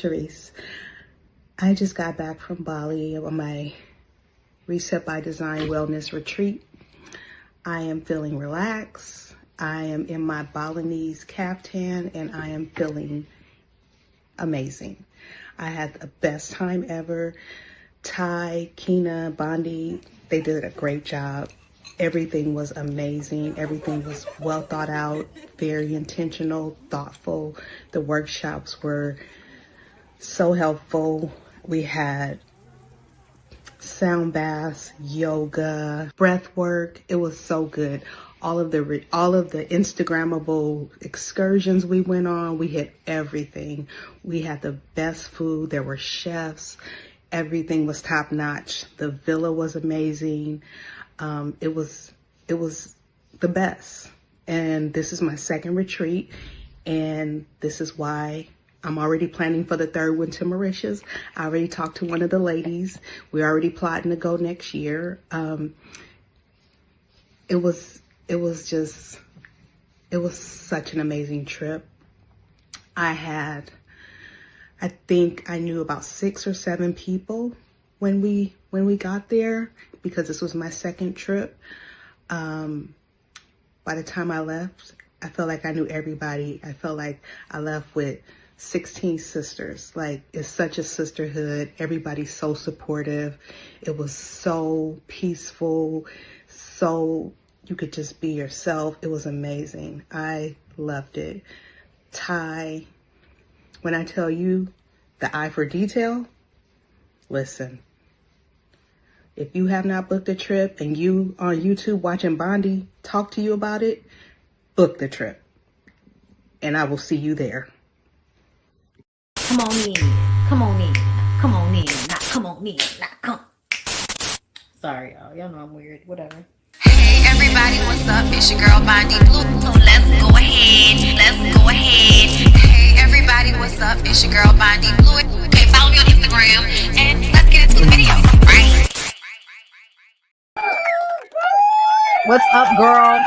Sharice. I just got back from Bali on my Reset by Design Wellness retreat. I am feeling relaxed. I am in my Balinese caftan and I am feeling amazing. I had the best time ever. Ty, Kina, Bondi, they did a great job. Everything was amazing. Everything was well thought out, very intentional, thoughtful. The workshops were so helpful. We had sound baths, yoga, breath work. It was so good. All of the Instagrammable excursions we went on, we hit everything. We had the best food. There were chefs. Everything was top notch. The villa was amazing. It was the best. And this is my second retreat, and this is why I'm already planning for the third one to Mauritius. I already talked to one of the ladies. We're already plotting to go next year. It was such an amazing trip. I think I knew about 6 or 7 people when we got there, because this was my second trip. By the time I left, I felt like I knew everybody. I felt like I left with 16 sisters. Like, it's such a sisterhood. Everybody's so supportive. It was so peaceful. So you could just be yourself. It was amazing. I loved it. Ty, when I tell you the eye for detail, listen. If you have not booked a trip and you on YouTube watching Bondi talk to you about it, book the trip. And I will see you there. Come on in, come on in, come on in, not come on in, not come. Sorry, y'all know I'm weird, whatever. Hey everybody, what's up? It's your girl BondyBlue. So let's go ahead. Hey everybody, what's up? It's your girl BondyBlue. Okay, follow me on Instagram and let's get into the video, right? What's up, girl?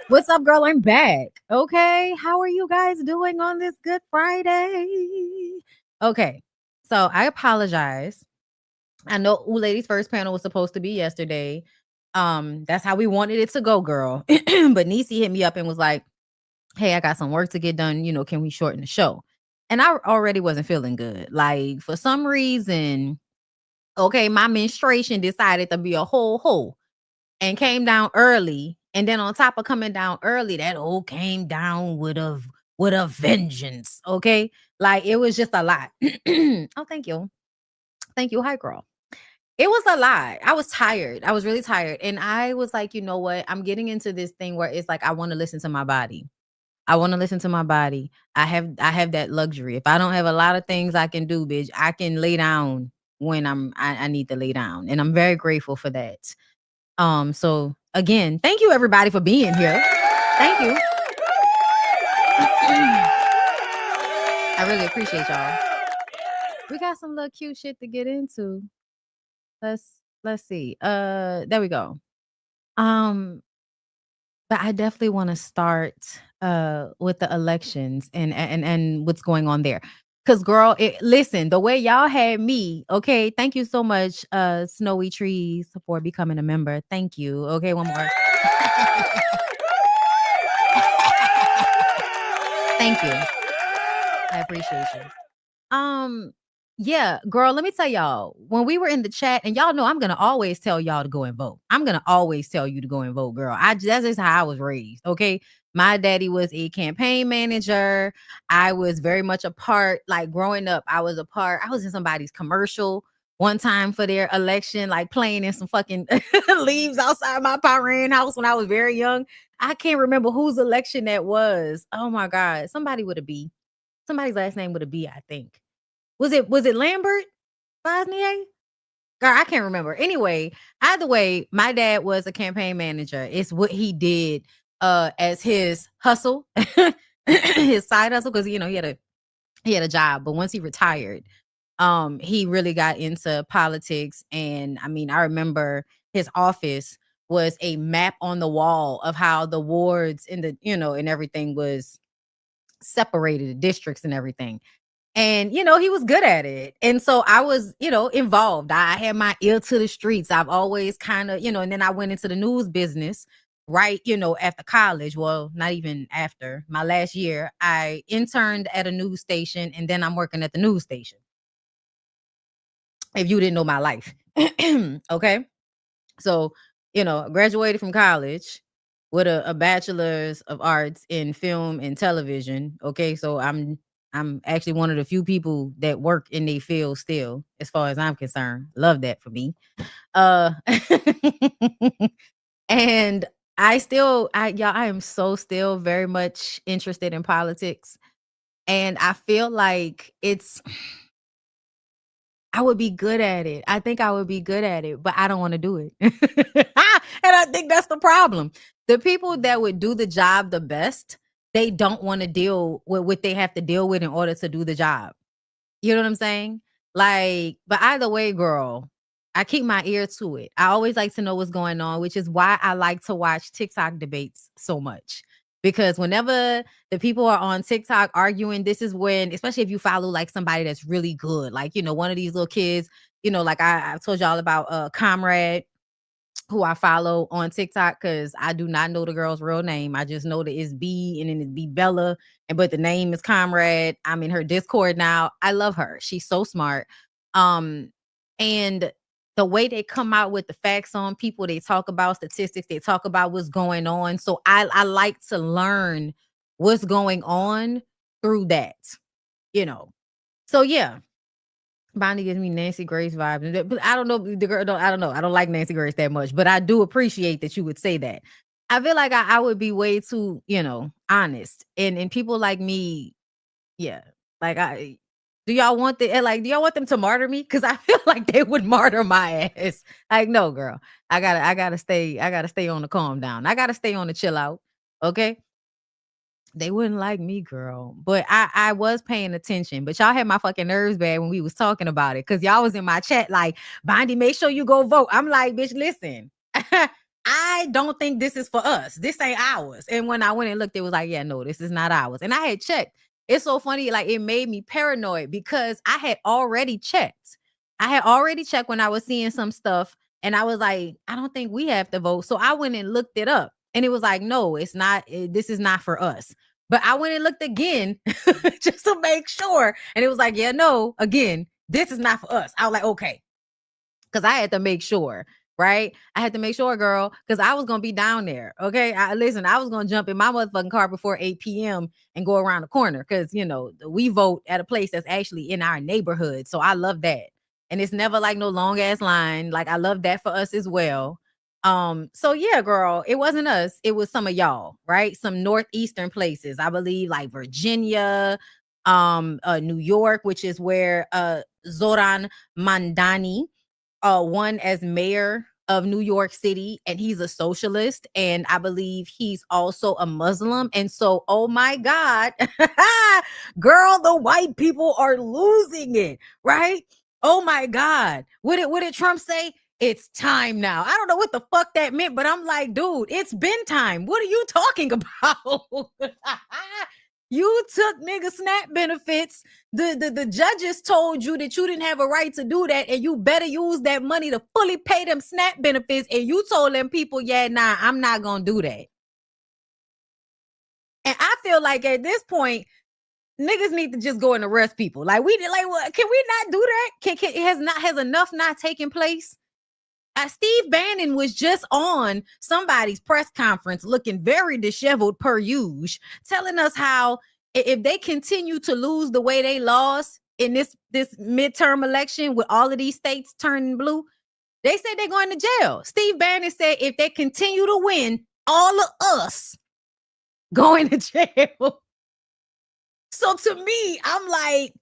What's up, girl? I'm back. Okay, how are you guys doing on this Good Friday? Okay, so I apologize. I know Ooh Ladies First panel was supposed to be yesterday. That's how we wanted it to go, girl. But Niecy hit me up and was like, hey, I got some work to get done. You know, can we shorten the show? And I already wasn't feeling good. Like, for some reason, okay, my menstruation decided to be a whole and came down early. And then on top of coming down early, that came down with a vengeance. Okay. Like, it was just a lot. Oh, thank you. Thank you. Hi, girl. It was a lot. I was tired. I was really tired. And I was like, you know what? I'm getting into this thing where it's like, I want to listen to my body. I want to listen to my body. I have that luxury. If I don't have a lot of things I can do, bitch, I can lay down when I need to lay down. And I'm very grateful for that. So again, thank you everybody for being here. Thank you. I really appreciate y'all. We got some little cute shit to get into. Let's see. There we go. But I definitely want to start with the elections and what's going on there. Cause girl, listen, the way y'all had me, okay. Thank you so much, Snowy Trees, for becoming a member. Thank you. Okay, one more. Thank you. I appreciate you. Yeah, girl, let me tell y'all, when we were in the chat, and y'all know I'm gonna always tell y'all to go and vote. I'm gonna always tell you to go and vote, girl. That's just how I was raised. Okay. My daddy was a campaign manager. I was very much a part, like growing up, I was in somebody's commercial one time for their election, like playing in some fucking leaves outside my parent house when I was very young. I can't remember whose election that was. Oh my God. Somebody's last name with a B, I think. Was it Lambert Bosnier? Girl, I can't remember. Anyway, either way, my dad was a campaign manager. It's what he did as his hustle, his side hustle, because you know he had a job. But once he retired, he really got into politics. And I mean, I remember his office was a map on the wall of how the wards and and everything was separated the districts and everything. And, you know, he was good at it. And so I was, you know, involved. I had my ear to the streets. I've always kind of, you know, and then I went into the news business, right? You know, after college. Well, not even after my last year, I interned at a news station and then I'm working at the news station. If you didn't know my life. Okay. So, you know, I graduated from college with a bachelor's of arts in film and television. Okay. So I'm actually one of the few people that work in their field still, as far as I'm concerned. Love that for me. Uh and I am so still very much interested in politics. And I feel like I would be good at it. I think I would be good at it, but I don't want to do it. And I think that's the problem. The people that would do the job the best, they don't want to deal with what they have to deal with in order to do the job. You know what I'm saying? Like, but either way, girl, I keep my ear to it. I always like to know what's going on, which is why I like to watch TikTok debates so much. Because whenever the people are on TikTok arguing, this is when, especially if you follow like somebody that's really good, like, you know, one of these little kids, you know, like I told y'all about Comrade, who I follow on TikTok, because I do not know the girl's real name. I just know that it's B and then it's B Bella, but the name is Comrade. I'm in her Discord now. I love her. She's so smart. And the way they come out with the facts on people, they talk about statistics, they talk about what's going on. So I like to learn what's going on through that, you know. So yeah, Bonnie gives me Nancy Grace vibes, but I don't know the girl. I don't know. I don't like Nancy Grace that much, but I do appreciate that you would say that. I feel like I would be way too, you know, honest, and people like me, yeah. Like do y'all want do y'all want them to martyr me? Because I feel like they would martyr my ass. Like, no, girl, I gotta stay on the calm down. I gotta stay on the chill out. Okay. They wouldn't like me, girl. But I was paying attention. But y'all had my fucking nerves bad when we was talking about it. Cause y'all was in my chat like, Bondy, make sure you go vote. I'm like, bitch, listen. I don't think this is for us. This ain't ours. And when I went and looked, it was like, yeah, no, this is not ours. And I had checked. It's so funny. Like, it made me paranoid because I had already checked. I had already checked when I was seeing some stuff. And I was like, I don't think we have to vote. So I went and looked it up. And it was like, no, it's not. This is not for us. But I went and looked again just to make sure. And it was like, yeah, no, again, this is not for us. I was like, okay. Because I had to make sure, right? I had to make sure, girl, because I was going to be down there. Okay. I was going to jump in my motherfucking car before 8 p.m. and go around the corner. Because, you know, we vote at a place that's actually in our neighborhood. So I love that. And it's never like no long ass line. Like, I love that for us as well. So yeah, girl, it wasn't us, it was some of y'all, right? Some northeastern places, I believe, like Virginia, New York, which is where Zoran Mandani won as mayor of New York City, and he's a socialist, and I believe he's also a Muslim. And so, oh my God, girl, the white people are losing it, right? Oh my God. What did Trump say? It's time now. I don't know what the fuck that meant, but I'm like, dude, it's been time. What are you talking about? You took nigga SNAP benefits. The judges told you that you didn't have a right to do that, and you better use that money to fully pay them SNAP benefits. And you told them people, yeah, nah, I'm not gonna do that. And I feel like at this point, niggas need to just go and arrest people. Like, what? Can we not do that? Has enough not taken place? Steve Bannon was just on somebody's press conference looking very disheveled per usual, telling us how if they continue to lose the way they lost in this midterm election with all of these states turning blue, they said they're going to jail. Steve Bannon said if they continue to win, all of us going to jail. So to me, I'm like,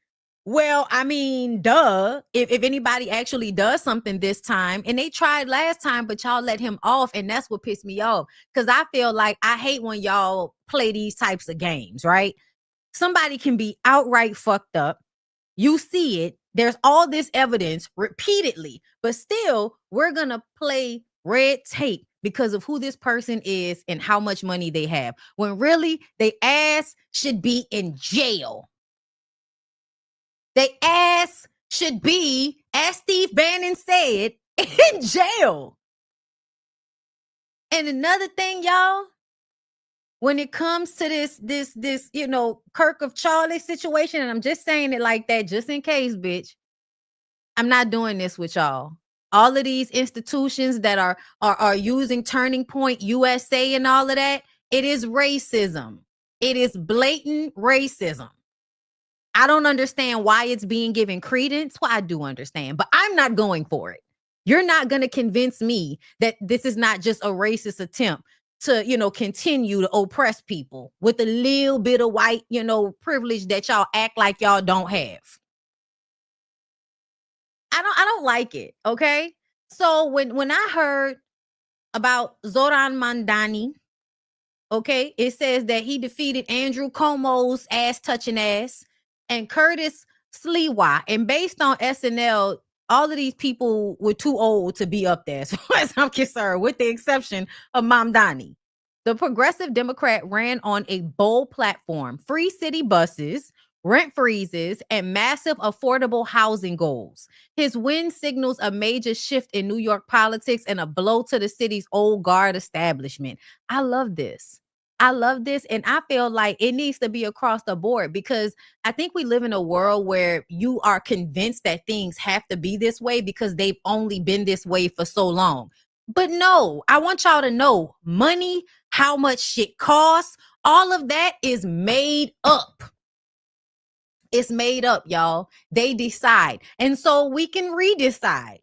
well, I mean, duh. If anybody actually does something this time, and they tried last time, but y'all let him off, and that's what pissed me off. Because I feel like I hate when y'all play these types of games, right? Somebody can be outright fucked up. You see it. There's all this evidence repeatedly, but still, we're going to play red tape because of who this person is and how much money they have, when really they ass should be in jail. They ass should be, as Steve Bannon said, in jail. And another thing, y'all, when it comes to this, you know, Kirk of Charlie situation, and I'm just saying it like that just in case, bitch, I'm not doing this with y'all. All of these institutions that are using Turning Point USA and all of that, it is racism. It is blatant racism. I don't understand why it's being given credence. Well, I do understand, but I'm not going for it. You're not going to convince me that this is not just a racist attempt to, you know, continue to oppress people with a little bit of white, you know, privilege that y'all act like y'all don't have. I don't like it. Okay. So when I heard about Zoran Mandani, okay, it says that he defeated Andrew Cuomo's ass touching ass and Curtis Sliwa. And based on SNL, all of these people were too old to be up there, so as I'm concerned, with the exception of Mamdani. The Progressive Democrat ran on a bold platform: free city buses, rent freezes, and massive affordable housing goals. His win signals a major shift in New York politics and a blow to the city's old guard establishment. I love this. I love this. And I feel like it needs to be across the board, because I think we live in a world where you are convinced that things have to be this way because they've only been this way for so long. But no, I want y'all to know money, how much shit costs, all of that is made up. It's made up, y'all. They decide. And so we can redecide.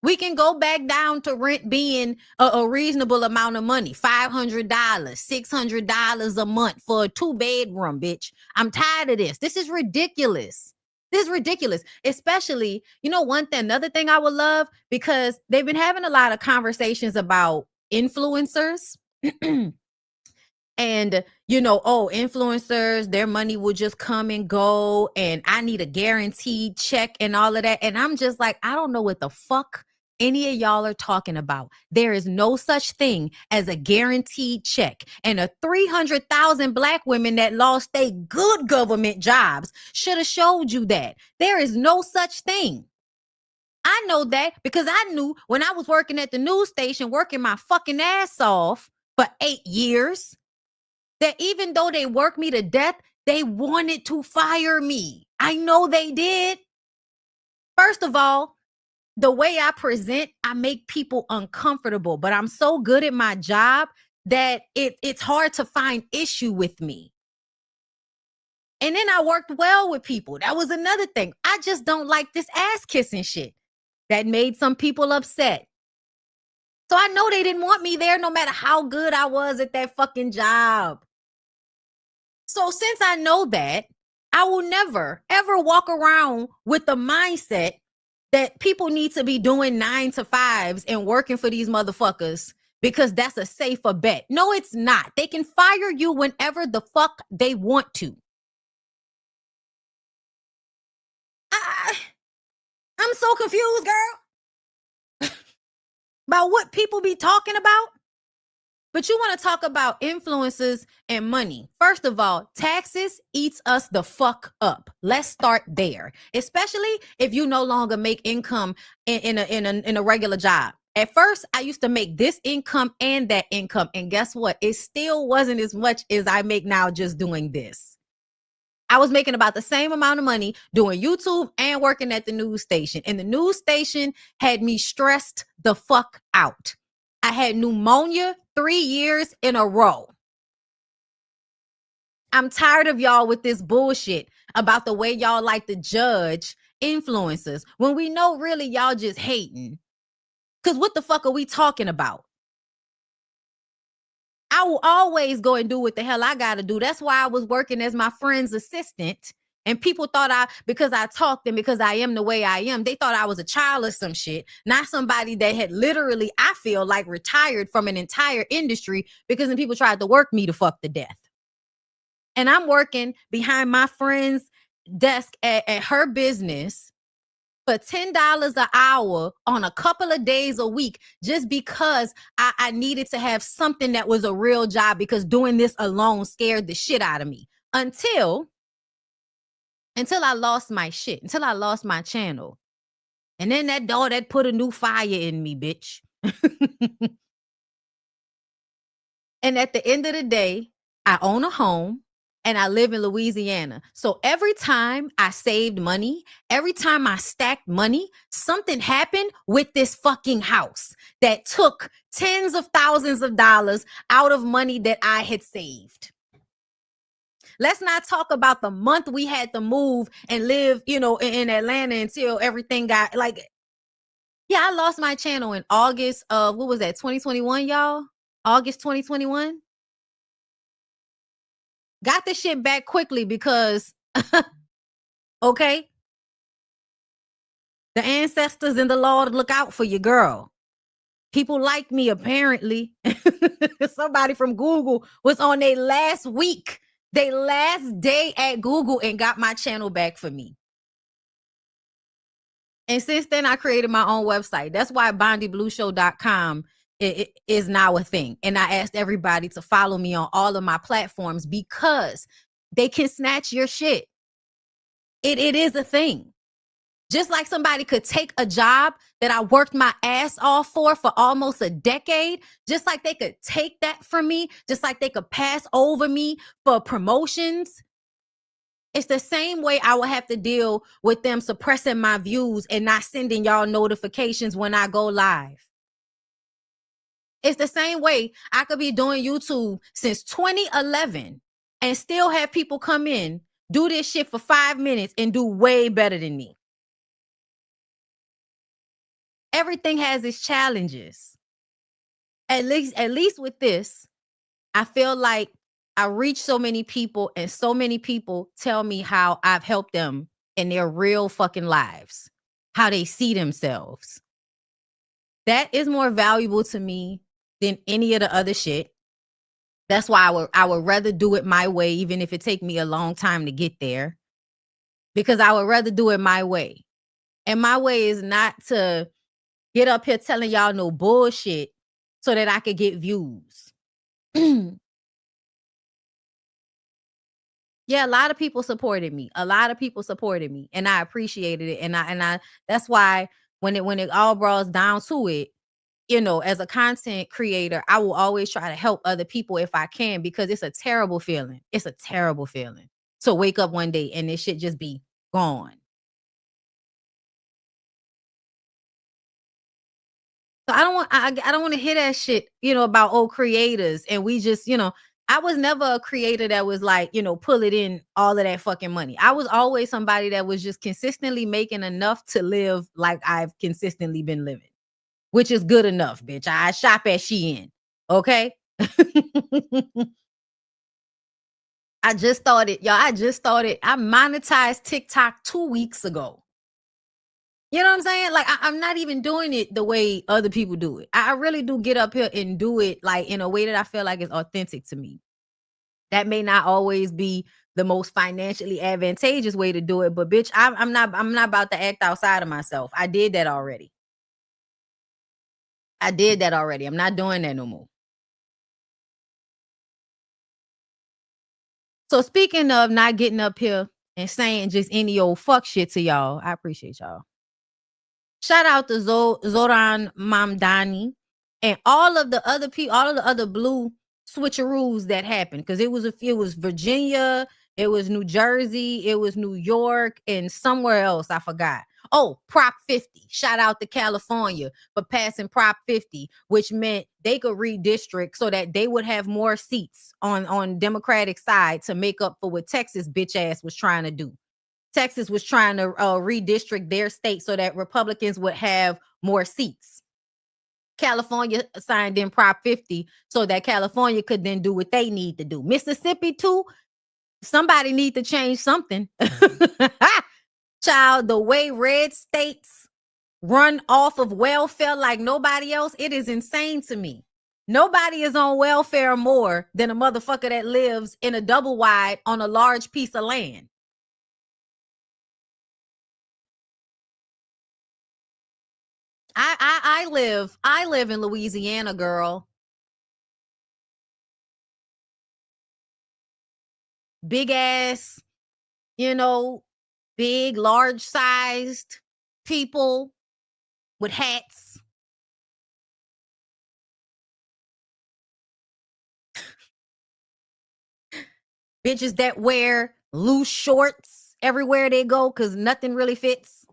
We can go back down to rent being a reasonable amount of money, $500, $600 a month for a 2-bedroom, bitch. I'm tired of this. This is ridiculous. This is ridiculous. Especially, you know, another thing I would love, because they've been having a lot of conversations about influencers. And, you know, oh, influencers, their money will just come and go, and I need a guaranteed check and all of that. And I'm just like, I don't know what the fuck any of y'all are talking about. There is no such thing as a guaranteed check. And a 300,000 Black women that lost their good government jobs should have showed you that. There is no such thing. I know that because I knew when I was working at the news station, working my fucking ass off for 8 years, that even though they worked me to death, they wanted to fire me. I know they did. First of all, the way I present, I make people uncomfortable, but I'm so good at my job that it's hard to find issue with me. And then I worked well with people. That was another thing. I just don't like this ass kissing shit. That made some people upset. So I know they didn't want me there no matter how good I was at that fucking job. So since I know that, I will never, ever walk around with the mindset that people need to be doing 9 to 5s and working for these motherfuckers because that's a safer bet. No, it's not. They can fire you whenever the fuck they want to. I'm so confused, girl, about what people be talking about. But you want to talk about influences and money. First of all, taxes eats us the fuck up. Let's start there. Especially if you no longer make income in a regular job. At first, I used to make this income and that income. And guess what? It still wasn't as much as I make now just doing this. I was making about the same amount of money doing YouTube and working at the news station. And the news station had me stressed the fuck out. I had pneumonia 3 years in a row. I'm tired of y'all with this bullshit about the way y'all like to judge influencers when we know really y'all just hating. Because what the fuck are we talking about? I will always go and do what the hell I got to do. That's why I was working as my friend's assistant. And people thought because I talked and because I am the way I am, they thought I was a child or some shit, not somebody that had literally, I feel like, retired from an entire industry because then people tried to work me to fuck to death. And I'm working behind my friend's desk at her business for $10 an hour on a couple of days a week just because I needed to have something that was a real job, because doing this alone scared the shit out of me until I lost my shit, until I lost my channel. And then that door that put a new fire in me, bitch. And at the end of the day, I own a home and I live in Louisiana. So every time I saved money, every time I stacked money, something happened with this fucking house that took tens of thousands of dollars out of money that I had saved. Let's not talk about the month we had to move and live, in Atlanta until everything got I lost my channel in August of, 2021, y'all? August 2021. Got the shit back quickly because, okay, the ancestors and the Lord look out for you, girl. People like me, apparently. Somebody from Google was on their last week, their last day at Google, and got my channel back for me. And since then, I created my own website. That's why BondyBlueShow.com is now a thing. And I asked everybody to follow me on all of my platforms because they can snatch your shit. It is a thing. Just like somebody could take a job that I worked my ass off for almost a decade, just like they could take that from me, just like they could pass over me for promotions. It's the same way I would have to deal with them suppressing my views and not sending y'all notifications when I go live. It's the same way I could be doing YouTube since 2011 and still have people come in, do this shit for 5 minutes and do way better than me. Everything has its challenges. At least with this, I feel like I reach so many people and so many people tell me how I've helped them in their real fucking lives, how they see themselves. That is more valuable to me than any of the other shit. That's why I would rather do it my way, even if it take me a long time to get there, because I would rather do it my way. And my way is not to get up here telling y'all no bullshit so that I could get views. Yeah, a lot of people supported me. And I appreciated it. And I that's why when it all boils down to it, as a content creator, I will always try to help other people if I can, because it's a terrible feeling. It's a terrible feeling to wake up one day and this shit just be gone. So I don't want to hear that shit, about old creators. And we just, I was never a creator that was like, pull it in all of that fucking money. I was always somebody that was just consistently making enough to live like I've consistently been living, which is good enough, bitch. I shop at Shein. Okay. I just started. I monetized TikTok 2 weeks ago. You know what I'm saying? Like, I'm not even doing it the way other people do it. I really do get up here and do it like in a way that I feel like is authentic to me. That may not always be the most financially advantageous way to do it, but bitch, I'm not about to act outside of myself. I did that already. I'm not doing that no more. So speaking of not getting up here and saying just any old fuck shit to y'all, I appreciate y'all. Shout out to Zoran Mamdani and all of the other people, all of the other blue switcheroos that happened. Because it was Virginia, it was New Jersey, it was New York, and somewhere else I forgot. Oh, Prop 50. Shout out to California for passing Prop 50, which meant they could redistrict so that they would have more seats on Democratic side to make up for what Texas bitch ass was trying to do. Texas was trying to redistrict their state so that Republicans would have more seats. California signed in Prop 50 so that California could then do what they need to do. Mississippi too, somebody need to change something. Child, the way red states run off of welfare like nobody else, it is insane to me. Nobody is on welfare more than a motherfucker that lives in a double wide on a large piece of land. I live in Louisiana, girl. Big ass, you know, big, large sized people with hats. Bitches that wear loose shorts everywhere they go because nothing really fits.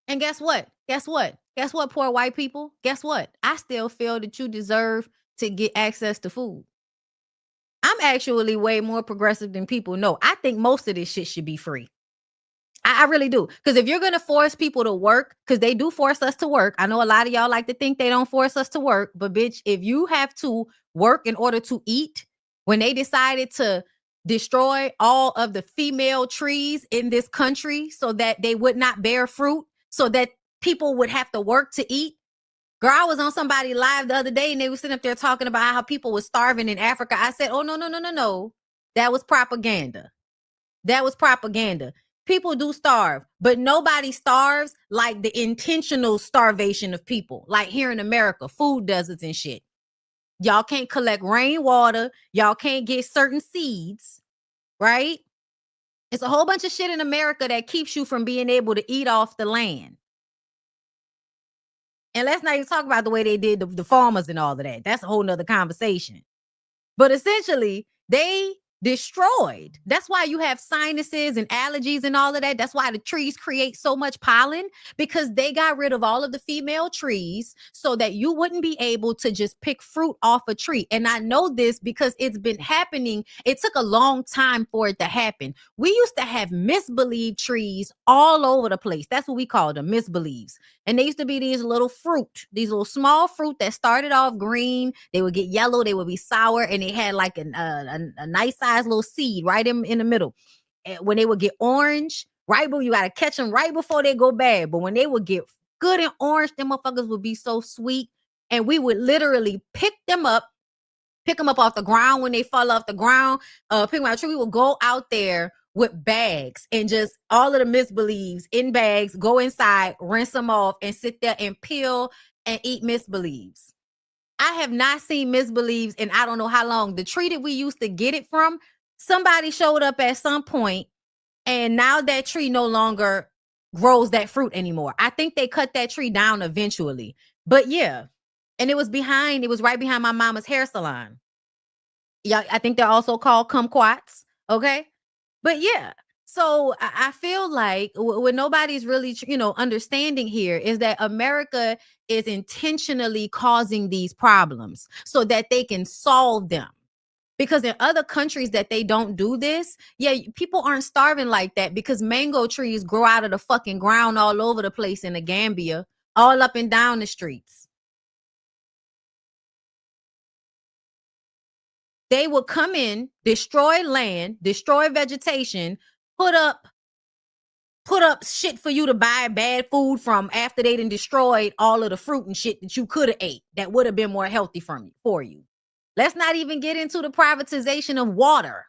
And guess what? Guess what? Guess what, poor white people? Guess what? I still feel that you deserve to get access to food. I'm actually way more progressive than people know. I think most of this shit should be free. I really do. Because if you're going to force people to work, because they do force us to work. I know a lot of y'all like to think they don't force us to work. But bitch, if you have to work in order to eat, when they decided to destroy all of the female trees in this country so that they would not bear fruit, so that people would have to work to eat. Girl, I was on somebody live the other day and they were sitting up there talking about how people were starving in Africa. I said, oh, no. That was propaganda. That was propaganda. People do starve, but nobody starves like the intentional starvation of people. Like here in America, food deserts and shit. Y'all can't collect rainwater. Y'all can't get certain seeds, right? It's a whole bunch of shit in America that keeps you from being able to eat off the land. And let's not even talk about the way they did the farmers and all of that. That's a whole nother conversation. But essentially, they destroyed. That's why you have sinuses and allergies and all of that. That's why the trees create so much pollen, because they got rid of all of the female trees so that you wouldn't be able to just pick fruit off a tree. And I know this because it's been happening. It took a long time for it to happen. We used to have misbelieved trees all over the place. That's what we call them, misbelieves. And they used to be these little fruit, these little small fruit that started off green. They would get yellow. They would be sour. And they had like a nice size little seed right in the middle. And when they would get orange, right, but you got to catch them right before they go bad. But when they would get good and orange, them motherfuckers would be so sweet. And we would literally pick them up off the ground when they fall off the ground. Pick them out of the tree. We would go out there with bags and just all of the misbelieves in bags, go inside, rinse them off, and sit there and peel and eat misbelieves. I have not seen misbelieves in I don't know how long. The tree that we used to get it from, somebody showed up at some point, and now that tree no longer grows that fruit anymore. I think they cut that tree down eventually. But yeah, and it was right behind my mama's hair salon. Yeah, I think they're also called kumquats. Okay. But yeah, so I feel like what nobody's really, understanding here is that America is intentionally causing these problems so that they can solve them. Because in other countries that they don't do this, yeah, people aren't starving like that because mango trees grow out of the fucking ground all over the place in the Gambia, all up and down the streets. They will come in, destroy land, destroy vegetation, put up shit for you to buy bad food from after they done destroyed all of the fruit and shit that you could have ate that would have been more healthy for you. Let's not even get into the privatization of water.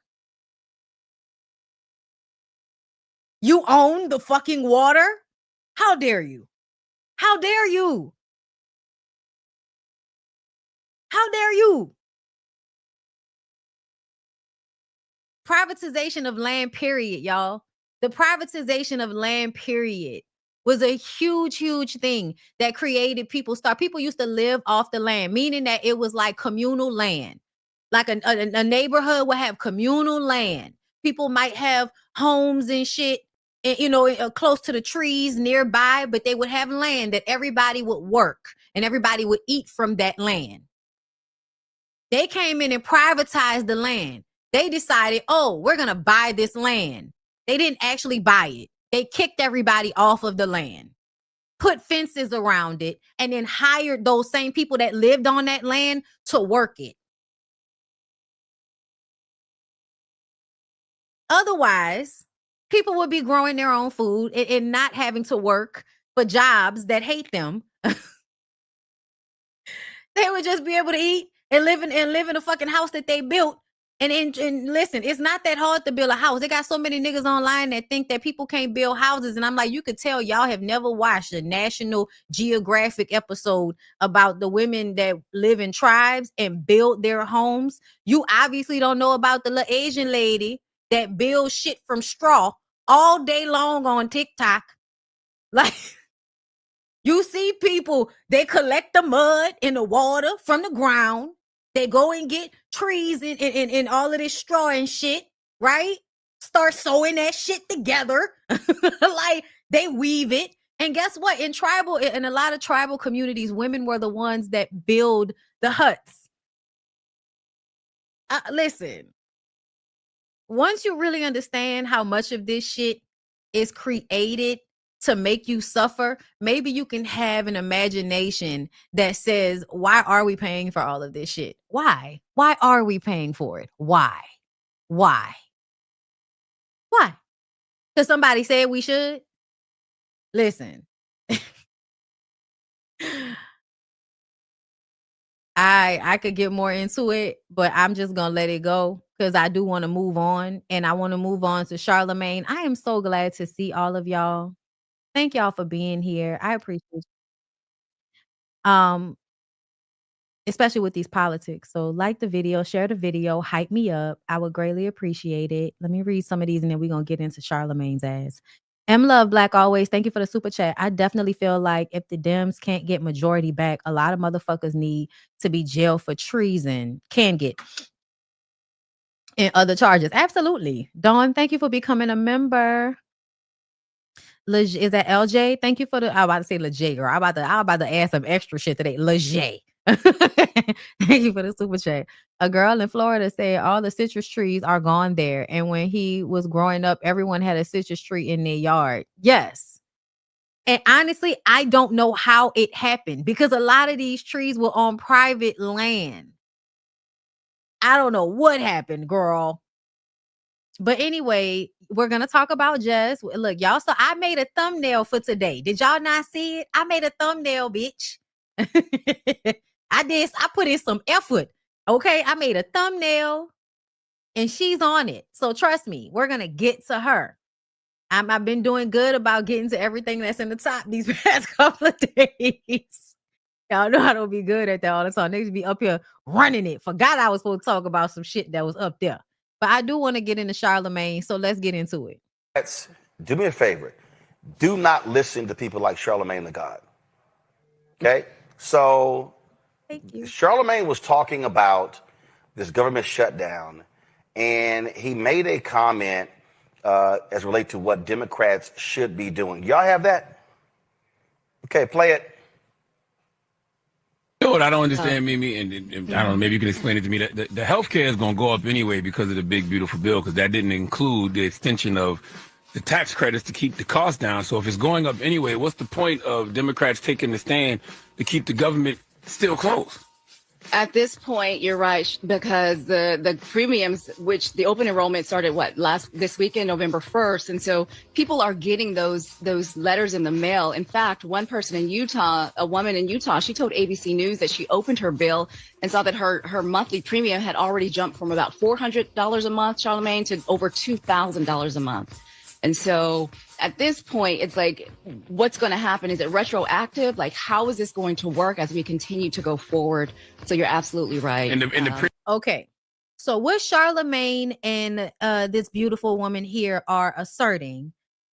You own the fucking water? How dare you? How dare you? How dare you? Privatization of land, period, y'all. The privatization of land, period, was a huge thing that created people used to live off the land, meaning that it was like communal land. Like a neighborhood would have communal land. People might have homes and shit, and, close to the trees nearby, but they would have land that everybody would work and everybody would eat from that land. They came in and privatized the land. They decided, oh, we're going to buy this land. They didn't actually buy it. They kicked everybody off of the land, put fences around it, and then hired those same people that lived on that land to work it. Otherwise, people would be growing their own food and not having to work for jobs that hate them. They would just be able to eat and live in a fucking house that they built And listen, it's not that hard to build a house. They got so many niggas online that think that people can't build houses. And I'm like, you could tell y'all have never watched a National Geographic episode about the women that live in tribes and build their homes. You obviously don't know about the little Asian lady that builds shit from straw all day long on TikTok. Like, you see people, they collect the mud and the water from the ground. They go and get trees and all of this straw and shit, right? Start sewing that shit together. Like, they weave it. And guess what? In a lot of tribal communities, women were the ones that build the huts. Listen, once you really understand how much of this shit is created to make you suffer, maybe you can have an imagination that says, why are we paying for all of this shit? Why? Why are we paying for it? Why? Why? Why? Because somebody said we should? Listen. I could get more into it, but I'm just gonna let it go because I do want to move on, and I want to move on to Charlemagne. I am so glad to see all of y'all. Thank y'all for being here. I appreciate you. Especially with these politics. So like the video, share the video, hype me up. I would greatly appreciate it. Let me read some of these and then we're gonna get into Charlemagne's ass. M Love Black Always, thank you for the super chat. I definitely feel like if the Dems can't get majority back, a lot of motherfuckers need to be jailed for treason, can get and other charges. Absolutely. Dawn, thank you for becoming a member. Is that LJ? Thank you for the. I'm about to say LJ, girl. I'm about to add some extra shit today. LJ. Thank you for the super chat. A girl in Florida said all the citrus trees are gone there, and when he was growing up, everyone had a citrus tree in their yard. Yes. And honestly, I don't know how it happened because a lot of these trees were on private land. I don't know what happened, girl. But anyway, we're going to talk about Jess. Look, y'all, so I made a thumbnail for today. Did y'all not see it? I made a thumbnail, bitch. I put in some effort. Okay, I made a thumbnail and she's on it. So trust me, we're going to get to her. I've been doing good about getting to everything that's in the top these past couple of days. Y'all know I don't be good at that all the time. They just be up here running it. Forgot I was supposed to talk about some shit that was up there. But I do want to get into Charlemagne, so let's get into it. Do me a favor. Do not listen to people like Charlemagne the God. Okay? So Thank you. Charlemagne was talking about this government shutdown, and he made a comment as related to what Democrats should be doing. Y'all have that? Okay, play it. You know what I don't understand, Mimi, and I don't know, maybe you can explain it to me. The health care is going to go up anyway because of the big, beautiful bill, because that didn't include the extension of the tax credits to keep the cost down. So if it's going up anyway, what's the point of Democrats taking the stand to keep the government still closed? At this point, you're right, because the premiums, which the open enrollment started this weekend, November 1st, and so people are getting those letters in the mail. In fact, one person in Utah, a woman in Utah, she told ABC News that she opened her bill and saw that her monthly premium had already jumped from about $400 a month, Charlemagne, to over $2,000 a month. And so at this point, it's like, what's going to happen? Is it retroactive? Like, how is this going to work as we continue to go forward? So you're absolutely right. Okay. So what Charlemagne and this beautiful woman here are asserting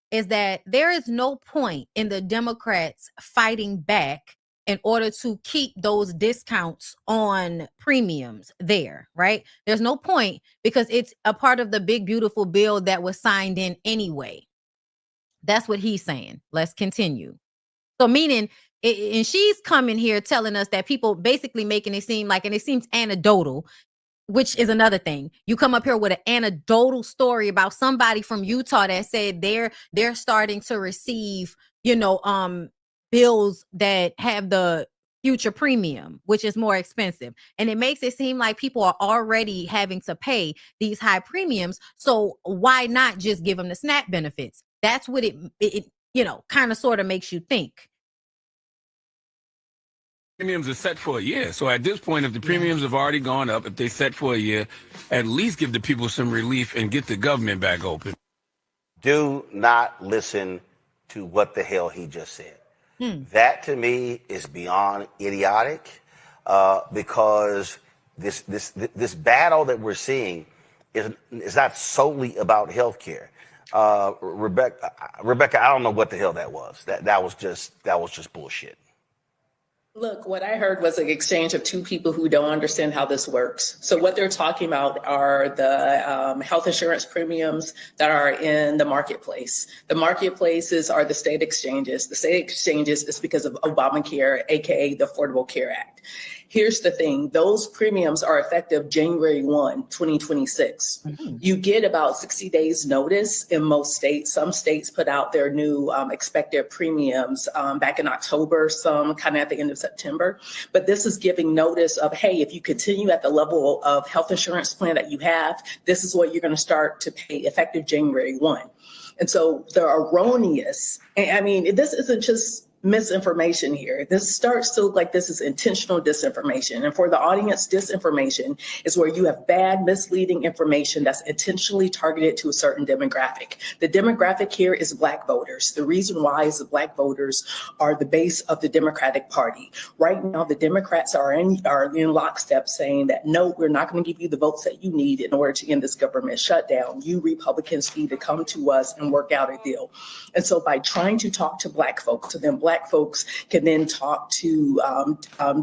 is that there is no point in the Democrats fighting back in order to keep those discounts on premiums there, right? There's no point because it's a part of the big, beautiful bill that was signed in anyway. That's what he's saying. Let's continue. So meaning, and she's coming here telling us that people basically making it seem like, and it seems anecdotal, which is another thing. You come up here with an anecdotal story about somebody from Utah that said they're starting to receive, bills that have the future premium, which is more expensive. And it makes it seem like people are already having to pay these high premiums. So why not just give them the SNAP benefits? That's what it kind of sort of makes you think. Premiums are set for a year. So at this point, if the premiums have already gone up, if they set for a year, at least give the people some relief and get the government back open. Do not listen to what the hell he just said. That to me is beyond idiotic, because this battle that we're seeing is not solely about healthcare. Rebecca, I don't know what the hell that was. That was just bullshit. Look, what I heard was an exchange of two people who don't understand how this works. So what they're talking about are the health insurance premiums that are in the marketplace. The marketplaces are the state exchanges. The state exchanges is because of Obamacare, AKA the Affordable Care Act. Here's the thing, those premiums are effective January 1, 2026. You get about 60 days notice in most states. Some states put out their new expected premiums back in October, some kind of at the end of September. But this is giving notice of, hey, if you continue at the level of health insurance plan that you have, this is what you're going to start to pay effective January 1. And so the erroneous, I mean, this isn't just misinformation here. This starts to look like this is intentional disinformation. And for the audience, disinformation is where you have bad, misleading information that's intentionally targeted to a certain demographic. The demographic here is Black voters. The reason why is the Black voters are the base of the Democratic Party. Right now, the Democrats are in lockstep saying that, no, we're not going to give you the votes that you need in order to end this government shutdown. You Republicans need to come to us and work out a deal. And so by trying to talk to Black folks, so then Black folks can then talk to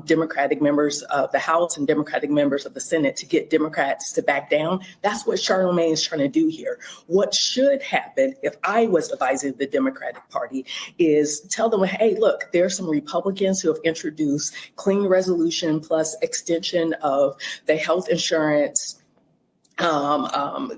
Democratic members of the House and Democratic members of the Senate to get Democrats to back down. That's what Charlamagne is trying to do here. What should happen if I was advising the Democratic Party is tell them, hey, look, there are some Republicans who have introduced clean resolution plus extension of the health insurance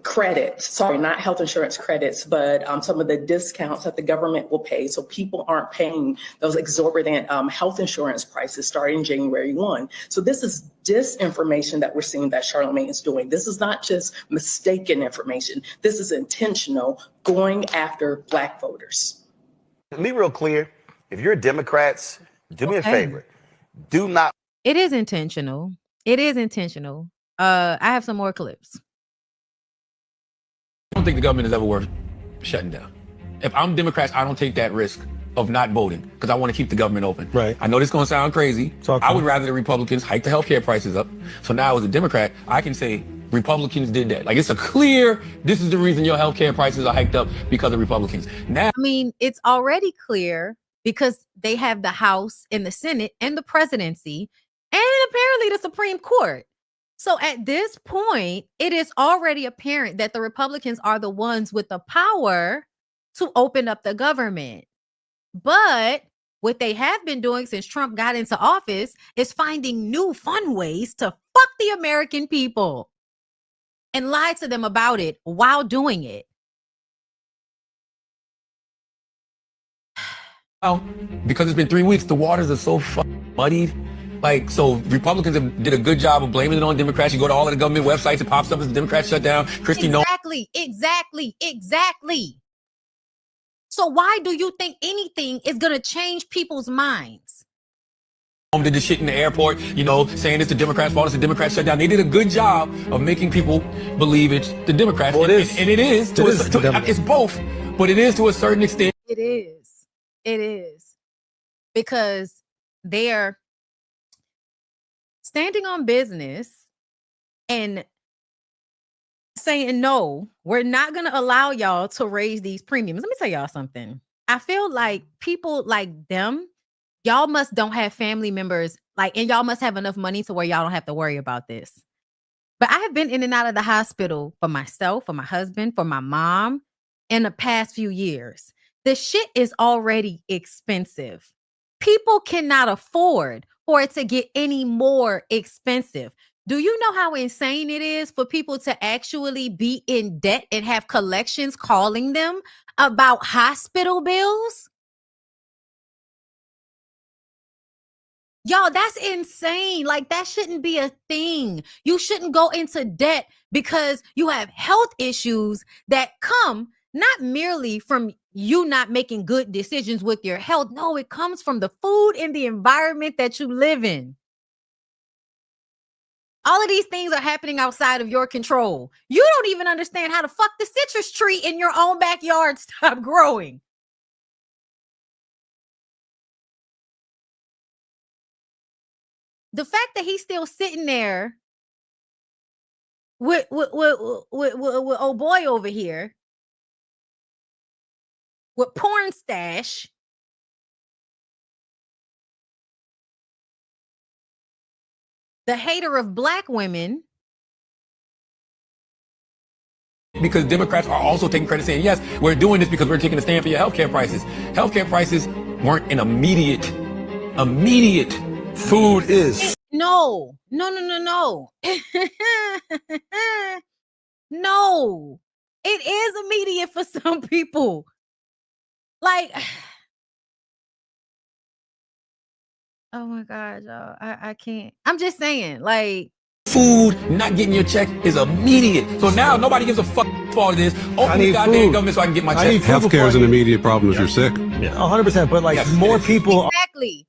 credits, sorry, not health insurance credits, but some of the discounts that the government will pay. So people aren't paying those exorbitant health insurance prices starting January 1. So this is disinformation that we're seeing that Charlamagne is doing. This is not just mistaken information. This is intentional going after Black voters. To be real clear, if you're Democrats, do me a favor. Do not. It is intentional. It is intentional. I have some more clips. I don't think the government is ever worth shutting down. If I'm Democrats, I don't take that risk of not voting because I want to keep the government open. Right. I know this is going to sound crazy. I would rather the Republicans hike the healthcare prices up. So now as a Democrat, I can say Republicans did that. Like it's a clear, this is the reason your healthcare prices are hiked up because of Republicans. Now, I mean, it's already clear because they have the House and the Senate and the presidency and apparently the Supreme Court. So at this point, it is already apparent that the Republicans are the ones with the power to open up the government. But what they have been doing since Trump got into office is finding new fun ways to fuck the American people and lie to them about it while doing it. because it's been 3 weeks, the waters are so muddied. Like, so Republicans did a good job of blaming it on Democrats. You go to all of the government websites, it pops up as Democrats shut down. Exactly. So why do you think anything is going to change people's minds? Did the shit in the airport, you know, saying it's the Democrats' fault, it's the Democrats shut down. They did a good job of making people believe it's the Democrats. Well, It's both, but it is to a certain extent. It is. Because they're standing on business and saying, no, we're not going to allow y'all to raise these premiums. Let me tell y'all something. I feel like people like them, y'all don't have family members, and y'all must have enough money to where y'all don't have to worry about this. But I have been in and out of the hospital for myself, for my husband, for my mom in the past few years. The shit is already expensive. People cannot afford for it to get any more expensive. Do you know how insane it is for people to actually be in debt and have collections calling them about hospital bills? Y'all, that's insane. Like, that shouldn't be a thing. You shouldn't go into debt because you have health issues that come not merely from you not making good decisions with your health. No, it comes from the food and the environment that you live in. All of these things are happening outside of your control. You don't even understand how the fuck the citrus tree in your own backyard stop growing. The fact that he's still sitting there with old boy over here with porn stash, the hater of black women. Because Democrats are also taking credit saying, yes, we're doing this because we're taking a stand for your healthcare prices. Healthcare prices weren't an immediate. Food is. No. No. It is immediate for some people. Like, oh my God, y'all. I can't. I'm just saying, like, Food, not getting your check is immediate. So now nobody gives a fuck for all of this. Open the goddamn government so I can get my check. Healthcare is an immediate problem if you're sick. Yeah, 100%. But like more people. Exactly.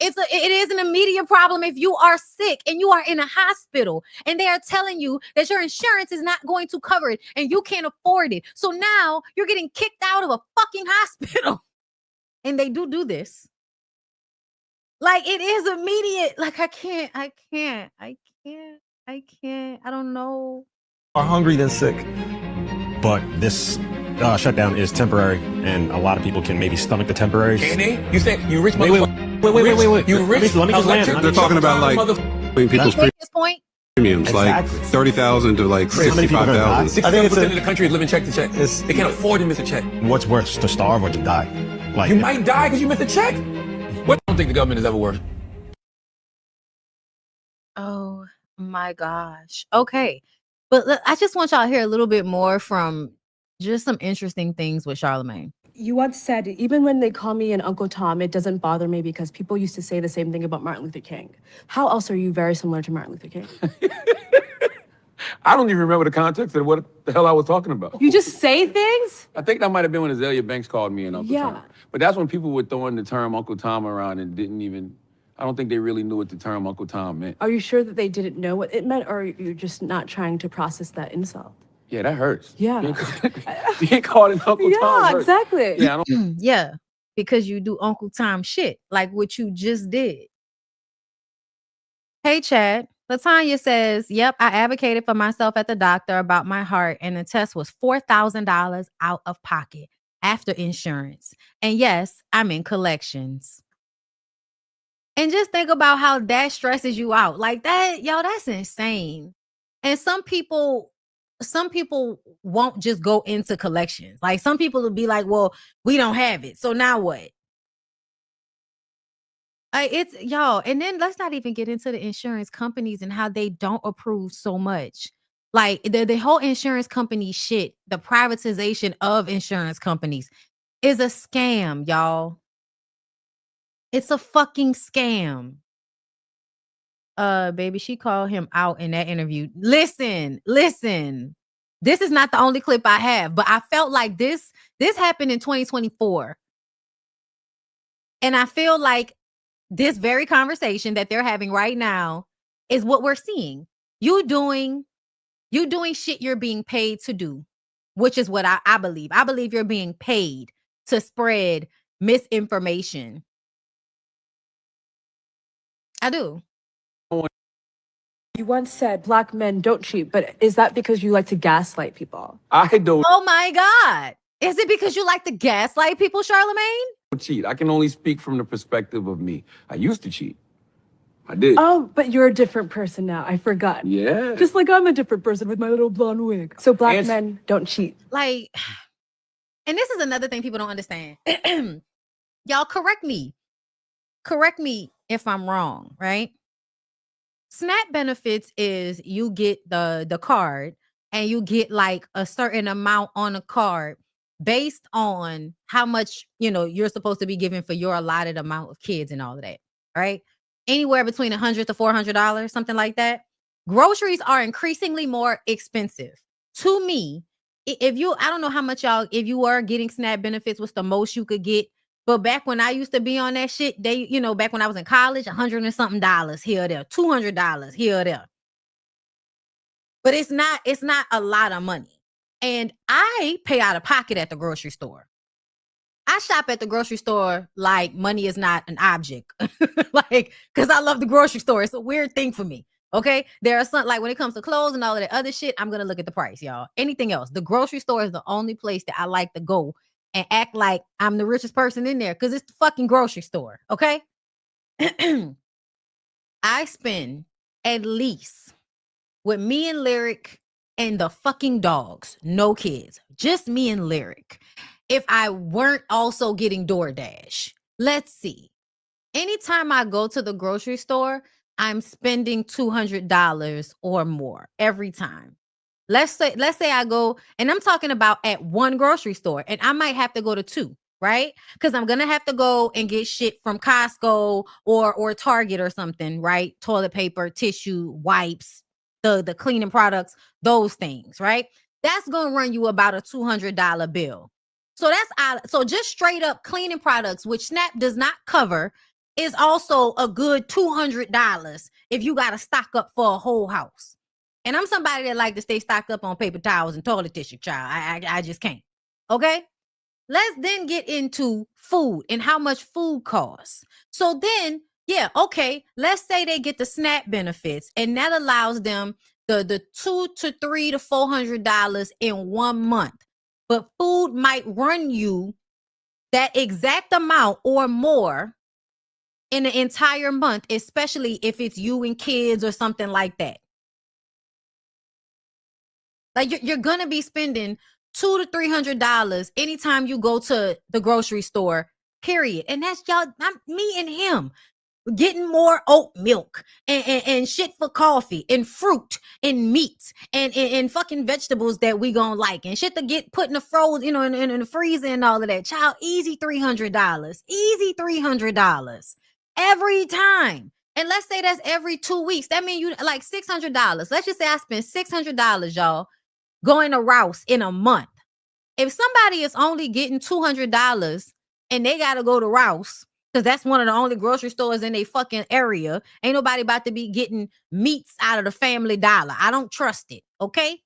It is an immediate problem if you are sick and you are in a hospital and they are telling you that your insurance is not going to cover it and you can't afford it. So now you're getting kicked out of a fucking hospital. And they do this. Like, it is immediate. Like, I can't. I don't know. Are hungry than sick. But this shutdown is temporary, and a lot of people can maybe stomach the temporary. Can they? You said you rich motherfucker. Wait. You rich? Let me just land. They're talking about like people's This point. premiums, like 30,000 to like 65,000. 67% of the country is living check to check. They can't afford to miss a check. What's worse, to starve or to die? Like You might die because you missed a check. What? I don't think the government is ever worse. Oh my gosh. Okay. But I just want y'all to hear a little bit more from just some interesting things with Charlemagne. You once said, even when they call me an Uncle Tom, it doesn't bother me because people used to say the same thing about Martin Luther King. How else are you very similar to Martin Luther King? I don't even remember the context of what the hell I was talking about. You just say things? I think that might have been when Azalea Banks called me an Uncle Yeah. Tom. But that's when people were throwing the term Uncle Tom around and didn't even, I don't think they really knew what the term Uncle Tom meant. Are you sure that they didn't know what it meant, or you're just not trying to process that insult? Yeah, that hurts. Yeah. Being called an Uncle Tom Yeah, hurts. exactly. Yeah, I don't. Yeah, because you do Uncle Tom shit, like what you just did. Hey, Chad. Latanya says, yep, I advocated for myself at the doctor about my heart, and the test was $4,000 out of pocket after insurance. And yes, I'm in collections. And just think about how that stresses you out. Like that, yo, that's insane. And some people won't just go into collections. Like some people will be like, well, we don't have it. So now what? It's y'all. And then let's not even get into the insurance companies and how they don't approve so much. Like the whole insurance company shit, the privatization of insurance companies is a scam, y'all. It's a fucking scam. Baby, she called him out in that interview. Listen. This is not the only clip I have, but I felt like this happened in 2024. And I feel like this very conversation that they're having right now is what we're seeing. You doing shit you're being paid to do, which is what I believe. I believe you're being paid to spread misinformation. I do. You once said black men don't cheat, but is that because you like to gaslight people? I don't Oh my God. Is it because you like to gaslight people, Charlemagne? cheat. I can only speak from the perspective of me. I used to cheat. I did. Oh, but you're a different person now. I forgot. Yeah. Just like I'm a different person with my little blonde wig. So black men don't cheat. Like, and this is another thing people don't understand. Y'all correct me if I'm wrong, right? SNAP benefits is you get the card and you get like a certain amount on a card based on how much, you're supposed to be giving for your allotted amount of kids and all of that, right? Anywhere between $100 to $400, something like that. Groceries are increasingly more expensive. To me, if you, I don't know how much y'all, if you were getting SNAP benefits, what's the most you could get? But back when I used to be on that shit, they, you know, back when I was in college, $100 and something here or there, $200 here or there. But it's not a lot of money. And I pay out of pocket at the grocery store. I shop at the grocery store like money is not an object. Like, because I love the grocery store. It's a weird thing for me. Okay. There are some, like when it comes to clothes and all of that other shit, I'm going to look at the price, y'all. Anything else. The grocery store is the only place that I like to go and act like I'm the richest person in there because it's the fucking grocery store. Okay. I spend at least with me and Lyric and the fucking dogs, no kids, just me and Lyric. If I weren't also getting DoorDash, let's see. Anytime I go to the grocery store, I'm spending $200 or more every time. Let's say I go, and I'm talking about at one grocery store, and I might have to go to two, right? Because I'm gonna have to go and get shit from Costco or Target or something, right? Toilet paper, tissue, wipes, the cleaning products, those things, right? That's gonna run you about a $200 bill. So so just straight up cleaning products, which SNAP does not cover, is also a good $200 if you got to stock up for a whole house. And I'm somebody that like to stay stocked up on paper towels and toilet tissue, child. I just can't. Okay. Let's then get into food and how much food costs. So then, yeah, okay. Let's say they get the SNAP benefits, and that allows them the $200 to $300 to $400 in 1 month. But food might run you that exact amount or more in the entire month, especially if it's you and kids or something like that. Like you're gonna be spending $200 to $300 anytime you go to the grocery store, period. And that's y'all, me and him getting more oat milk and shit for coffee and fruit and meat and fucking vegetables that we gonna like and shit to get put in the frozen, you know, in the freezer and all of that. Child, easy $300. Easy $300 every time. And let's say that's every 2 weeks. That means you like $600. Let's just say I spent $600, y'all, going to Rouse in a month. If somebody is only getting $200 and they got to go to Rouse, because that's one of the only grocery stores in their fucking area, ain't nobody about to be getting meats out of the Family Dollar. I don't trust it. Okay.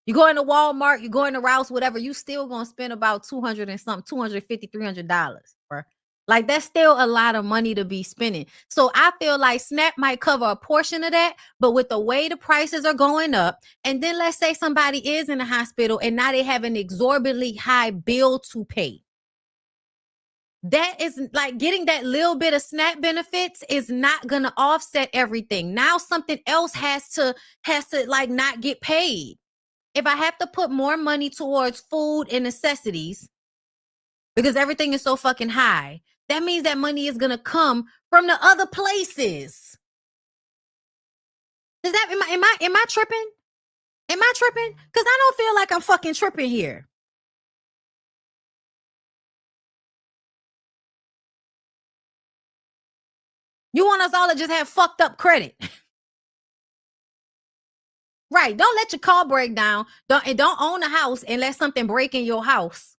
You go into Walmart, you go into Rouse, whatever, you still gonna spend about $200 and something, $250, $300, bro. Like that's still a lot of money to be spending. So I feel like SNAP might cover a portion of that, but with the way the prices are going up, and then let's say somebody is in the hospital and now they have an exorbitantly high bill to pay. That is like getting that little bit of SNAP benefits is not gonna offset everything. Now something else has to like not get paid. If I have to put more money towards food and necessities because everything is so fucking high, that means that money is gonna come from the other places. Does that am I tripping? Am I tripping? Because I don't feel like I'm fucking tripping here. You want us all to just have fucked up credit. Right. Don't let your car break down. Don't own a house and let something break in your house.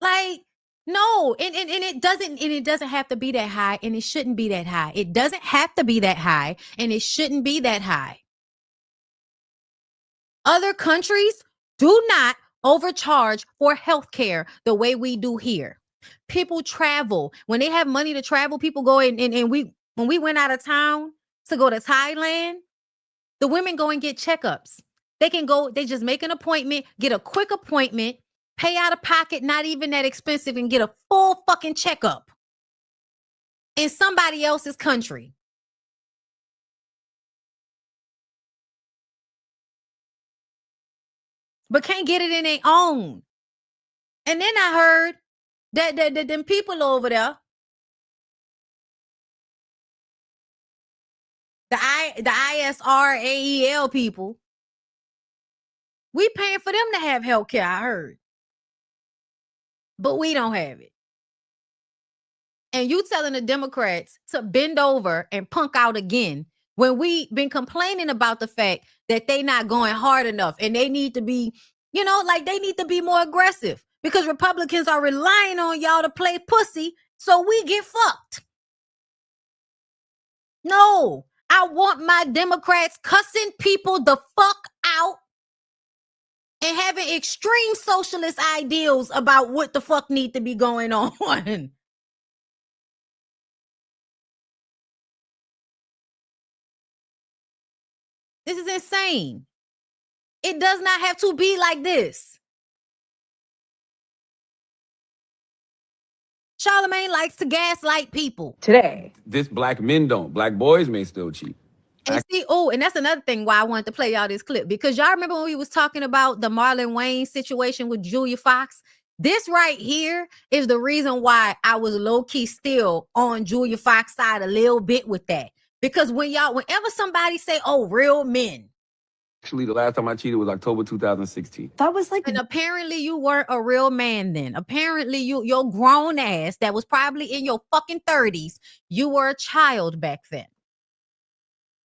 Like, no, and it doesn't have to be that high, and it shouldn't be that high. It doesn't have to be that high, and it shouldn't be that high. Other countries do not overcharge for healthcare the way we do here. People travel. When they have money to travel, people go in, and when we went out of town to go to Thailand, the women go and get checkups. They can go, they just make an appointment, get a quick appointment, pay out of pocket, not even that expensive, and get a full fucking checkup in somebody else's country. But can't get it in their own. And then I heard that them people over there, the ISR AEL people, we paying for them to have health care, I heard. But we don't have it. And you telling the Democrats to bend over and punk out again when we been complaining about the fact that they not going hard enough and they need to be, you know, like they need to be more aggressive because Republicans are relying on y'all to play pussy so we get fucked. No, I want my Democrats cussing people the fuck out and having extreme socialist ideals about what the fuck need to be going on. This is insane. It does not have to be like this. Charlemagne likes to gaslight people. Today. This black men don't. Black boys may still cheat. And see, and that's another thing why I wanted to play y'all this clip, because y'all remember when we was talking about the Marlon Wayne situation with Julia Fox? This right here is the reason why I was low-key still on Julia Fox side a little bit with that. Because whenever somebody say, oh, real men. Actually, the last time I cheated was October 2016. That was like... And apparently you weren't a real man then. Apparently your grown ass that was probably in your fucking 30s, you were a child back then.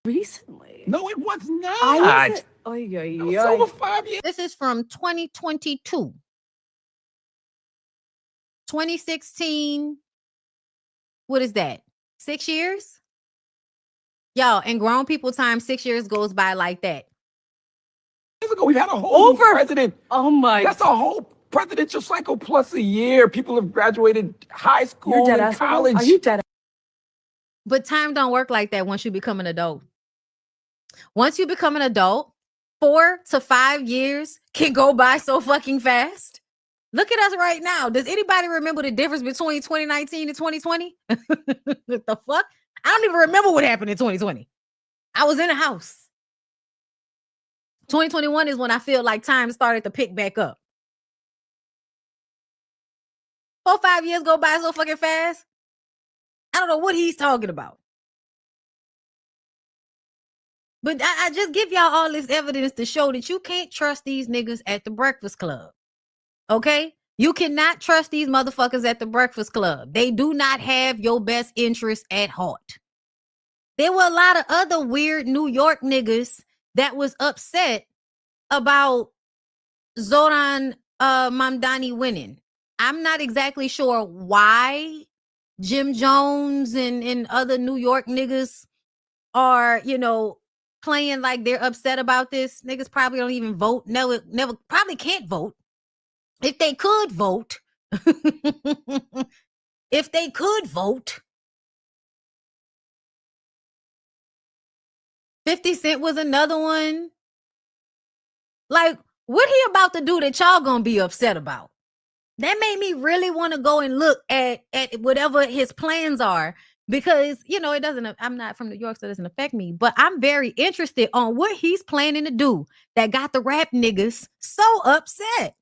Recently. No, it was not. I was over 5 years. This is from 2022. 2016. What is that? 6 years? Y'all, in grown people time, 6 years goes by like that. Years ago, we've had a whole president. Oh my. That's a whole presidential cycle plus a year. People have graduated high school and college. Are you dead? But time don't work like that once you become an adult. Once you become an adult, 4 to 5 years can go by so fucking fast. Look at us right now. Does anybody remember the difference between 2019 and 2020? What the fuck? I don't even remember what happened in 2020. I was in a house. 2021 is when I feel like time started to pick back up. 4 or 5 years go by so fucking fast. I don't know what he's talking about. But I just give y'all all this evidence to show that you can't trust these niggas at the Breakfast Club. Okay? You cannot trust these motherfuckers at the Breakfast Club. They do not have your best interest at heart. There were a lot of other weird New York niggas that was upset about Zoran Mamdani winning. I'm not exactly sure why Jim Jones and other New York niggas are, you know, playing like they're upset about this. Niggas probably don't even vote. Never probably can't vote. If they could vote, if they could vote, 50 Cent was another one. Like, what he about to do that y'all gonna be upset about? That made me really want to go and look at whatever his plans are, because, you know, I'm not from New York, so it doesn't affect me, but I'm very interested on what he's planning to do that got the rap niggas so upset.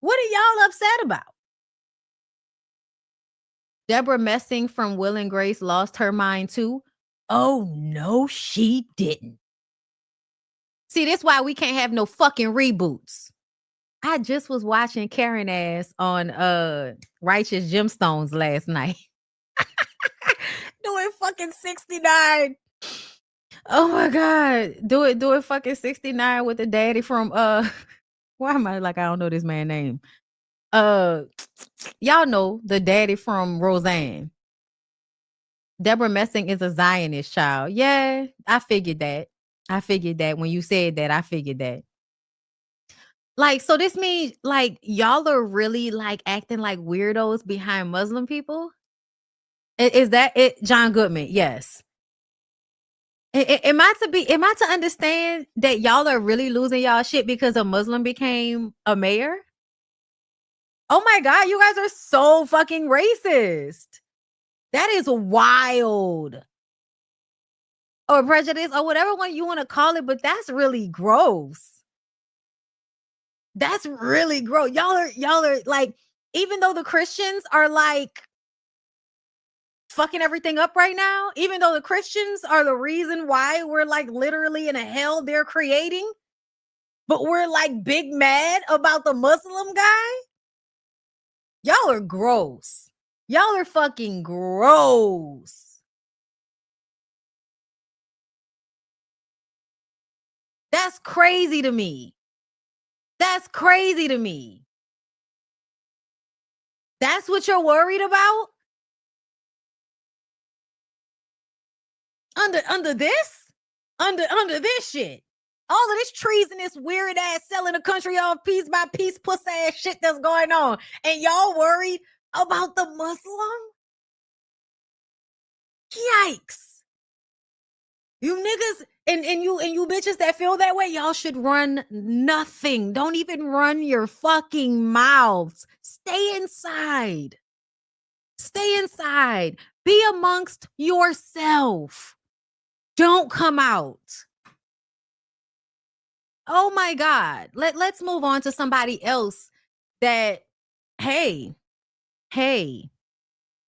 What are y'all upset about? Deborah Messing from Will and Grace lost her mind too. Oh, no, she didn't. See, that's why we can't have no fucking reboots. I just was watching Karen ass on Righteous Gemstones last night. Doing fucking 69. Oh my God. Doing fucking 69 with the daddy from why am I like I don't know this man's name? Y'all know the daddy from Roseanne. Deborah Messing is a Zionist child. Yeah, I figured that. When you said that, I figured that. Like, so this means like y'all are really like acting like weirdos behind Muslim people? Is that it? John Goodman, yes. Am I to understand that y'all are really losing y'all shit because a Muslim became a mayor? Oh my God, you guys are so fucking racist. That is wild. Or prejudice or whatever one you want to call it, but that's really gross. That's really gross. Y'all are like, even though the Christians are like fucking everything up right now, even though the Christians are the reason why we're like literally in a hell they're creating, but we're like big mad about the Muslim guy. Y'all are gross. Y'all are fucking gross. That's crazy to me. That's crazy to me. That's what you're worried about? Under this? Under this shit. All of this treasonous, weird ass selling the country off piece by piece, puss ass shit that's going on. And y'all worried about the Muslim? Yikes. You niggas and you bitches that feel that way, y'all should run nothing. Don't even run your fucking mouths. Stay inside. Stay inside. Be amongst yourself. Don't come out. Oh my God. Let's move on to somebody else that, hey,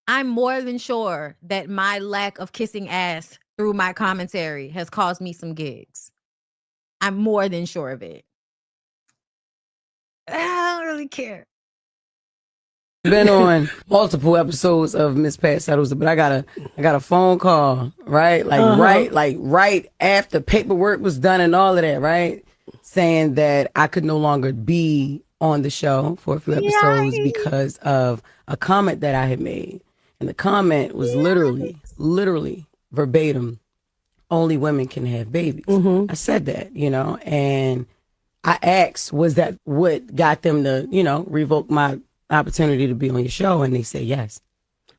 I'm more than sure that my lack of kissing ass through my commentary has caused me some gigs. I'm more than sure of it. I don't really care. Been on multiple episodes of Miss Pat Settles, but I got a phone call, right? Right after paperwork was done and all of that, right? Saying that I could no longer be on the show for a few episodes because of a comment that I had made. And the comment was literally verbatim, only women can have babies. I said that, and I asked, was that what got them to, revoke my opportunity to be on your show? And they said yes.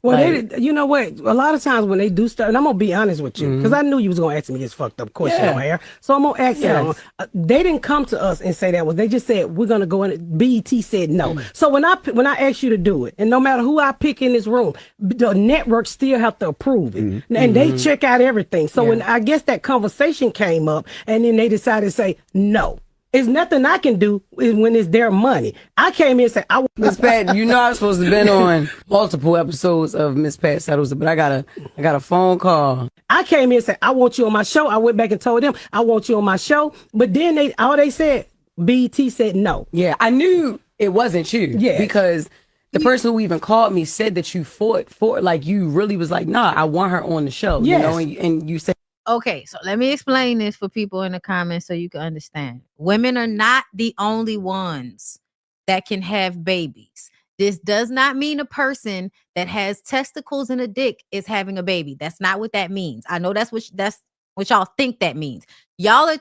Well, you know what? A lot of times when they do stuff, and I'm going to be honest with you, because I knew you was going to ask me this fucked up question on air. So I'm going to ask you. They didn't come to us and say that. They just said, we're going to go in. BET said no. So when I asked you to do it, and no matter who I pick in this room, the network still have to approve it. And they check out everything. So when I guess that conversation came up, and then they decided to say no. It's nothing I can do when it's their money. I came in and said, Miss Pat, I was supposed to have been on multiple episodes of Miss Pat Settles, but I got a phone call. I came in and said, I want you on my show. I went back and told them, I want you on my show. But then they said, BET said no. Yeah, I knew it wasn't you. Yeah. Because the person who even called me said that you fought for, like, you really was like, nah, I want her on the show. Yes. And you said, okay, so let me explain this for people in the comments so you can understand. Women are not the only ones that can have babies. This does not mean a person that has testicles and a dick is having a baby. That's not what that means. I know that's what y'all think that means. Y'all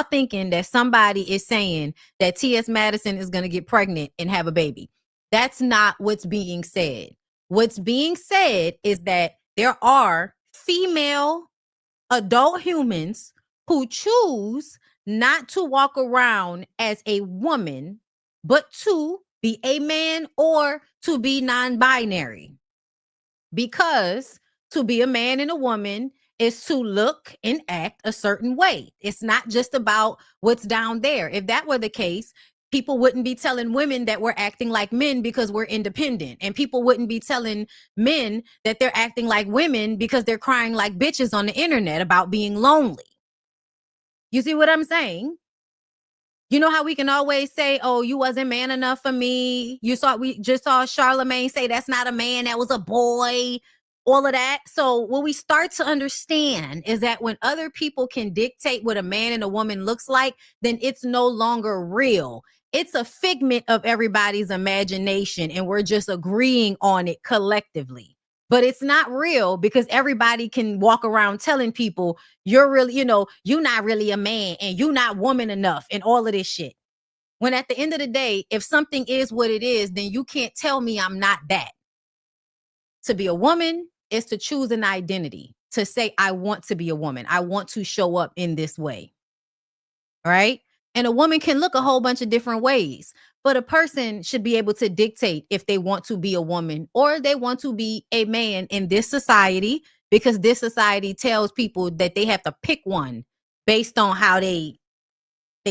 thinking that somebody is saying that T.S. Madison is going to get pregnant and have a baby. That's not what's being said. What's being said is that there are female adult humans who choose not to walk around as a woman, but to be a man or to be non-binary. Because to be a man and a woman is to look and act a certain way. It's not just about what's down there. If that were the case, people wouldn't be telling women that we're acting like men because we're independent. And people wouldn't be telling men that they're acting like women because they're crying like bitches on the internet about being lonely. You see what I'm saying? You know how we can always say, oh, you wasn't man enough for me. We just saw Charlemagne say that's not a man, that was a boy, all of that. So what we start to understand is that when other people can dictate what a man and a woman looks like, then it's no longer real. It's a figment of everybody's imagination, and we're just agreeing on it collectively. But it's not real because everybody can walk around telling people you're really, you're not really a man and you're not woman enough and all of this shit. When at the end of the day, if something is what it is, then you can't tell me I'm not that. To be a woman is to choose an identity, to say, I want to be a woman. I want to show up in this way. All right. And a woman can look a whole bunch of different ways, but a person should be able to dictate if they want to be a woman or they want to be a man in this society, because this society tells people that they have to pick one based on how they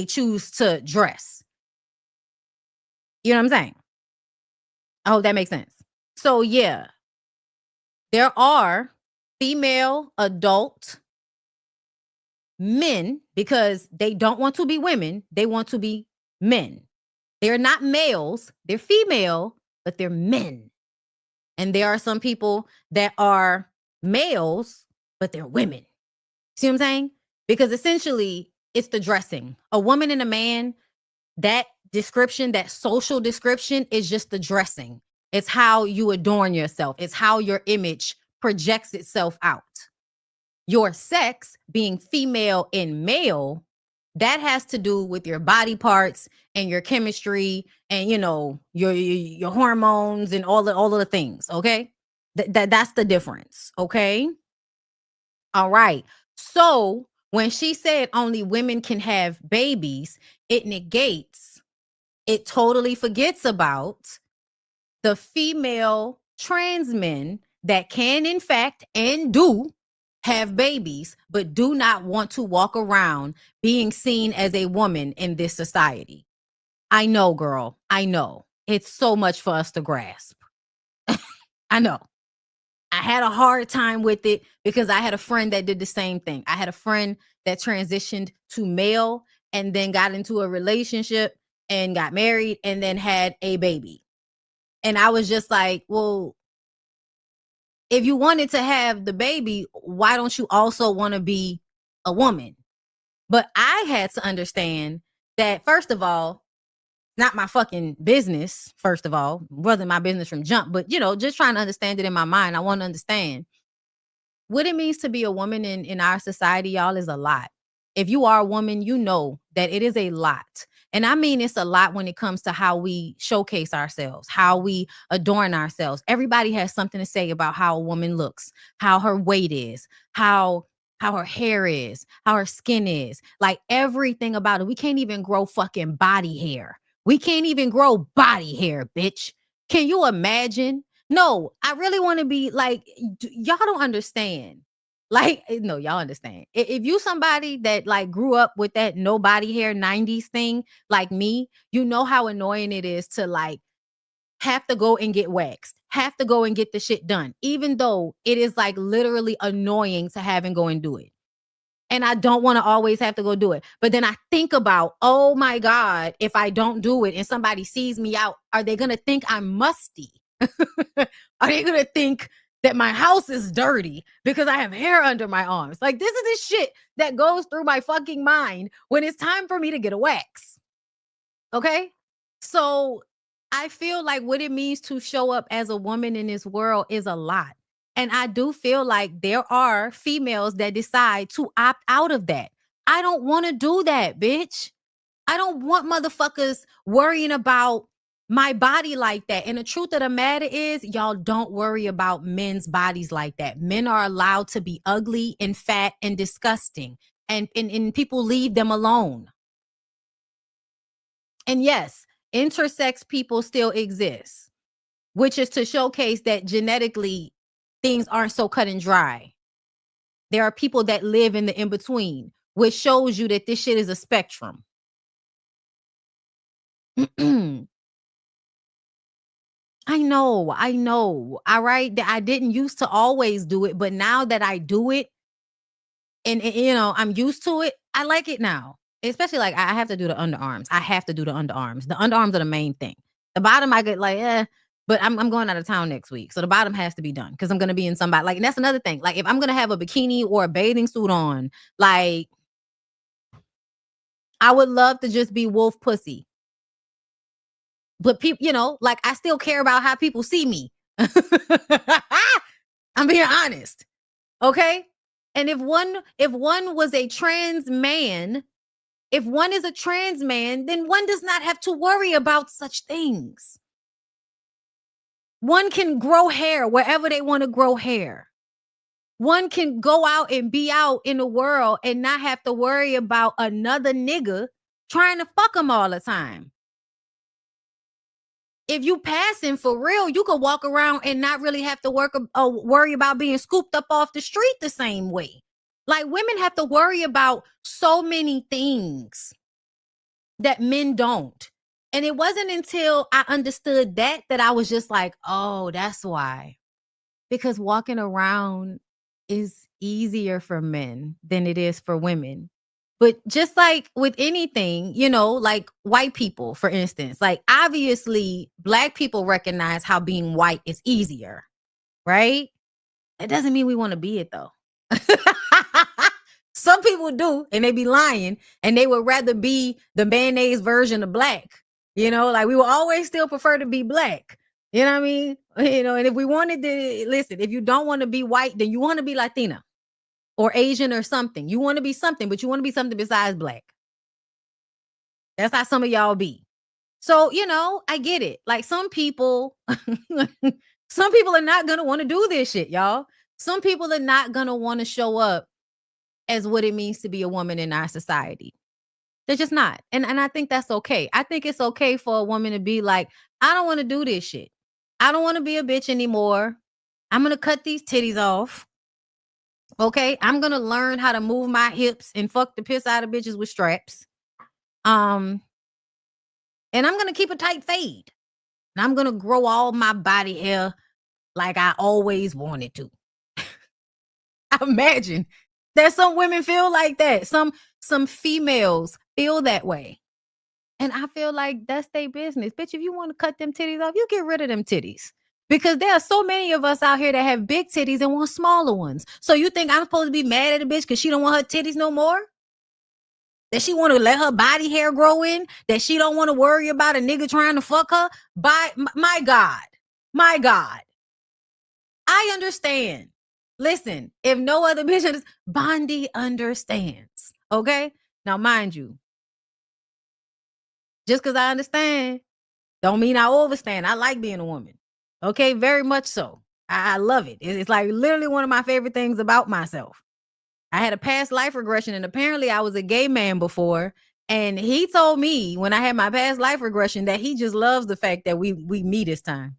choose to dress. You know what I'm saying? I hope that makes sense. So yeah, there are female adult men, because they don't want to be women, they want to be men. They're not males, they're female, but they're men. And there are some people that are males, but they're women. See what I'm saying? Because essentially, it's the dressing. A woman and a man, that description, that social description is just the dressing. It's how you adorn yourself. It's how your image projects itself out. Your sex, being female and male, that has to do with your body parts and your chemistry and, you know, your hormones and all of the things. Okay. That's the difference. Okay. All right. So when she said only women can have babies, it negates, it totally forgets about the female trans men that can, in fact, and do have babies, but do not want to walk around being seen as a woman in this society. I know, girl. I know. It's so much for us to grasp. I know. I had a hard time with it because I had a friend that did the same thing. I had a friend that transitioned to male and then got into a relationship and got married and then had a baby. And I was just like, well, if you wanted to have the baby, why don't you also want to be a woman? But I had to understand that, first of all, not my fucking business. First of all, wasn't my business from jump, but, you know, just trying to understand it in my mind. I want to understand what it means to be a woman in our society, y'all, is a lot. If you are a woman, you know that it is a lot. And I mean, it's a lot when it comes to how we showcase ourselves, how we adorn ourselves. Everybody has something to say about how a woman looks, how her weight is, how her hair is, how her skin is, like everything about it. We can't even grow fucking body hair. We can't even grow body hair, bitch. Can you imagine? No, I really want to be like, y'all don't understand. Like, no, y'all understand. If you somebody that like grew up with that no body hair 90s thing, like me, you know how annoying it is to like have to go and get waxed, have to go and get the shit done, even though it is like literally annoying to have and go and do it. And I don't want to always have to go do it. But then I think about, oh my God, if I don't do it and somebody sees me out, are they going to think I'm musty? Are they going to think that my house is dirty because I have hair under my arms? Like, this is the shit that goes through my fucking mind when it's time for me to get a wax. Okay? So I feel like what it means to show up as a woman in this world is a lot. And I do feel like there are females that decide to opt out of that. I don't want to do that, bitch. I don't want motherfuckers worrying about my body like that. And the truth of the matter is, y'all don't worry about men's bodies like that. Men are allowed to be ugly and fat and disgusting. And people leave them alone. And yes, intersex people still exist, which is to showcase that genetically things aren't so cut and dry. There are people that live in the in-between, which shows you that this shit is a spectrum. I know. All right. I didn't used to always do it, but now that I do it and you know, I'm used to it, I like it now. Especially like I have to do the underarms. I have to do the underarms. The underarms are the main thing. The bottom I get like, but I'm going out of town next week. So the bottom has to be done because I'm going to be in somebody like, and that's another thing. Like if I'm going to have a bikini or a bathing suit on, like I would love to just be wolf pussy. But people, you know, like I still care about how people see me. I'm being honest. Okay. And if one was a trans man, if one is a trans man, then one does not have to worry about such things. One can grow hair wherever they want to grow hair. One can go out and be out in the world and not have to worry about another nigga trying to fuck them all the time. If you passing for real, you could walk around and not really have to worry about being scooped up off the street the same way. Like women have to worry about so many things that men don't. And it wasn't until I understood that I was just like, oh, that's why. Because walking around is easier for men than it is for women. But just like with anything, you know, like white people, for instance, like obviously Black people recognize how being white is easier, right? It doesn't mean we want to be it though. Some people do, and they be lying, and they would rather be the mayonnaise version of black. You know, like we will always still prefer to be black. You know what I mean? You know, and if we wanted to, listen, if you don't want to be white, then you want to be Latina or Asian or something. You want to be something, but you want to be something besides black. That's how some of y'all be. So, you know, I get it. Like some people, some people are not going to want to do this shit, y'all. Some people are not going to want to show up as what it means to be a woman in our society. They're just not. And I think that's okay. I think it's okay for a woman to be like, I don't want to do this shit. I don't want to be a bitch anymore. I'm going to cut these titties off. Okay. I'm going to learn how to move my hips and fuck the piss out of bitches with straps. And I'm going to keep a tight fade. And I'm going to grow all my body hair like I always wanted to. Imagine that some women feel like that. Some females feel that way. And I feel like that's their business. Bitch, if you want to cut them titties off, you get rid of them titties. Because there are so many of us out here that have big titties and want smaller ones. So you think I'm supposed to be mad at a bitch because she don't want her titties no more? That she want to let her body hair grow in? That she don't want to worry about a nigga trying to fuck her? My God. I understand. Listen, if no other bitch, Bondi understands. Okay? Now, mind you, just because I understand, don't mean I overstand. I like being a woman. Okay? Very much so. I love it. It's like literally one of my favorite things about myself. I had a past life regression, and apparently I was a gay man before. And he told me when I had my past life regression that he just loves the fact that we meet this time.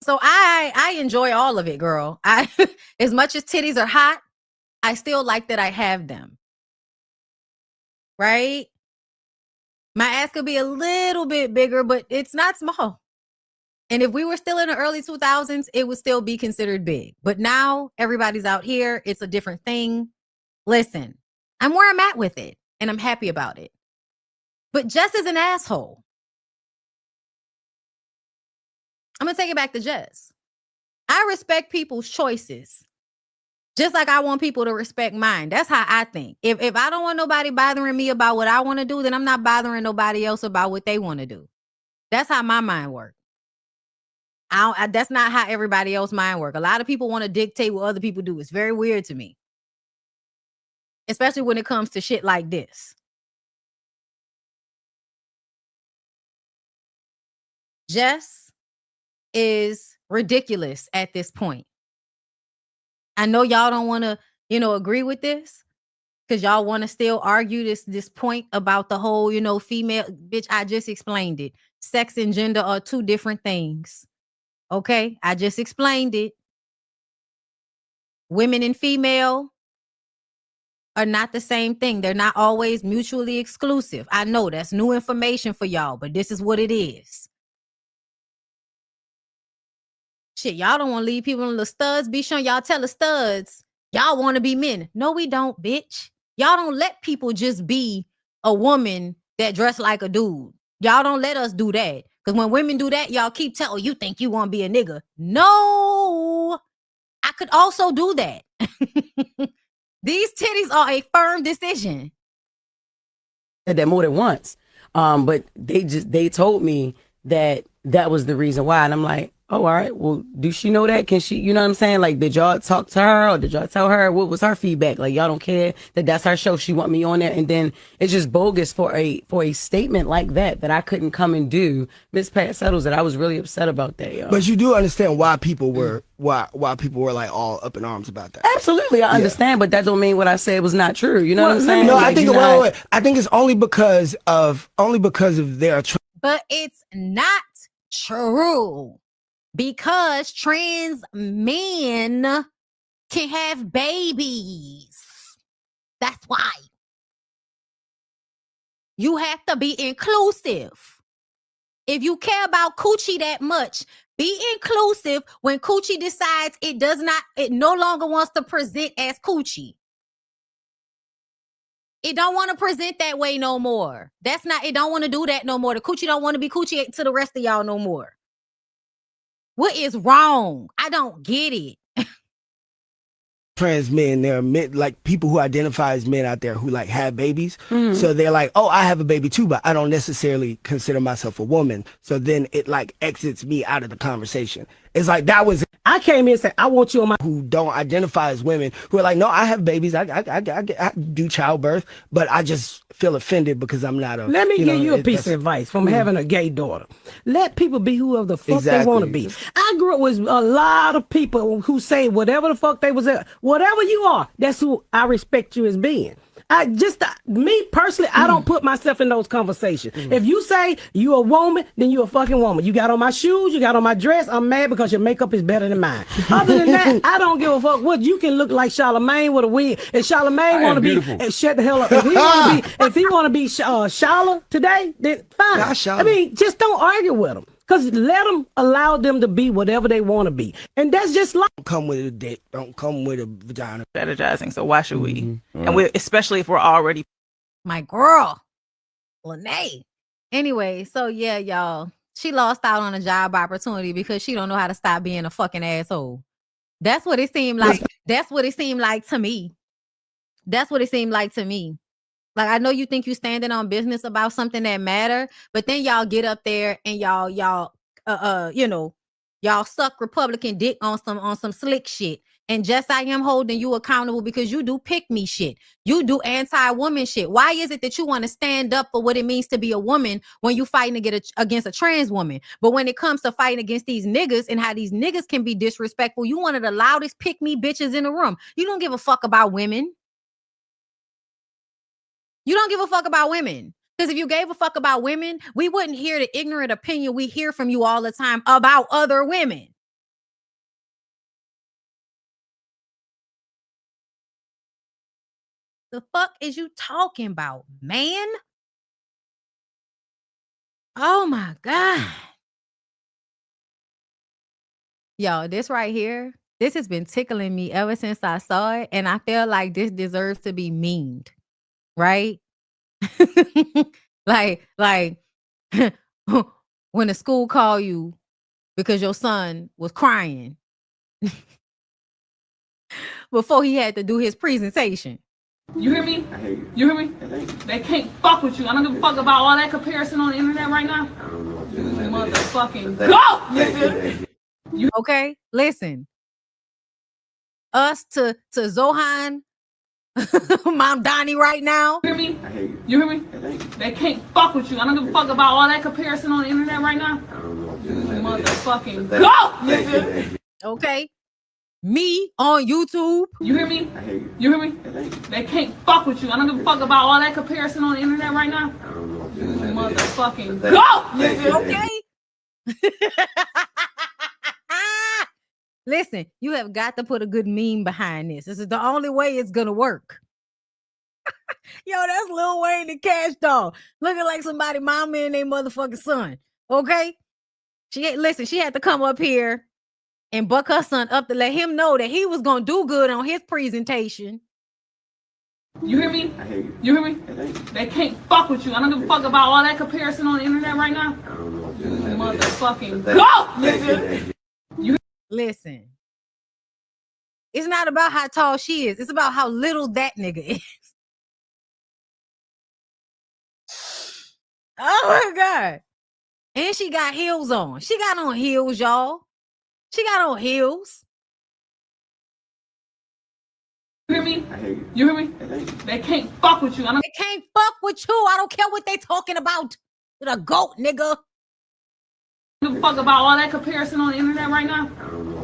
So I enjoy all of it, girl. As much as titties are hot, I still like that I have them. Right? My ass could be a little bit bigger, but it's not small. And if we were still in the early 2000s, it would still be considered big. But now everybody's out here. It's a different thing. Listen, I'm where I'm at with it, and I'm happy about it. But Jess is an asshole. I'm going to take it back to Jess. I respect people's choices. Just like I want people to respect mine. That's how I think. If I don't want nobody bothering me about what I want to do, then I'm not bothering nobody else about what they want to do. That's how my mind works. That's not how everybody else's mind works. A lot of people want to dictate what other people do. It's very weird to me. Especially when it comes to shit like this. Jess is ridiculous at this point. I know y'all don't want to, agree with this because y'all want to still argue this point about the whole, female. Bitch, I just explained it. Sex and gender are two different things. Okay? I just explained it. Women and female are not the same thing. They're not always mutually exclusive. I know that's new information for y'all, but this is what it is. Shit, y'all don't want to leave people in the studs. Be sure y'all tell the studs, y'all want to be men. No, we don't, bitch. Y'all don't let people just be a woman that dress like a dude. Y'all don't let us do that. Because when women do that, y'all keep telling, you think you want to be a nigga. No, I could also do that. These titties are a firm decision. Said that more than once. But they told me that was the reason why. And I'm like, oh, all right. Well, do she know that? Can she, you know what I'm saying? Like, did y'all talk to her or did y'all tell her? What was her feedback? Like, y'all don't care that that's her show. She want me on there. And then it's just bogus for a statement like that I couldn't come and do. Miss Pat settles it. I was really upset about that, y'all. But you do understand why people were like all up in arms about that. Absolutely. I understand, but that don't mean what I said was not true. You know what I'm saying? No, like, I think it's only because of their. But it's not true. Because trans men can have babies. That's why. You have to be inclusive. If you care about coochie that much, be inclusive when coochie decides it no longer wants to present as coochie. It don't want to present that way no more. It don't want to do that no more. The coochie don't want to be coochie to the rest of y'all no more. What is wrong? I don't get it. trans men, there are men, like people who identify as men out there who like have babies. So they're like, oh, I have a baby too, but I don't necessarily consider myself a woman. So then it like exits me out of the conversation. It's like that was I came in and said, I want you on my who don't identify as women who are like, no, I have babies. I do childbirth, but I just feel offended because I'm not a. Let me give you a piece of advice from having a gay daughter. Let people be whoever the fuck they want to be. I grew up with a lot of people who say whatever the fuck they was at. Whatever you are, that's who I respect you as being. Me personally, I don't put myself in those conversations. If you say you a woman, then you a fucking woman. You got on my shoes, you got on my dress, I'm mad because your makeup is better than mine. Other than that, I don't give a fuck what you can look like Charlamagne with a wig. If Charlamagne want to be, shut the hell up. If he want to be Shala today, then fine. I mean, just don't argue with him. Because allow them to be whatever they want to be. And that's just like. Don't come with a dick. Don't come with a vagina. Strategizing. So why should we? And especially if we're already. My girl, Lene. Anyway, so yeah, y'all. She lost out on a job opportunity because she don't know how to stop being a fucking asshole. That's what it seemed like. That's what it seemed like to me. That's what it seemed like to me. Like, I know you think you standing on business about something that matter, but then y'all get up there and y'all suck Republican dick on some slick shit. And just I am holding you accountable because you do pick me shit. You do anti-woman shit. Why is it that you want to stand up for what it means to be a woman when you fighting against a trans woman? But when it comes to fighting against these niggas and how these niggas can be disrespectful, you one of the loudest pick me bitches in the room. You don't give a fuck about women. You don't give a fuck about women. Because if you gave a fuck about women, we wouldn't hear the ignorant opinion we hear from you all the time about other women. The fuck is you talking about, man? Oh my God. Yo, this right here, this has been tickling me ever since I saw it. And I feel like this deserves to be memed. Right? like when the school call you because your son was crying before he had to do his presentation. You hear me? You hear me? They can't fuck with you. I don't give a fuck about all that comparison on the internet right now. Motherfucking go! Okay, listen. Us to Zohan Mom Donnie right now. You hear me? You hear me? They can't fuck with you. I don't give a fuck about all that comparison on the internet right now. Motherfucking go! Okay. Me on YouTube. You hear me? You hear me? They can't fuck with you. I don't give a fuck about all that comparison on the internet right now. Motherfucking go! Okay. Listen, you have got to put a good meme behind this. This is the only way it's gonna work. Yo, that's Lil Wayne the Cash Doll. Looking like somebody mama and their motherfucking son. Okay? She had to come up here and buck her son up to let him know that he was gonna do good on his presentation. You hear me? You hear me? They can't fuck with you. I don't give a fuck about all that comparison on the internet right now. Motherfucking go! Listen, it's not about how tall she is. It's about how little that nigga is. Oh my God. And she got heels on. She got on heels, y'all. She got on heels. You hear me? You hear me? They can't fuck with you. They can't fuck with you. I don't care what they talking about. You're the goat, nigga. Give a fuck about all that comparison on the internet right now.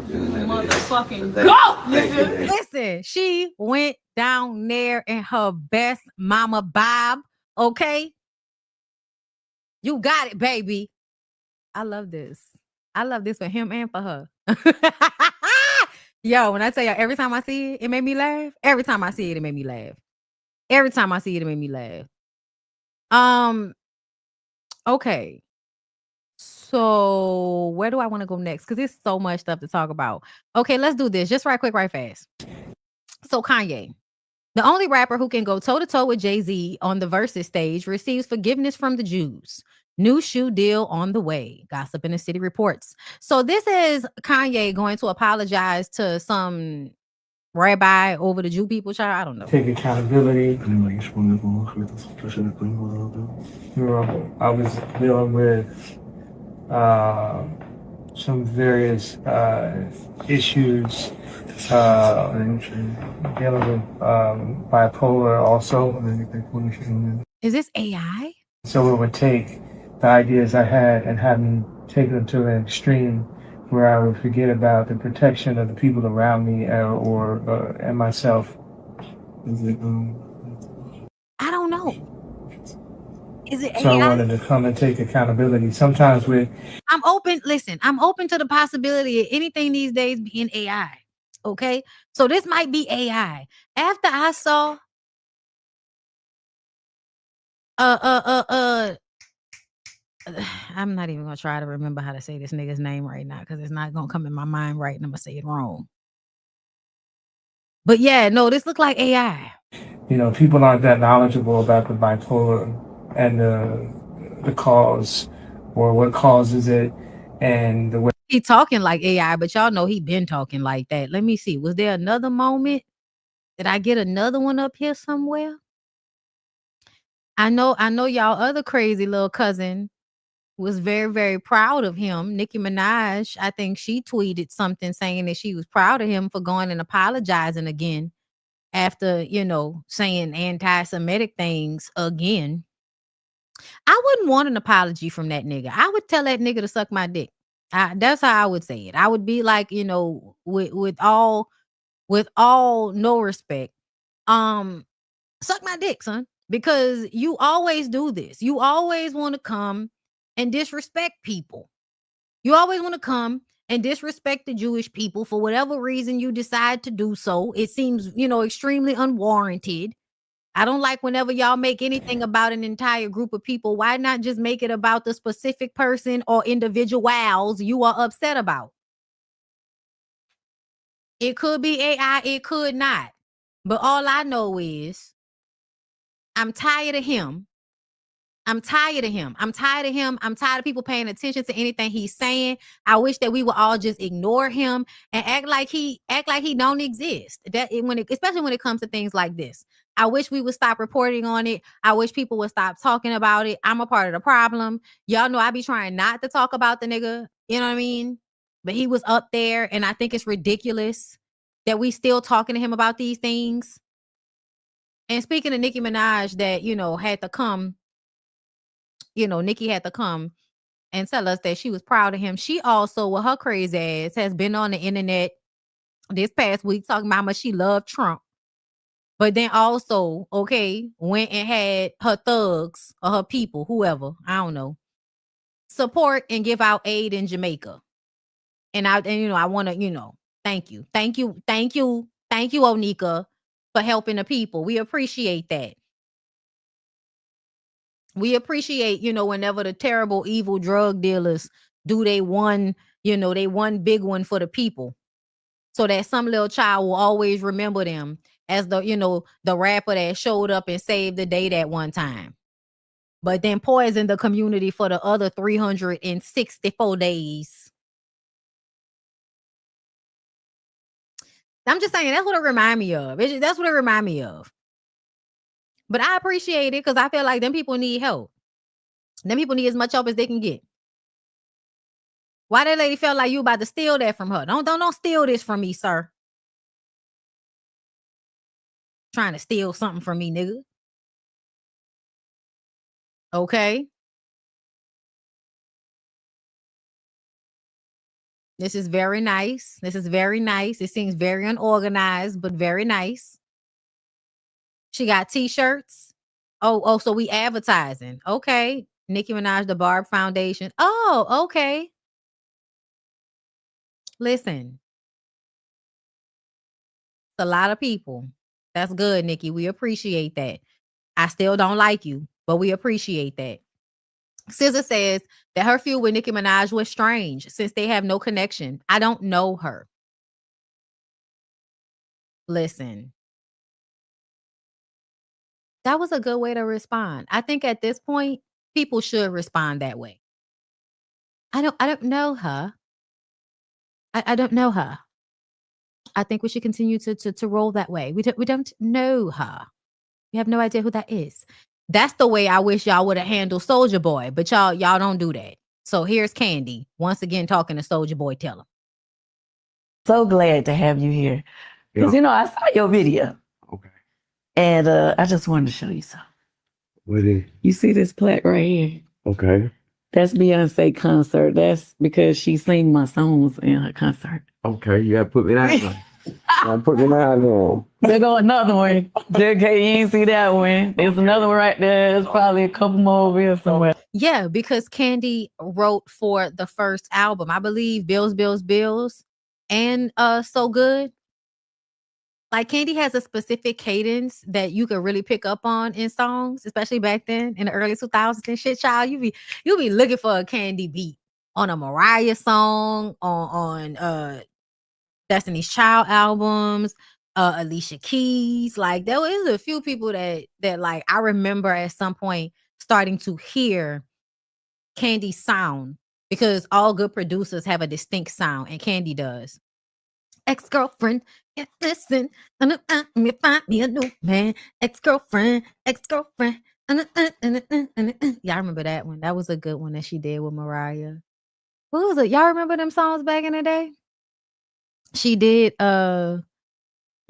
Motherfucking go! Listen, she went down there in her best mama bob. Okay? You got it, baby. I love this. I love this for him and for her. Yo, when I tell y'all, every time I see it, it made me laugh. Every time I see it, it made me laugh. Every time I see it, it made me laugh. Okay. So where do I want to go next? Because there's so much stuff to talk about. Okay, let's do this. Just right quick, right fast. So Kanye, the only rapper who can go toe-to-toe with Jay-Z on the Versus stage, receives forgiveness from the Jews. New shoe deal on the way. Gossip in the City reports. So this is Kanye going to apologize to some rabbi over the Jew people, child. I don't know. Take accountability. I was dealing with some various issues, dealing with bipolar also. Is this AI? So it would take the ideas I had and have me take them to an extreme where I would forget about the protection of the people around me and myself. I don't know. Is it So AI? I wanted to come and take accountability. Sometimes I'm open. Listen, I'm open to the possibility of anything these days being AI. Okay. So this might be AI. After I saw I'm not even gonna try to remember how to say this nigga's name right now because it's not gonna come in my mind right and I'm gonna say it wrong. But yeah, no, this look like AI. people aren't that knowledgeable about the bipolar and the cause or what causes it and the way He talking like AI, but y'all know he been talking like that. Let me see. Was there another moment? Did I get another one up here somewhere? I know y'all other crazy little cousin was very, very proud of him. Nicki Minaj, I think she tweeted something saying that she was proud of him for going and apologizing again after, saying anti-Semitic things again. I wouldn't want an apology from that nigga. I would tell that nigga to suck my dick. That's how I would say it. I would be like, with all no respect, suck my dick, son, because you always do this. You always want to come and disrespect people. You always want to come and disrespect the Jewish people for whatever reason you decide to do so. It seems, extremely unwarranted. I don't like whenever y'all make anything about an entire group of people. Why not just make it about the specific person or individuals you are upset about? It could be AI, it could not. But all I know is I'm tired of him. I'm tired of him. I'm tired of him. I'm tired of people paying attention to anything he's saying. I wish that we would all just ignore him and act like he don't exist. Especially when it comes to things like this. I wish we would stop reporting on it. I wish people would stop talking about it. I'm a part of the problem. Y'all know I be trying not to talk about the nigga. You know what I mean? But he was up there, and I think it's ridiculous that we still talking to him about these things. And speaking of Nicki Minaj, that had to come. Nicki had to come and tell us that she was proud of him. She also, with her crazy ass, has been on the internet this past week talking about how much she loved Trump. But then also, went and had her thugs or her people, whoever, I don't know, support and give out aid in Jamaica. And I want to, thank you, Onika, for helping the people. We appreciate that. We appreciate, whenever the terrible, evil drug dealers do they one big one for the people. So that some little child will always remember them as the rapper that showed up and saved the day that one time. But then poisoned the community for the other 364 days. I'm just saying, that's what it remind me of. That's what it remind me of. But I appreciate it because I feel like them people need help. Them people need as much help as they can get. Why that lady felt like you about to steal that from her? Don't steal this from me, sir. Trying to steal something from me, nigga. Okay. This is very nice. It seems very unorganized, but very nice. She got t-shirts. Oh, so we advertising. Okay. Nicki Minaj, the Barb Foundation. Oh, okay. Listen. A lot of people. That's good, Nikki. We appreciate that. I still don't like you, but we appreciate that. SZA says that her feud with Nicki Minaj was strange since they have no connection. I don't know her. Listen. That was a good way to respond. I think at this point, people should respond that way. I don't know her. I don't know her. I think we should continue to roll that way. We don't know her. We have no idea who that is. That's the way I wish y'all would have handled Soulja Boy, but y'all don't do that. So here's Candy once again talking to Soulja Boy. Tell him. So glad to have you here. Because, I saw your video. Okay. And I just wanted to show you something. What is? You see this plaque right here? Okay. That's Beyonce concert. That's because she sing my songs in her concert. Okay, you gotta put me down. Put me down. There go another one. Okay, you ain't see that one. There's another one right there. There's probably a couple more over here somewhere. Yeah, because Candy wrote for the first album, I believe, Bills, Bills, Bills, and So Good. Like Candy has a specific cadence that you could really pick up on in songs, especially back then in the early 2000s and shit. Child, you be looking for a Candy beat on a Mariah song, on Destiny's Child albums, Alicia Keys. Like there was a few people that like I remember at some point starting to hear Candy's sound, because all good producers have a distinct sound, and Candy does. Ex-girlfriend, listen, me find me a new man. Ex-girlfriend. Y'all remember that one? That was a good one that she did with Mariah. What was it? Y'all remember them songs back in the day? She did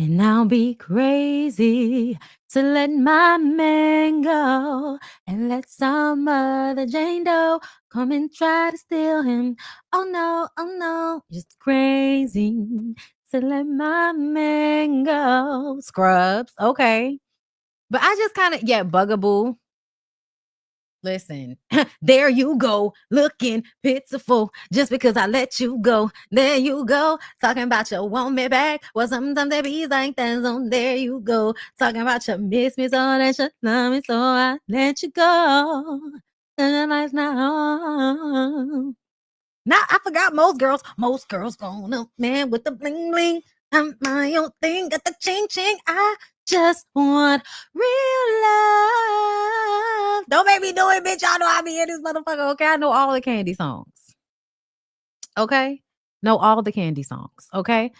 and I'll be crazy to let my man go and let some other Jane Doe come and try to steal him. Oh no, just crazy to let my man go. Scrubs, okay. But I just kind of, Bugaboo. Listen, there you go, looking pitiful just because I let you go. There you go, talking about you want me back. Well, sometimes they be like that, so there you go. Talking about you miss me so that you love me, so I let you go. And your life's not on. Now I forgot most girls gonna man with the bling bling. I'm my own thing, got the ching ching. I just want real love. Don't make me do it, bitch. Y'all know I be in this motherfucker. Okay, I know all the Candy songs. Okay, know all the Candy songs. Okay,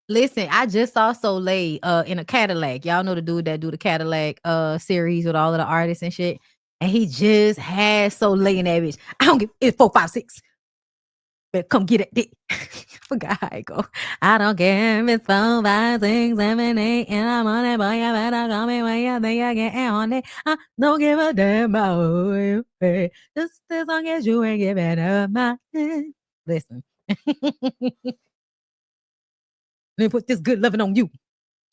listen, I just saw Soleil in a Cadillac. Y'all know the dude that do the Cadillac series with all of the artists and shit. And he just had Soleil in that bitch. I don't give it's 4, 5, 6. But come get it, dick. Forgot how I go. I don't care if it's 4, 5, 6, 7, 8, and I'm on it, boy. You better call me when you think I get on it. I don't give a damn about who you pay. Just as long as you ain't giving up my head. Listen. Let me put this good loving on you.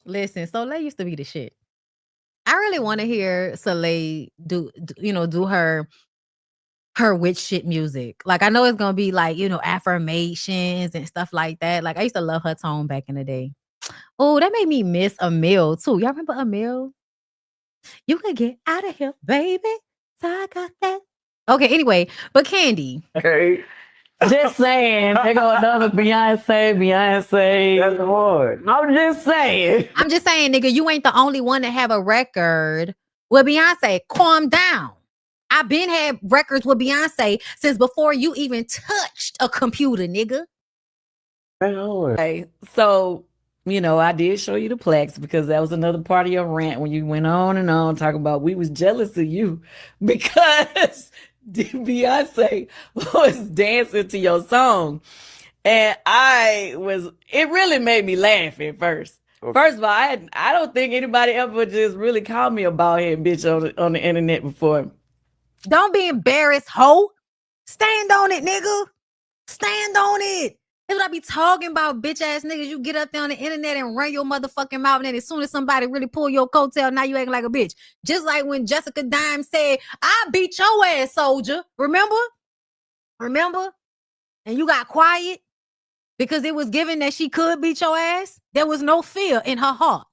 Listen, Soleil used to be the shit. I really want to hear Soleil do her witch shit music. Like I know it's gonna be like, affirmations and stuff like that. Like I used to love her tone back in the day. Oh, that made me miss Emil too. Y'all remember Emil? You can get out of here, baby. So I got that. Okay, anyway, but Candy. Hey. Just saying, they go another Beyonce. That's hard. I'm just saying, nigga, you ain't the only one to have a record with Beyonce. Calm down. I've been had records with Beyonce since before you even touched a computer, nigga. Okay, so I did show you the plaques because that was another part of your rant when you went on and on talking about we was jealous of you because Beyonce was dancing to your song, and it really made me laugh at first. Okay. First of all, I don't think anybody ever just really called me a bald head bitch on the internet before. Don't be embarrassed, hoe. Stand on it, nigga. Stand on it. That's what I be talking about, bitch ass niggas. You get up there on the internet and run your motherfucking mouth, and then as soon as somebody really pull your coattail, now you acting like a bitch. Just like when Jessica Dime said, I beat your ass, soldier. Remember? And you got quiet because it was given that she could beat your ass. There was no fear in her heart.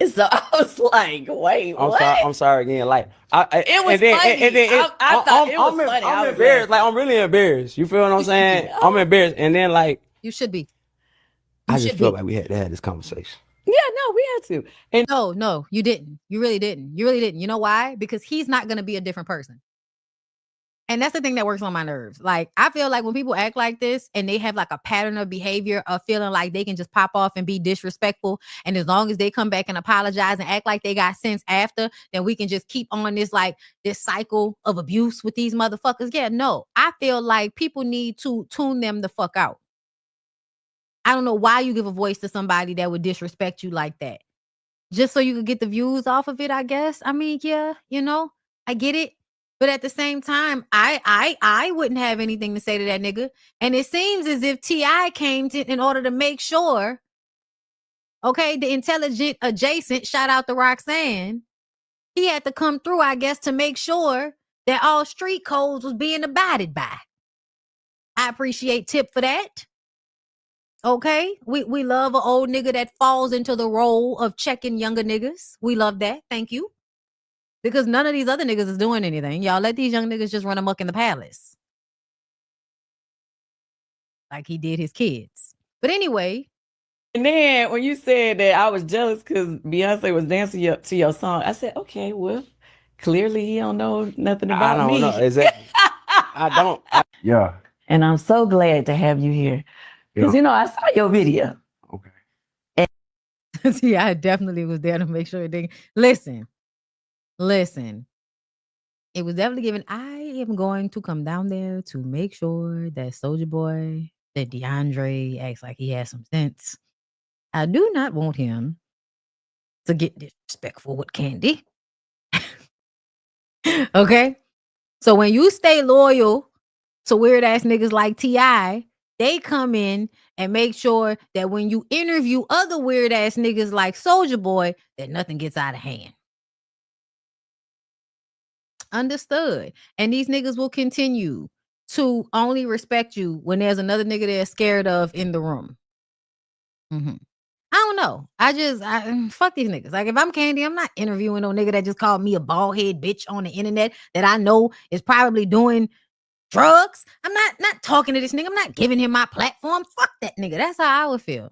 So I was like, wait, what? I'm sorry again. Like, it was funny. I thought it was funny. I'm embarrassed. Like, I'm really embarrassed. You feel what I'm saying? I'm embarrassed. And then, like, you should be. I just felt like we had to have this conversation. Yeah, no, we had to. And no, you didn't. You really didn't. You know why? Because he's not going to be a different person. And that's the thing that works on my nerves. Like, I feel like when people act like this and they have like a pattern of behavior of feeling like they can just pop off and be disrespectful, and as long as they come back and apologize and act like they got sense after, then we can just keep on this cycle of abuse with these motherfuckers. Yeah, no. I feel like people need to tune them the fuck out. I don't know why you give a voice to somebody that would disrespect you like that. Just so you could get the views off of it, I guess. I mean, yeah, I get it. But at the same time, I wouldn't have anything to say to that nigga. And it seems as if T.I. came in order to make sure, okay, the intelligent adjacent, shout out to Roxanne, he had to come through, I guess, to make sure that all street codes was being abided by. I appreciate Tip for that. Okay, we love an old nigga that falls into the role of checking younger niggas. We love that. Thank you. Because none of these other niggas is doing anything. Y'all let these young niggas just run amok in the palace. Like he did his kids. But anyway. And then when you said that I was jealous because Beyonce was dancing to your song, I said, okay, well, clearly he don't know nothing about me. I don't know. Exactly. I don't. Yeah. And I'm so glad to have you here. Because, I saw your video. See, I definitely was there to make sure it didn't. Listen. It was definitely given. I am going to come down there to make sure that Soulja Boy, that DeAndre acts like he has some sense. I do not want him to get disrespectful with Candy. Okay? So when you stay loyal to weird ass niggas like T.I., they come in and make sure that when you interview other weird ass niggas like Soulja Boy, that nothing gets out of hand. Understood. And these niggas will continue to only respect you when there's another nigga they're scared of in the room. I don't know. I fuck these niggas. Like, if I'm Candy, I'm not interviewing no nigga that just called me a bald head bitch on the internet that I know is probably doing drugs. I'm not talking to this nigga. I'm not giving him my platform. Fuck that nigga. That's how I would feel.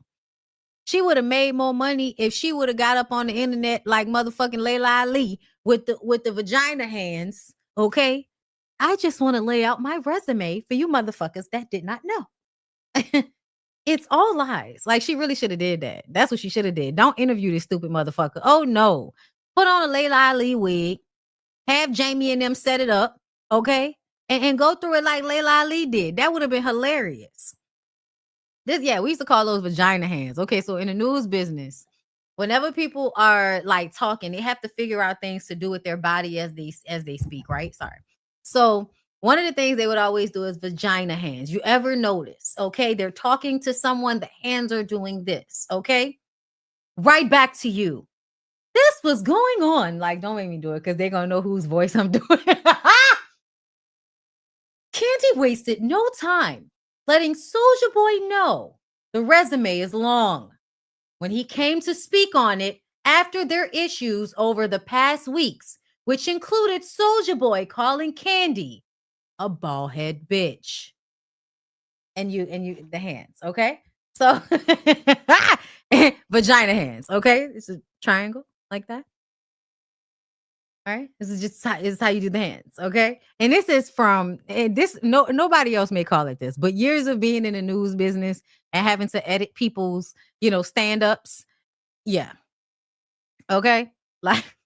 She would have made more money if she would have got up on the internet like motherfucking Layla Ali with the vagina hands. Okay. I just want to lay out my resume for you motherfuckers that did not know. It's all lies. Like, she really should have did that. That's what she should have did. Don't interview this stupid motherfucker. Oh no. Put on a Layla Ali wig. Have Jamie and them set it up. Okay. And go through it like Layla Ali did. That would have been hilarious. We used to call those vagina hands. Okay, so in the news business, whenever people are like talking, they have to figure out things to do with their body as they speak, right? Sorry. So one of the things they would always do is vagina hands. You ever notice? Okay, they're talking to someone, the hands are doing this. Okay, right back to you. This was going on. Like, don't make me do it because they're gonna know whose voice I'm doing. Candy wasted no time letting Soulja Boy know the resume is long when he came to speak on it after their issues over the past weeks, which included Soulja Boy calling Candy a baldhead bitch. And you the hands, okay? So vagina hands, okay? It's a triangle like that. All right, this is how you do the hands, okay? And this is from nobody else may call it this, but years of being in the news business and having to edit people's, stand-ups. Yeah. Okay? Like,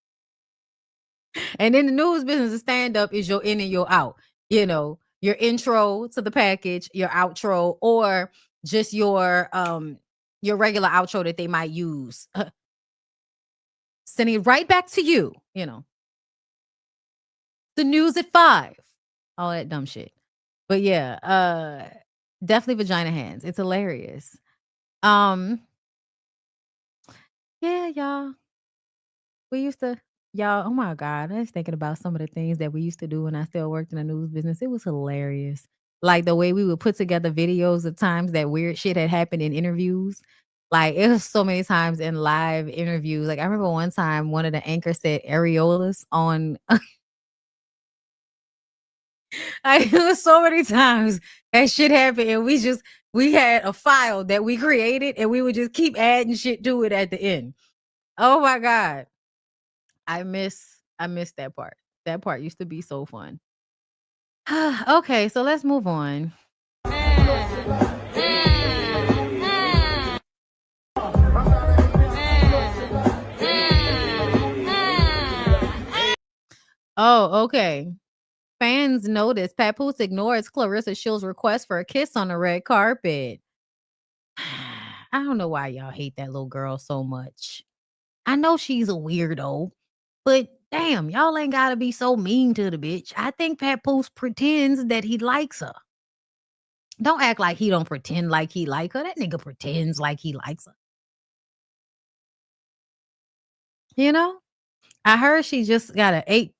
and in the news business, the stand-up is your in and your out. Your intro to the package, your outro, or just your regular outro that they might use. Sending it right back to you, the news at 5, all that dumb shit. But yeah, definitely vagina hands. It's hilarious. Yeah, y'all. We used to, oh my God, I was thinking about some of the things that we used to do when I still worked in the news business. It was hilarious. Like the way we would put together videos of times that weird shit had happened in interviews. Like, it was so many times in live interviews. Like, I remember one time one of the anchors said areolas on it was so many times that shit happened, and we had a file that we created, and we would just keep adding shit to it at the end. Oh my God. I miss that part. That part used to be so fun. Okay, so let's move on. Oh, okay. Fans notice Papoose ignores Clarissa Shields' request for a kiss on the red carpet. I don't know why y'all hate that little girl so much. I know she's a weirdo, but damn, y'all ain't gotta be so mean to the bitch. I think Papoose pretends that he likes her. Don't act like he don't pretend like he like her. That nigga pretends like he likes her. You know? I heard she just got a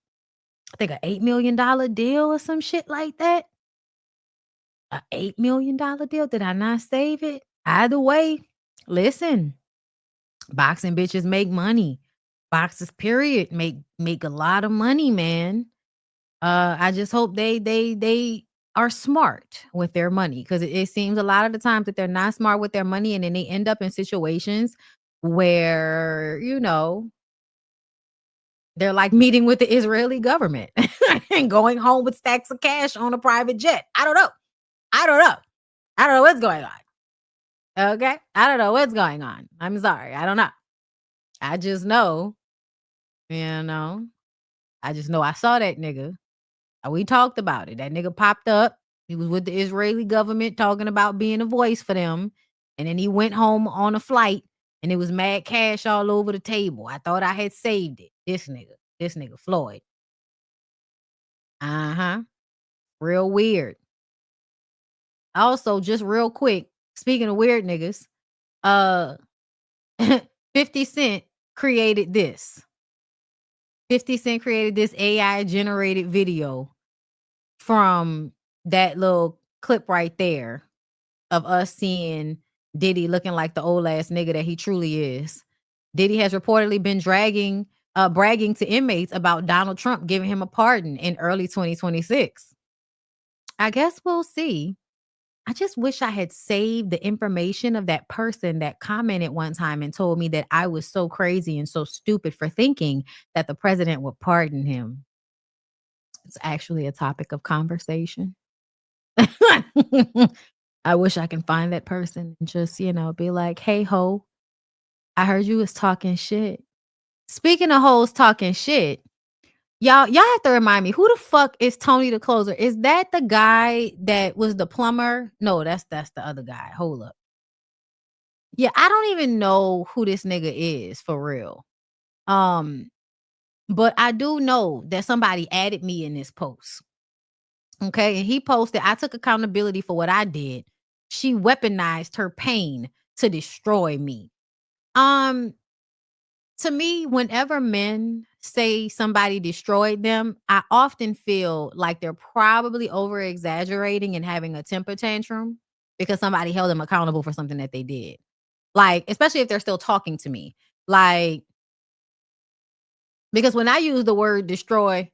$8 million deal or some shit like that. A $8 million deal? Did I not save it? Either way, listen, boxing bitches make money. Boxers, period, make a lot of money, man. I just hope they are smart with their money, because it seems a lot of the times that they're not smart with their money, and then they end up in situations where, you know, they're like meeting with the Israeli government and going home with stacks of cash on a private jet. I don't know. I don't know what's going on. Okay? I don't know what's going on. I'm sorry. I don't know. I just know, you know, I saw that nigga. We talked about it. That nigga popped up. He was with the Israeli government talking about being a voice for them. And then he went home on a flight and it was mad cash all over the table. I thought I had saved it. This nigga Floyd. Uh-huh. Real weird. Also, just real quick, speaking of weird niggas, 50 Cent created this. 50 Cent created this AI generated video from that little clip right there of us seeing Diddy looking like the old ass nigga that he truly is. Diddy has reportedly been bragging to inmates about Donald Trump giving him a pardon in early 2026. I guess we'll see. I just wish I had saved the information of that person that commented one time and told me that I was so crazy and so stupid for thinking that the president would pardon him. It's actually a topic of conversation. I wish I can find that person and just, be like, hey, ho, I heard you was talking shit. Speaking of hoes talking shit, y'all have to remind me, who the fuck is Tony the Closer? Is that the guy that was the plumber? No, that's the other guy. Hold up. Yeah, I don't even know who this nigga is for real. But I do know that somebody added me in this post. Okay, and he posted, I took accountability for what I did. She weaponized her pain to destroy me. To me, whenever men say somebody destroyed them, I often feel like they're probably over exaggerating and having a temper tantrum because somebody held them accountable for something that they did. Like, especially if they're still talking to me. Like, because when I use the word destroy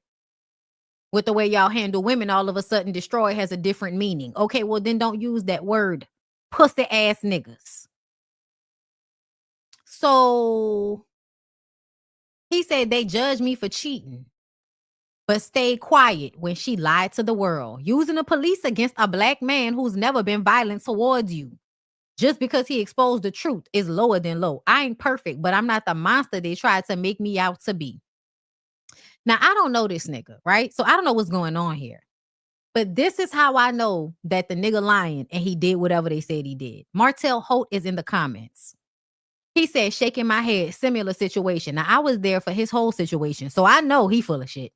with the way y'all handle women, all of a sudden destroy has a different meaning. Okay, well then don't use that word. Pussy ass niggas. So he said they judged me for cheating, but stayed quiet when she lied to the world, using the police against a black man who's never been violent towards you. Just because he exposed the truth is lower than low. I ain't perfect, but I'm not the monster they tried to make me out to be. Now, I don't know this nigga, right? So I don't know what's going on here. But this is how I know that the nigga lying and he did whatever they said he did. Martell Holt is in the comments. He said, shaking my head, similar situation. Now, I was there for his whole situation, so I know he full of shit.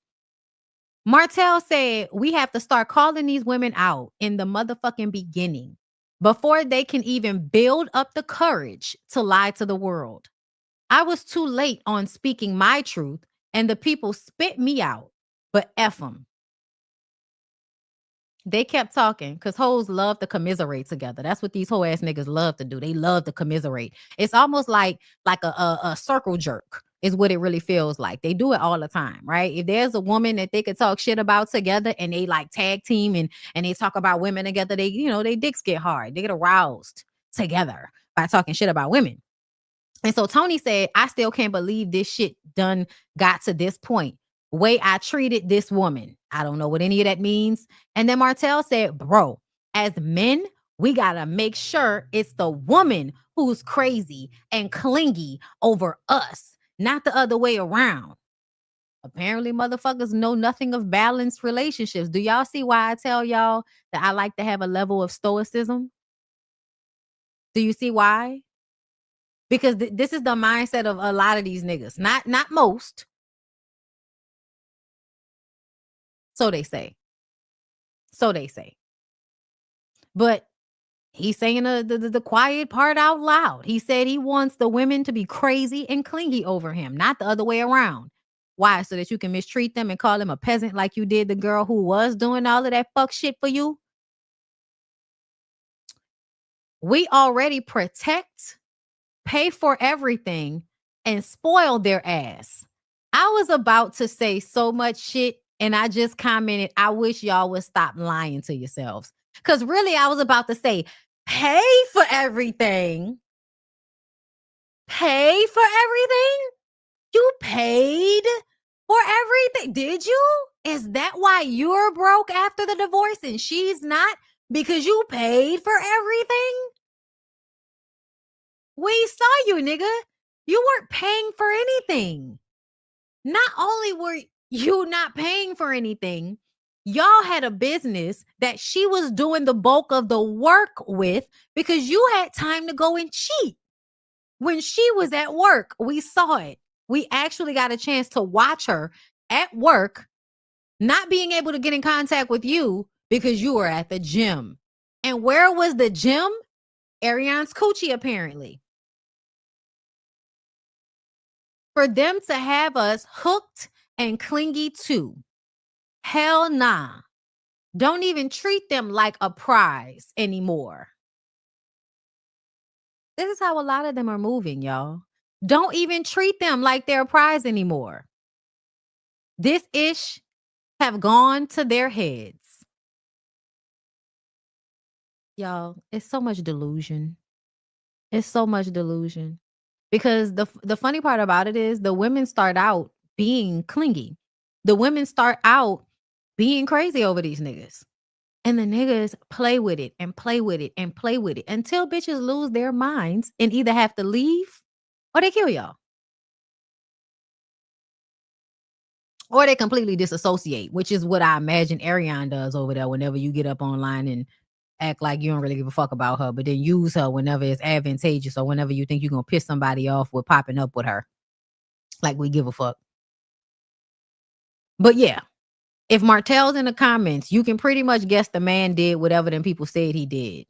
Martell said, we have to start calling these women out in the motherfucking beginning before they can even build up the courage to lie to the world. I was too late on speaking my truth, and the people spit me out, but F them. They kept talking because hoes love to commiserate together. That's what these hoe ass niggas love to do. They love to commiserate. It's almost like a circle jerk is what it really feels like. They do it all the time, right? If there's a woman that they could talk shit about together and they like tag team and they talk about women together, they dicks get hard. They get aroused together by talking shit about women. And so Tony said, I still can't believe this shit done got to this point. way I treated this woman. I don't know what any of that means. And then Martell said, bro, as men, we got to make sure it's the woman who's crazy and clingy over us, not the other way around. Apparently, motherfuckers know nothing of balanced relationships. Do y'all see why I tell y'all that I like to have a level of stoicism? Do you see why? Because this is the mindset of a lot of these niggas. Not most. So they say. So they say. But he's saying the quiet part out loud. He said he wants the women to be crazy and clingy over him, not the other way around. Why? So that you can mistreat them and call them a peasant like you did the girl who was doing all of that fuck shit for you? We already protect, pay for everything, and spoil their ass. I was about to say so much shit, and I just commented, I wish y'all would stop lying to yourselves. Because really, I was about to say, pay for everything. Pay for everything? You paid for everything? Did you? Is that why you're broke after the divorce and she's not? Because you paid for everything? We saw you, nigga. You weren't paying for anything. Not only were you not paying for anything, y'all had a business that she was doing the bulk of the work with because you had time to go and cheat. When she was at work, we saw it. We actually got a chance to watch her at work, not being able to get in contact with you because you were at the gym. And where was the gym? Ariane's coochie, apparently. For them to have us hooked and clingy too. Hell nah. Don't even treat them like a prize anymore. This is how a lot of them are moving, y'all. Don't even treat them like they're a prize anymore. This ish have gone to their heads. Y'all, it's so much delusion. It's so much delusion. Because the funny part about it is the women start out being clingy. The women start out being crazy over these niggas. And the niggas play with it and play with it and play with it until bitches lose their minds and either have to leave or they kill y'all. Or they completely disassociate, which is what I imagine Ariane does over there whenever you get up online and act like you don't really give a fuck about her, but then use her whenever it's advantageous or whenever you think you're going to piss somebody off with popping up with her. Like we give a fuck. But yeah, if Martell's in the comments, you can pretty much guess the man did whatever them people said he did.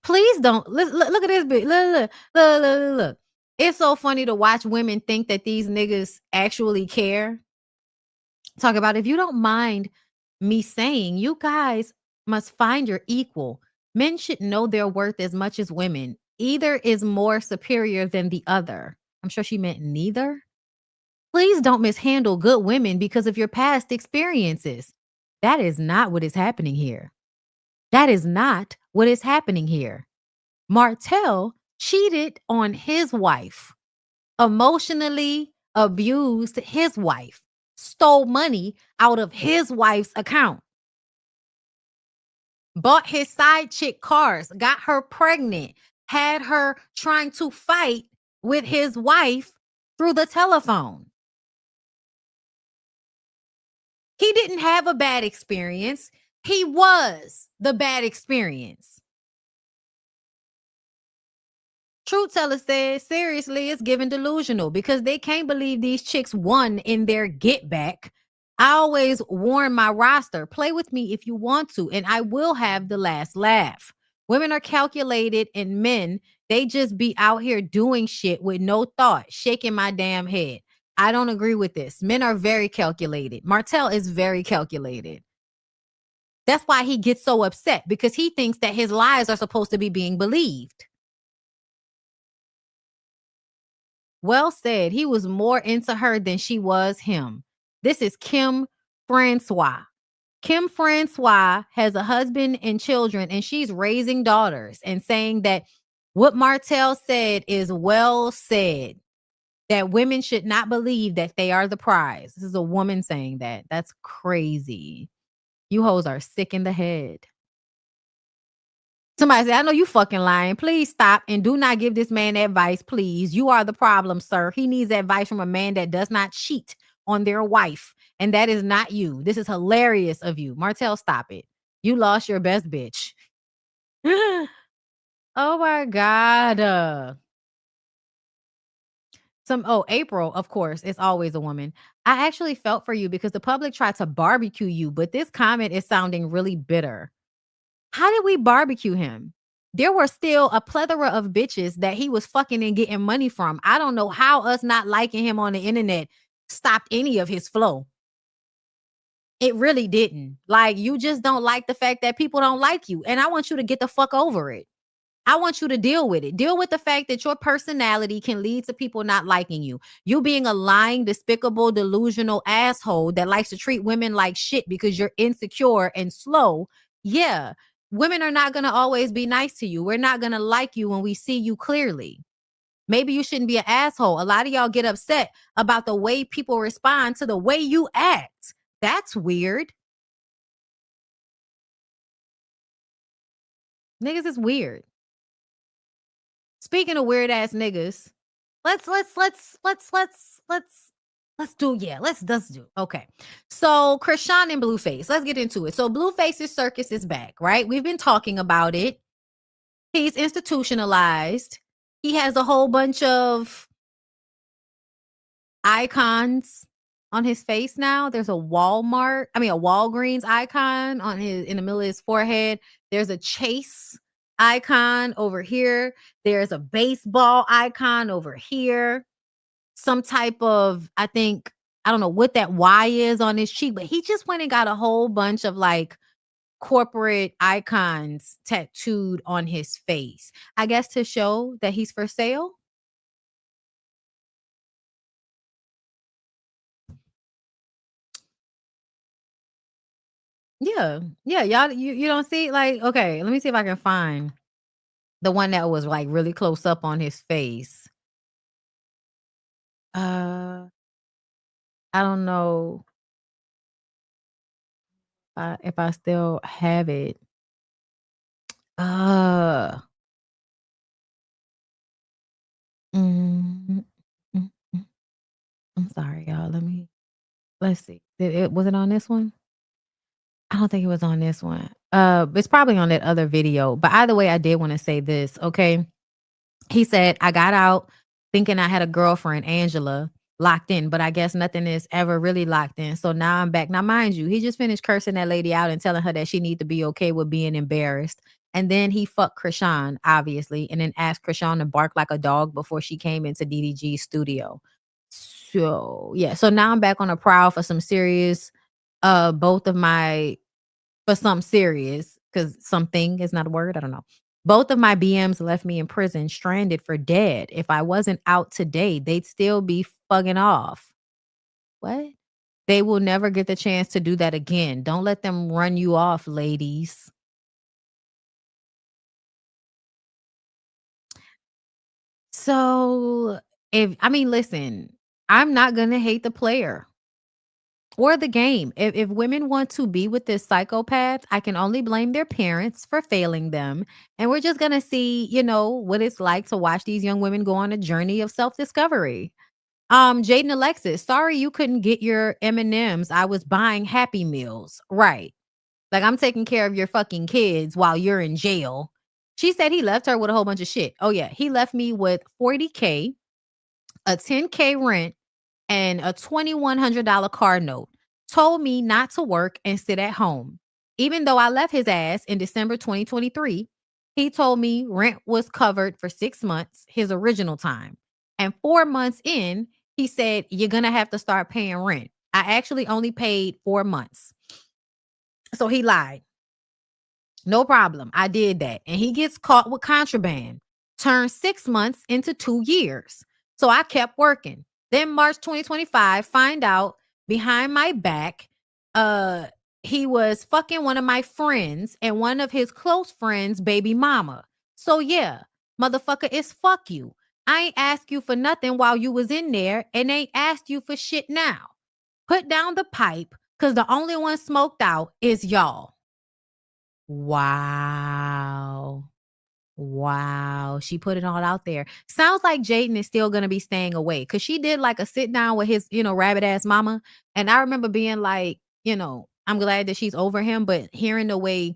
Please don't. Look at this bitch. Look. It's so funny to watch women think that these niggas actually care. Talk about, if you don't mind me saying, you guys must find your equal. Men should know their worth as much as women. Either is more superior than the other. I'm sure she meant neither. Please don't mishandle good women because of your past experiences. That is not what is happening here. That is not what is happening here. Martell cheated on his wife, emotionally abused his wife, stole money out of his wife's account, bought his side chick cars, got her pregnant, had her trying to fight with his wife through the telephone. He didn't have a bad experience. He was the bad experience. Truth Teller says, seriously, it's giving delusional because they can't believe these chicks won in their get back. I always warn my roster, play with me if you want to, and I will have the last laugh. Women are calculated, and men, they just be out here doing shit with no thought, shaking my damn head. I don't agree with this. Men are very calculated. Martell is very calculated. That's why he gets so upset, because he thinks that his lies are supposed to be being believed. Well said. He was more into her than she was him. This is Kim Francois. Kim Francois has a husband and children, and she's raising daughters and saying that What Martell said is well said. That women should not believe that they are the prize. This is a woman saying that. That's crazy. You hoes are sick in the head. Somebody said, I know you fucking lying. Please stop and do not give this man advice, please. You are the problem, sir. He needs advice from a man that does not cheat on their wife. And that is not you. This is hilarious of you. Martell, stop it. You lost your best bitch. Oh my God. April, of course, it's always a woman. I actually felt for you because the public tried to barbecue you, but this comment is sounding really bitter. How did we barbecue him? There were still a plethora of bitches that he was fucking and getting money from. I don't know how us not liking him on the internet stopped any of his flow. It really didn't. Like, you just don't like the fact that people don't like you. And I want you to get the fuck over it. I want you to deal with it. Deal with the fact that your personality can lead to people not liking you. You being a lying, despicable, delusional asshole that likes to treat women like shit because you're insecure and slow. Yeah, women are not going to always be nice to you. We're not going to like you when we see you clearly. Maybe you shouldn't be an asshole. A lot of y'all get upset about the way people respond to the way you act. That's weird. Niggas is weird. Speaking of weird ass niggas, let's do. Okay. So Krishan and Blueface, let's get into it. So Blueface's circus is back, right? We've been talking about it. He's institutionalized. He has a whole bunch of icons on his face now. There's a Walgreens icon on in the middle of his forehead. There's a Chase icon over here. There's a baseball icon over here. Some type of, I don't know what that Y is on his cheek, but he just went and got a whole bunch of like corporate icons tattooed on his face. I guess to show that he's for sale. Yeah. Y'all, you don't see, like, okay, let me see if I can find the one that was like really close up on his face. I don't know if I still have it. I'm sorry, y'all. Let's see. Was it on this one? I don't think it was on this one. It's probably on that other video. But either way, I did want to say this, okay? He said, I got out thinking I had a girlfriend, Angela, locked in, but I guess nothing is ever really locked in. So now I'm back. Now, mind you, he just finished cursing that lady out and telling her that she need to be okay with being embarrassed. And then he fucked Krishan, obviously, and then asked Krishan to bark like a dog before she came into DDG's studio. So, yeah. So now I'm back on a prowl for some serious, for something serious, because something is not a word. I don't know. Both of my BMs left me in prison, stranded for dead. If I wasn't out today, they'd still be fucking off. What? They will never get the chance to do that again. Don't let them run you off, ladies. So, listen, I'm not going to hate the player or the game. If women want to be with this psychopath, I can only blame their parents for failing them. And we're just going to see, what it's like to watch these young women go on a journey of self-discovery. Jaden Alexis, sorry you couldn't get your M&Ms. I was buying Happy Meals. Right. Like, I'm taking care of your fucking kids while you're in jail. She said he left her with a whole bunch of shit. Oh, yeah. He left me with $40K, a $10K rent, and a $2,100 car note. Told me not to work and sit at home. Even though I left his ass in December 2023, he told me rent was covered for 6 months, his original time. And 4 months in, he said, you're going to have to start paying rent. I actually only paid 4 months. So he lied. No problem. I did that. And he gets caught with contraband. Turned 6 months into 2 years. So I kept working. Then March 2025, find out behind my back, he was fucking one of my friends and one of his close friends' baby mama. So yeah, Motherfucker, it's fuck you. I ain't asked you for nothing while you was in there and ain't asked you for shit now. Put down the pipe, because the only one smoked out is y'all. Wow. Wow. She put it all out there. Sounds like Jaden is still going to be staying away, because she did like a sit down with his, rabbit ass mama. And I remember being like, I'm glad that she's over him, but hearing the way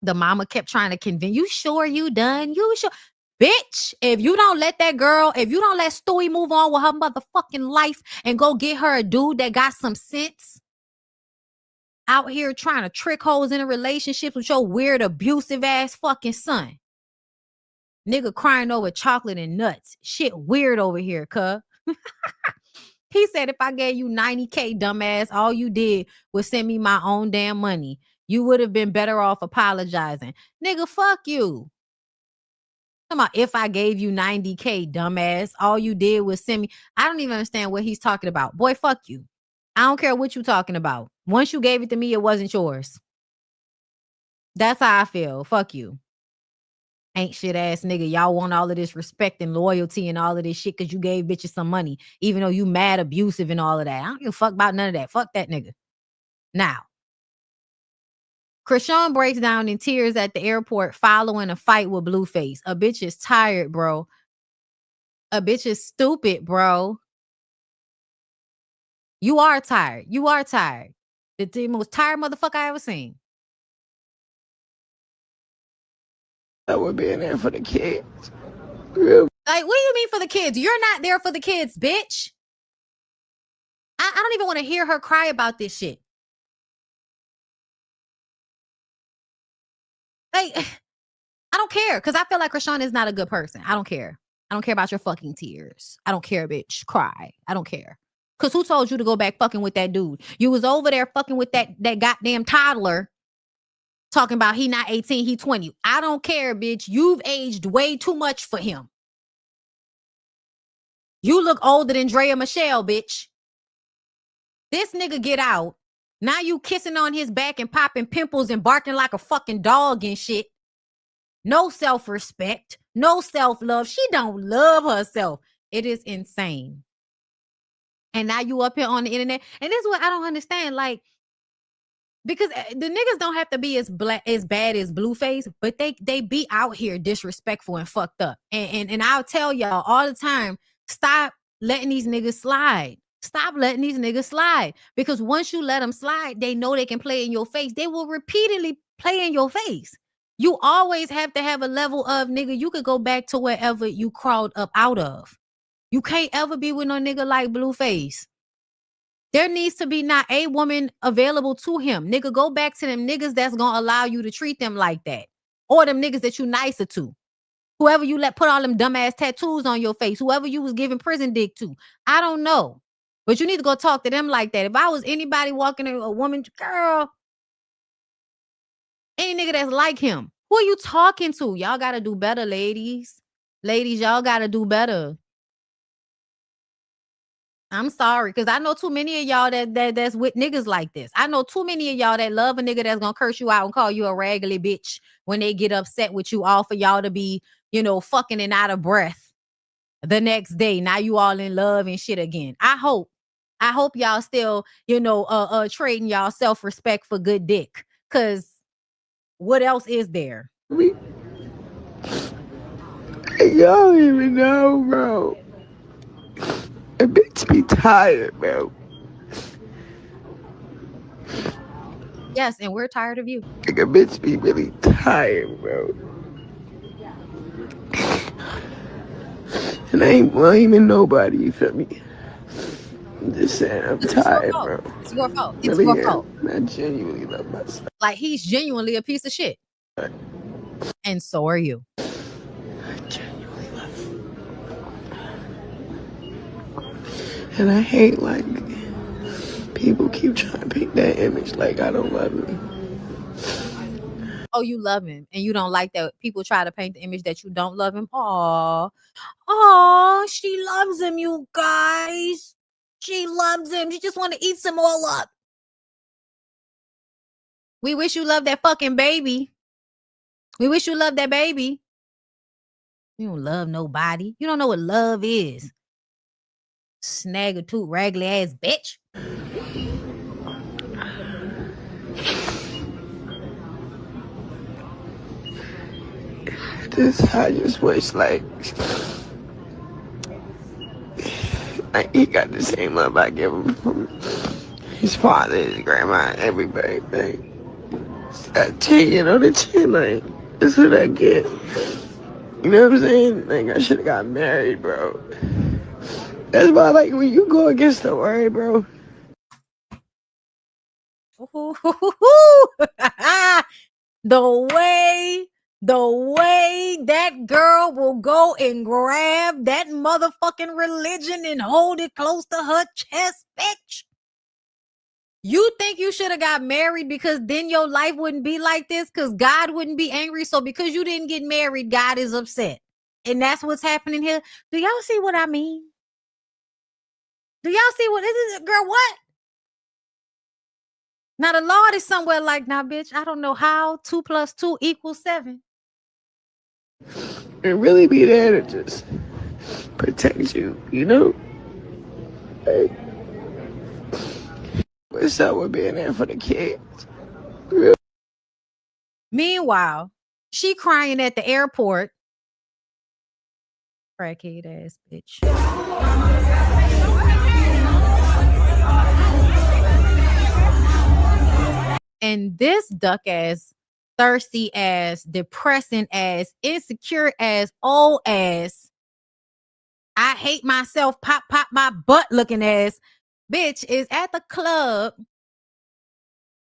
the mama kept trying to convince, you sure you done? You sure? Bitch, if you don't let Stewie move on with her motherfucking life and go get her a dude that got some sense, out here trying to trick hoes in a relationship with your weird abusive ass fucking son. Nigga crying over chocolate and nuts. Shit weird over here, cuh. He said, if I gave you $90K, dumbass, all you did was send me my own damn money. You would have been better off apologizing. Nigga, fuck you. Come on, if I gave you $90K, dumbass, all you did was send me. I don't even understand what he's talking about. Boy, fuck you. I don't care what you talking about. Once you gave it to me, it wasn't yours. That's how I feel. Fuck you. Ain't shit ass nigga. Y'all want all of this respect and loyalty and all of this shit because you gave bitches some money, even though you mad abusive and all of that. I don't give a fuck about none of that. Fuck that nigga. Now, Krishan breaks down in tears at the airport following a fight with Blueface. A bitch is tired, bro. A bitch is stupid, bro. You are tired. You are tired. The most tired motherfucker I ever seen. I would be in there for the kids. Like, what do you mean for the kids? You're not there for the kids, bitch. I don't even want to hear her cry about this shit. Like, I don't care, because I feel like Krishan is not a good person. I don't care. I don't care about your fucking tears. I don't care, bitch. Cry. I don't care. Because who told you to go back fucking with that dude? You was over there fucking with that goddamn toddler, talking about he not 18, he 20. I don't care, bitch. You've aged way too much for him. You look older than Drea Michelle, bitch. This nigga get out. Now you kissing on his back and popping pimples and barking like a fucking dog and shit. No self-respect. No self-love. She don't love herself. It is insane. And now you up here on the internet. And this is what I don't understand. Like, because the niggas don't have to be as bad as Blueface, but they be out here disrespectful and fucked up. And I'll tell y'all all the time, stop letting these niggas slide. Stop letting these niggas slide. Because once you let them slide, they know they can play in your face. They will repeatedly play in your face. You always have to have a level of, nigga, you could go back to wherever you crawled up out of. You can't ever be with no nigga like Blueface. There needs to be not a woman available to him. Nigga, go back to them niggas that's gonna allow you to treat them like that. Or them niggas that you nicer to. Whoever you let put all them dumbass tattoos on your face. Whoever you was giving prison dick to. I don't know. But you need to go talk to them like that. If I was anybody walking in a woman, girl, any nigga that's like him, who are you talking to? Y'all gotta do better, ladies. Ladies, y'all gotta do better. I'm sorry, because I know too many of y'all that's with niggas like this. I know too many of y'all that love a nigga that's gonna curse you out and call you a raggedy bitch when they get upset with you, all for y'all to be, fucking and out of breath the next day. Now you all in love and shit again. I hope y'all still, trading y'all self-respect for good dick. Cause what else is there? Y'all don't even know, bro. A bitch be tired, bro. Yes, and we're tired of you. Like a bitch be really tired, bro. And I ain't blaming nobody, you feel me? I'm just saying I'm tired, bro. It's your fault. It's Really your fault. I genuinely love myself. Like, he's genuinely a piece of shit. And so are you. I genuinely love him. And I hate, like, people keep trying to paint that image like I don't love him. Oh, you love him. And you don't like that people try to paint the image that you don't love him? Aw, she loves him, you guys. She loves him. She just want to eat some all up. We wish you loved that fucking baby. We wish you loved that baby. You don't love nobody. You don't know what love is. Snag-a-toot, raggedy ass bitch. I just wish, like he got the same love I give him from his father, his grandma, everybody. Like, that 10 on the chin, like, that's what I get. You know what I'm saying? Like, I should have got married, bro. That's why, like, when you go against the word, bro. The way that girl will go and grab that motherfucking religion and hold it close to her chest, bitch. You think you should have got married because then your life wouldn't be like this? Because God wouldn't be angry. So because you didn't get married, God is upset. And that's what's happening here. Do y'all see what I mean? Do y'all see what this is? Girl, what? Now the Lord is somewhere like, nah, bitch, I don't know how 2 + 2 = 7. And really be there to just protect you, you know? Like, what's up with being there for the kids? Real. Meanwhile, she crying at the airport. Crackhead ass bitch. And this duck ass, thirsty ass, depressing ass, insecure ass, old ass, I hate myself, pop my butt looking ass bitch is at the club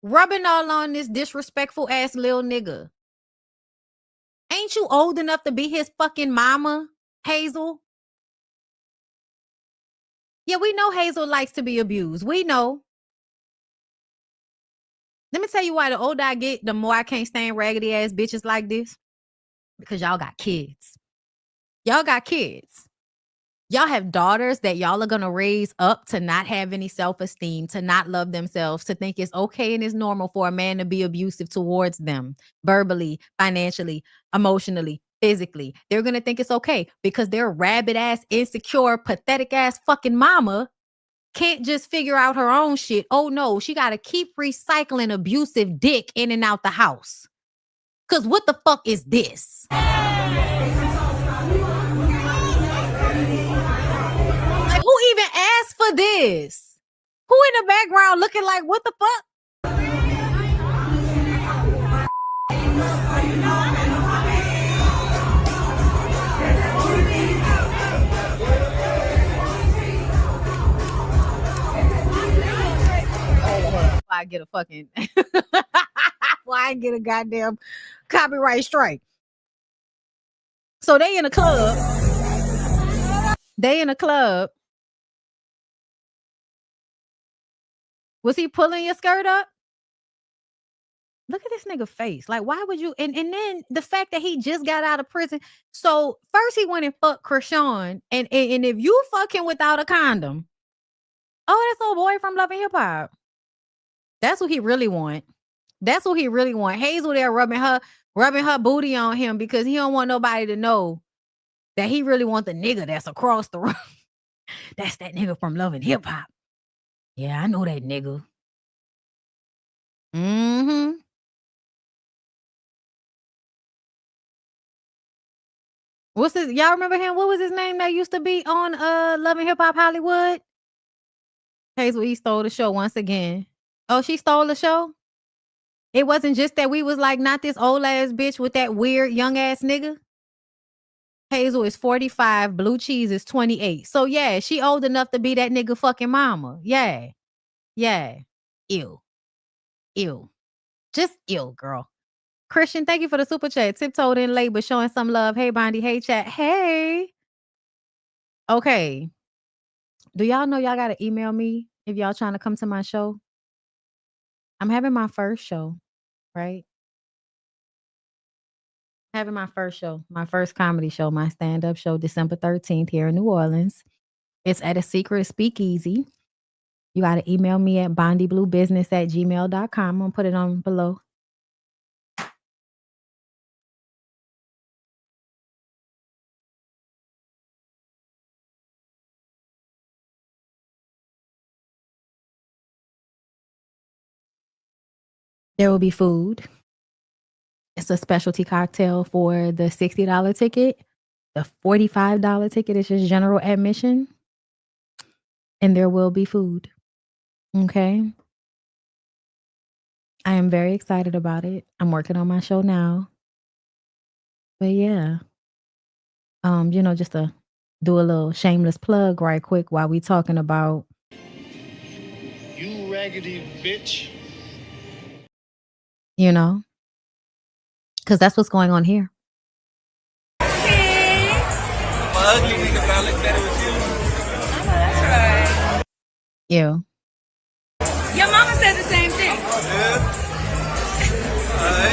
rubbing all on this disrespectful ass little nigga. Ain't you old enough to be his fucking mama, Hazel? Yeah, we know Hazel likes to be abused. We know. Let me tell you why the older I get, the more I can't stand raggedy ass bitches like this. Because y'all got kids. Y'all got kids. Y'all have daughters that y'all are going to raise up to not have any self-esteem, to not love themselves, to think it's okay and it's normal for a man to be abusive towards them, verbally, financially, emotionally, physically. They're going to think it's okay because their rabid ass, insecure, pathetic ass fucking mama can't just figure out her own shit. Oh no, she got to keep recycling abusive dick in and out the house. Because what the fuck is this? Like, who even asked for this? Who in the background looking like, what the fuck? I get a fucking why I get a goddamn copyright strike. So they in a club. They in a club. Was he pulling your skirt up? Look at this nigga face. Like, why would you? And then the fact that he just got out of prison. So first he went and fucked Krishan. And if you fuck him without a condom, oh, that's old boy from Love and Hip Hop. That's what he really want. That's what he really want. Hazel there rubbing her booty on him because he don't want nobody to know that he really want the nigga that's across the room. That's that nigga from Love and Hip Hop. Yeah, I know that nigga. Mm-hmm. What's his? Y'all remember him? What was his name that used to be on Love and Hip Hop Hollywood? Hazel E stole the show once again. Oh, she stole the show? It wasn't just that we was like, not this old ass bitch with that weird young ass nigga. Hazel is 45, Blue Cheese is 28. So yeah, she old enough to be that nigga fucking mama. Yeah. Yeah. Ew. Ew. Just ew, girl. Christian, thank you for the super chat. Tiptoed in late, but showing some love. Hey, Bondi. Hey, chat. Hey. Okay. Do y'all know y'all got to email me if y'all trying to come to my show? I'm having my first show, right? Having my first show, my first comedy show, my stand-up show, December 13th here in New Orleans. It's at a secret speakeasy. You got to email me at bondybluebusiness@gmail.com. I'm going to put it on below. There will be food. It's a specialty cocktail for the $60 ticket. The $45 ticket is just general admission. And there will be food. Okay. I am very excited about it. I'm working on my show now. But yeah. Just to do a little shameless plug right quick while we talking about You raggedy bitch. because that's what's going on here. Ugly nigga, but I look better with you. I know that's right. Yeah. Your mama said the same thing.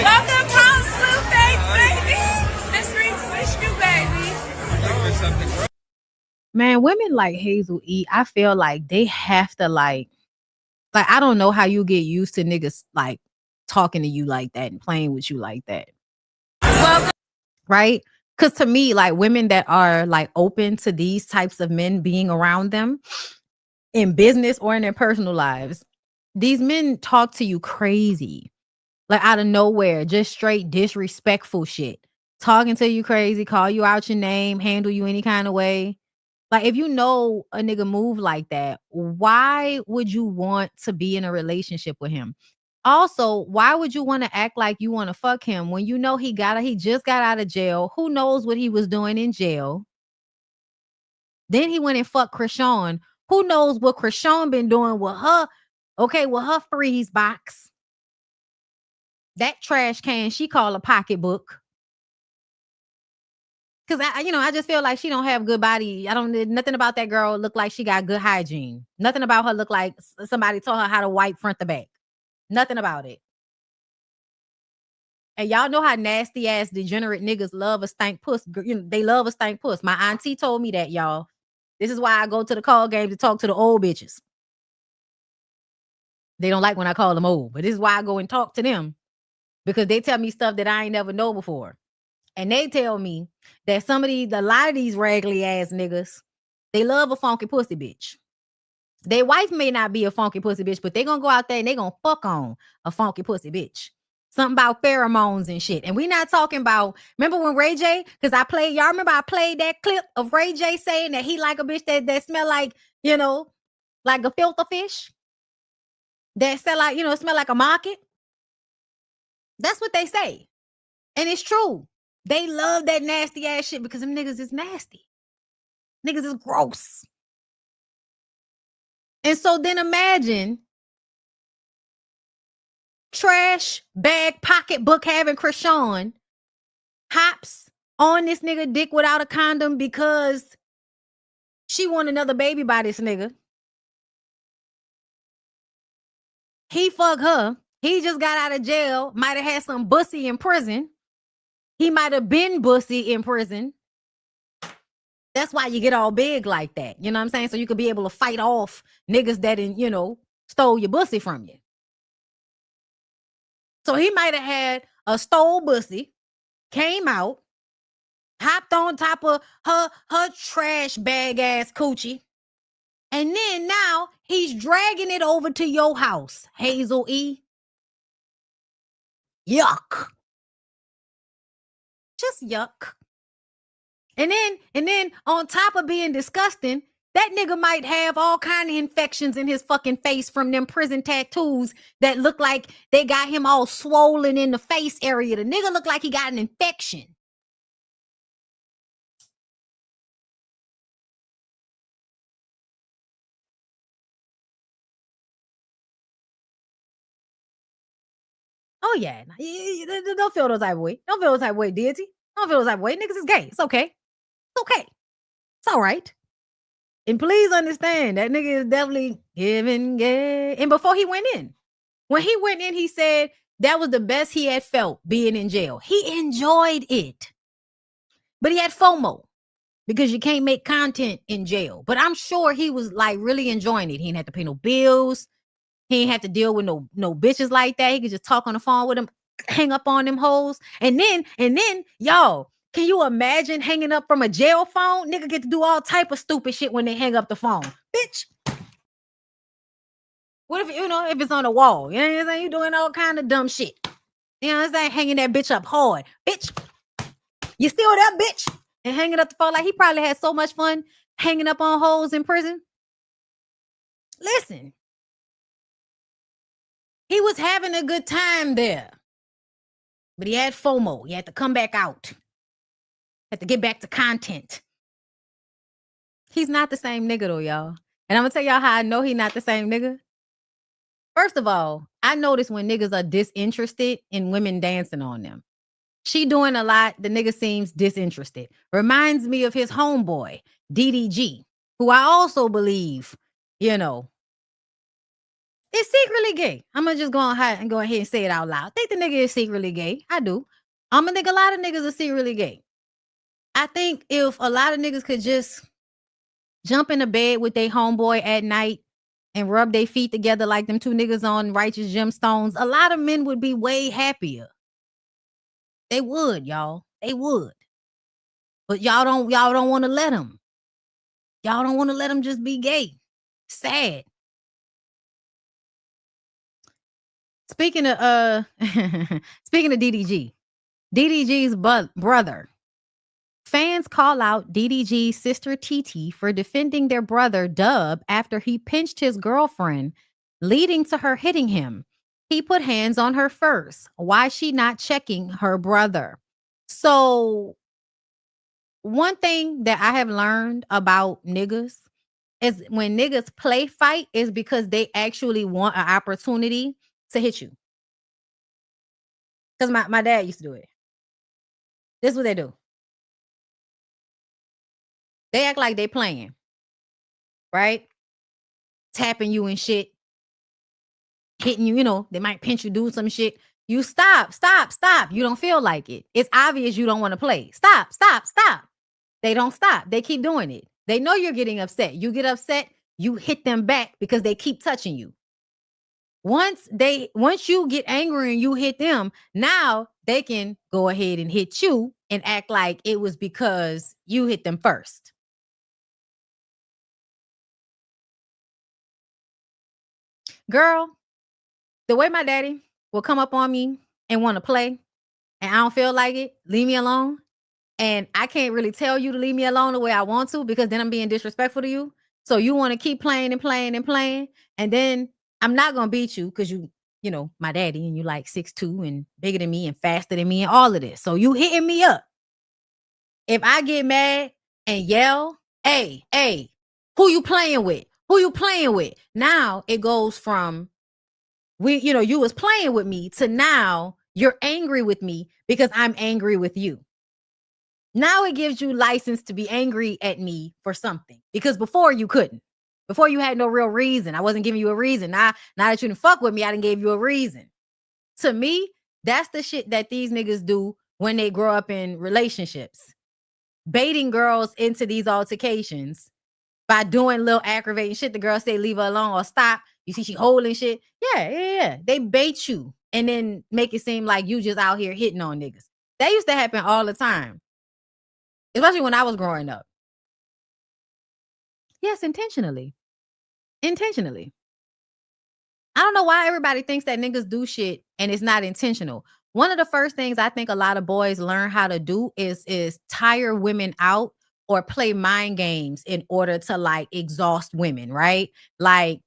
Welcome home, Blueface, baby. The streets wish you, baby. Man, women like Hazel E, I feel like they have to like I don't know how you get used to niggas like talking to you like that and playing with you like that. Right? Because to me, like women that are like open to these types of men being around them in business or in their personal lives, these men talk to you crazy, like out of nowhere, just straight disrespectful shit, talking to you crazy, call you out your name, handle you any kind of way. Like if you know a nigga move like that, why would you want to be in a relationship with him? Also, why would you want to act like you want to fuck him when you know he just got out of jail? Who knows what he was doing in jail? Then he went and fucked Krishan. Who knows what Krishan been doing with her? Okay, with her freeze box. That trash can she call a pocketbook. Cause I just feel like she don't have good body. Nothing about that girl look like she got good hygiene. Nothing about her look like somebody taught her how to wipe front to back. Nothing about it. And y'all know how nasty ass degenerate niggas love a stank puss. They love a stank puss. My auntie told me that, y'all. This is why I go to the call game to talk to the old bitches. They don't like when I call them old, but this is why I go and talk to them. Because they tell me stuff that I ain't never know before. And they tell me that a lot of these raggedy ass niggas, they love a funky pussy bitch. Their wife may not be a funky pussy bitch, but they gonna go out there and they gonna fuck on a funky pussy bitch. Something about pheromones and shit. And we not talking about, remember when Ray J, because y'all remember I played that clip of Ray J saying that he like a bitch that smell like, like a filter fish? That smell like a market? That's what they say. And it's true. They love that nasty ass shit because them niggas is nasty. Niggas is gross. And so then imagine trash bag pocketbook having Krishan hops on this nigga dick without a condom because she want another baby by this nigga. He fuck her. He just got out of jail. Might have had some bussy in prison. He might have been bussy in prison. That's why you get all big like that. You know what I'm saying? So you could be able to fight off niggas that, stole your bussy from you. So he might have had a stole bussy, came out, hopped on top of her trash bag ass coochie. And then now he's dragging it over to your house, Hazel E. Yuck. Just yuck. And then on top of being disgusting, that nigga might have all kind of infections in his fucking face from them prison tattoos that look like they got him all swollen in the face area. The nigga look like he got an infection. Oh yeah. Don't feel those type of way. Don't feel those type of way, deity. Don't feel those type of way. Niggas is gay. It's okay. It's okay. It's all right. And please understand that nigga is definitely giving gay. And before he went in, when he went in, he said that was the best he had felt being in jail. He enjoyed it. But he had FOMO because you can't make content in jail. But I'm sure he was like really enjoying it. He didn't have to pay no bills. He ain't have to deal with no bitches like that. He could just talk on the phone with them, hang up on them hoes. And then, y'all, can you imagine hanging up from a jail phone? Nigga get to do all type of stupid shit when they hang up the phone. Bitch. What if, if it's on the wall? You know what I'm saying? You doing all kind of dumb shit. You know what I'm saying? Hanging that bitch up hard. Bitch, you still there, bitch? And hanging up the phone. Like, he probably had so much fun hanging up on hoes in prison. Listen. He was having a good time there. But he had FOMO. He had to come back out. Had to get back to content. He's not the same nigga though, y'all. And I'm gonna tell y'all how I know he's not the same nigga. First of all, I notice when niggas are disinterested in women dancing on them. She doing a lot. The nigga seems disinterested. Reminds me of his homeboy, DDG, who I also believe, is secretly gay. I'm gonna just go ahead and say it out loud. I think the nigga is secretly gay. I do. I'm gonna think a lot of niggas are secretly gay. I think if a lot of niggas could just jump in the bed with their homeboy at night and rub their feet together like them two niggas on Righteous Gemstones, a lot of men would be way happier. They would, y'all. They would. But y'all don't want to let them. Y'all don't want to let them just be gay. Sad. Speaking of DDG, DDG's brother. Fans call out DDG's sister TT for defending their brother Dub after he pinched his girlfriend, leading to her hitting him. He put hands on her first. Why is she not checking her brother? So one thing that I have learned about niggas is when niggas play fight is because they actually want an opportunity to hit you. Because my dad used to do it. This is what they do. They act like they playing. Right? Tapping you and shit. Hitting you, they might pinch you, do some shit. You stop. You don't feel like it. It's obvious you don't want to play. Stop. They don't stop. They keep doing it. They know you're getting upset. You get upset, you hit them back because they keep touching you. Once you get angry and you hit them, now they can go ahead and hit you and act like it was because you hit them first. Girl, the way my daddy will come up on me and want to play and I don't feel like it, leave me alone. And I can't really tell you to leave me alone the way I want to because then I'm being disrespectful to you. So you want to keep playing and playing and playing. And then I'm not going to beat you because you my daddy and you like 6'2" and bigger than me and faster than me and all of this. So you hitting me up. If I get mad and yell, hey, who you playing with? Who you playing with? Now it goes from you was playing with me to now you're angry with me because I'm angry with you. Now it gives you license to be angry at me for something because before you couldn't. Before you had no real reason. I wasn't giving you a reason. Now that you didn't fuck with me, I didn't give you a reason. To me, that's the shit that these niggas do when they grow up in relationships. Baiting girls into these altercations by doing little aggravating shit. The girls say, leave her alone or stop. You see she holding shit. Yeah. They bait you and then make it seem like you just out here hitting on niggas. That used to happen all the time. Especially when I was growing up. Yes, intentionally. I don't know why everybody thinks that niggas do shit and it's not intentional. One of the first things I think a lot of boys learn how to do is tire women out or play mind games in order to like exhaust women, right? Like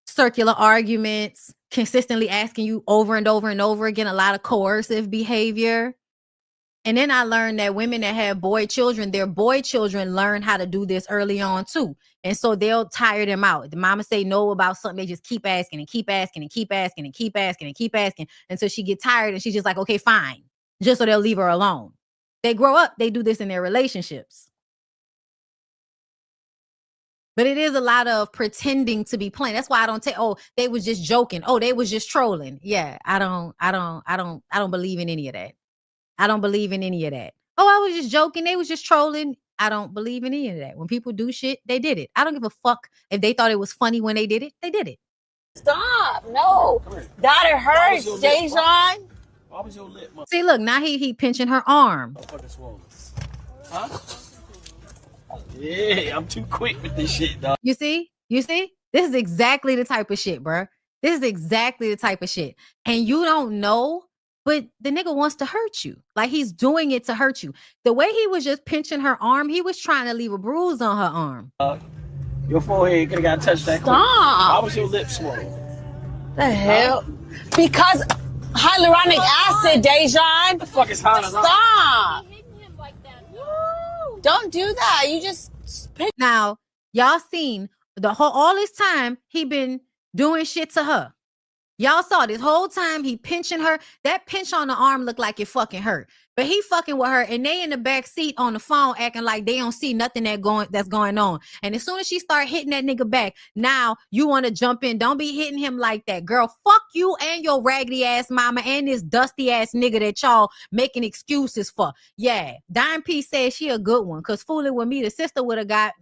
circular arguments, consistently asking you over and over and over again, a lot of coercive behavior. And then I learned that women that have boy children, their boy children learn how to do this early on too. And so they'll tire them out. The mama say no about something. They just keep asking and keep asking and keep asking and keep asking and keep asking until she get tired and she's just like, okay, fine. Just so they'll leave her alone. They grow up, they do this in their relationships. But it is a lot of pretending to be playing. That's why I don't take, they was just joking. Oh, they was just trolling. Yeah, I don't believe in any of that. I don't believe in any of that. Oh, I was just joking. They was just trolling. I don't believe in any of that. When people do shit, they did it. I don't give a fuck if they thought it was funny when they did it. They did it. Stop. No. That it hurts, Dejon. Why was your lip? See, look, now he pinching her arm. Huh? Yeah, I'm too quick with this shit, dog. You see? This is exactly the type of shit, bruh. This is exactly the type of shit. And you don't know, but the nigga wants to hurt you. Like, he's doing it to hurt you. The way he was just pinching her arm, he was trying to leave a bruise on her arm. Your forehead could have got touched that quick. Stop. Why was your lips swollen? The hell? Because hyaluronic acid, Dejon. The fuck is hyaluronic? Stop. Don't do that. You just now, y'all seen all this time he been doing shit to her. Y'all saw this whole time he pinching her. That pinch on the arm looked like it fucking hurt. But he fucking with her, and they in the back seat on the phone acting like they don't see nothing that's going on. And as soon as she start hitting that nigga back, now you want to jump in. Don't be hitting him like that, girl. Fuck you and your raggedy ass mama and this dusty ass nigga that y'all making excuses for. Yeah, Dime P said she a good one, cause fooling with me, the sister would have got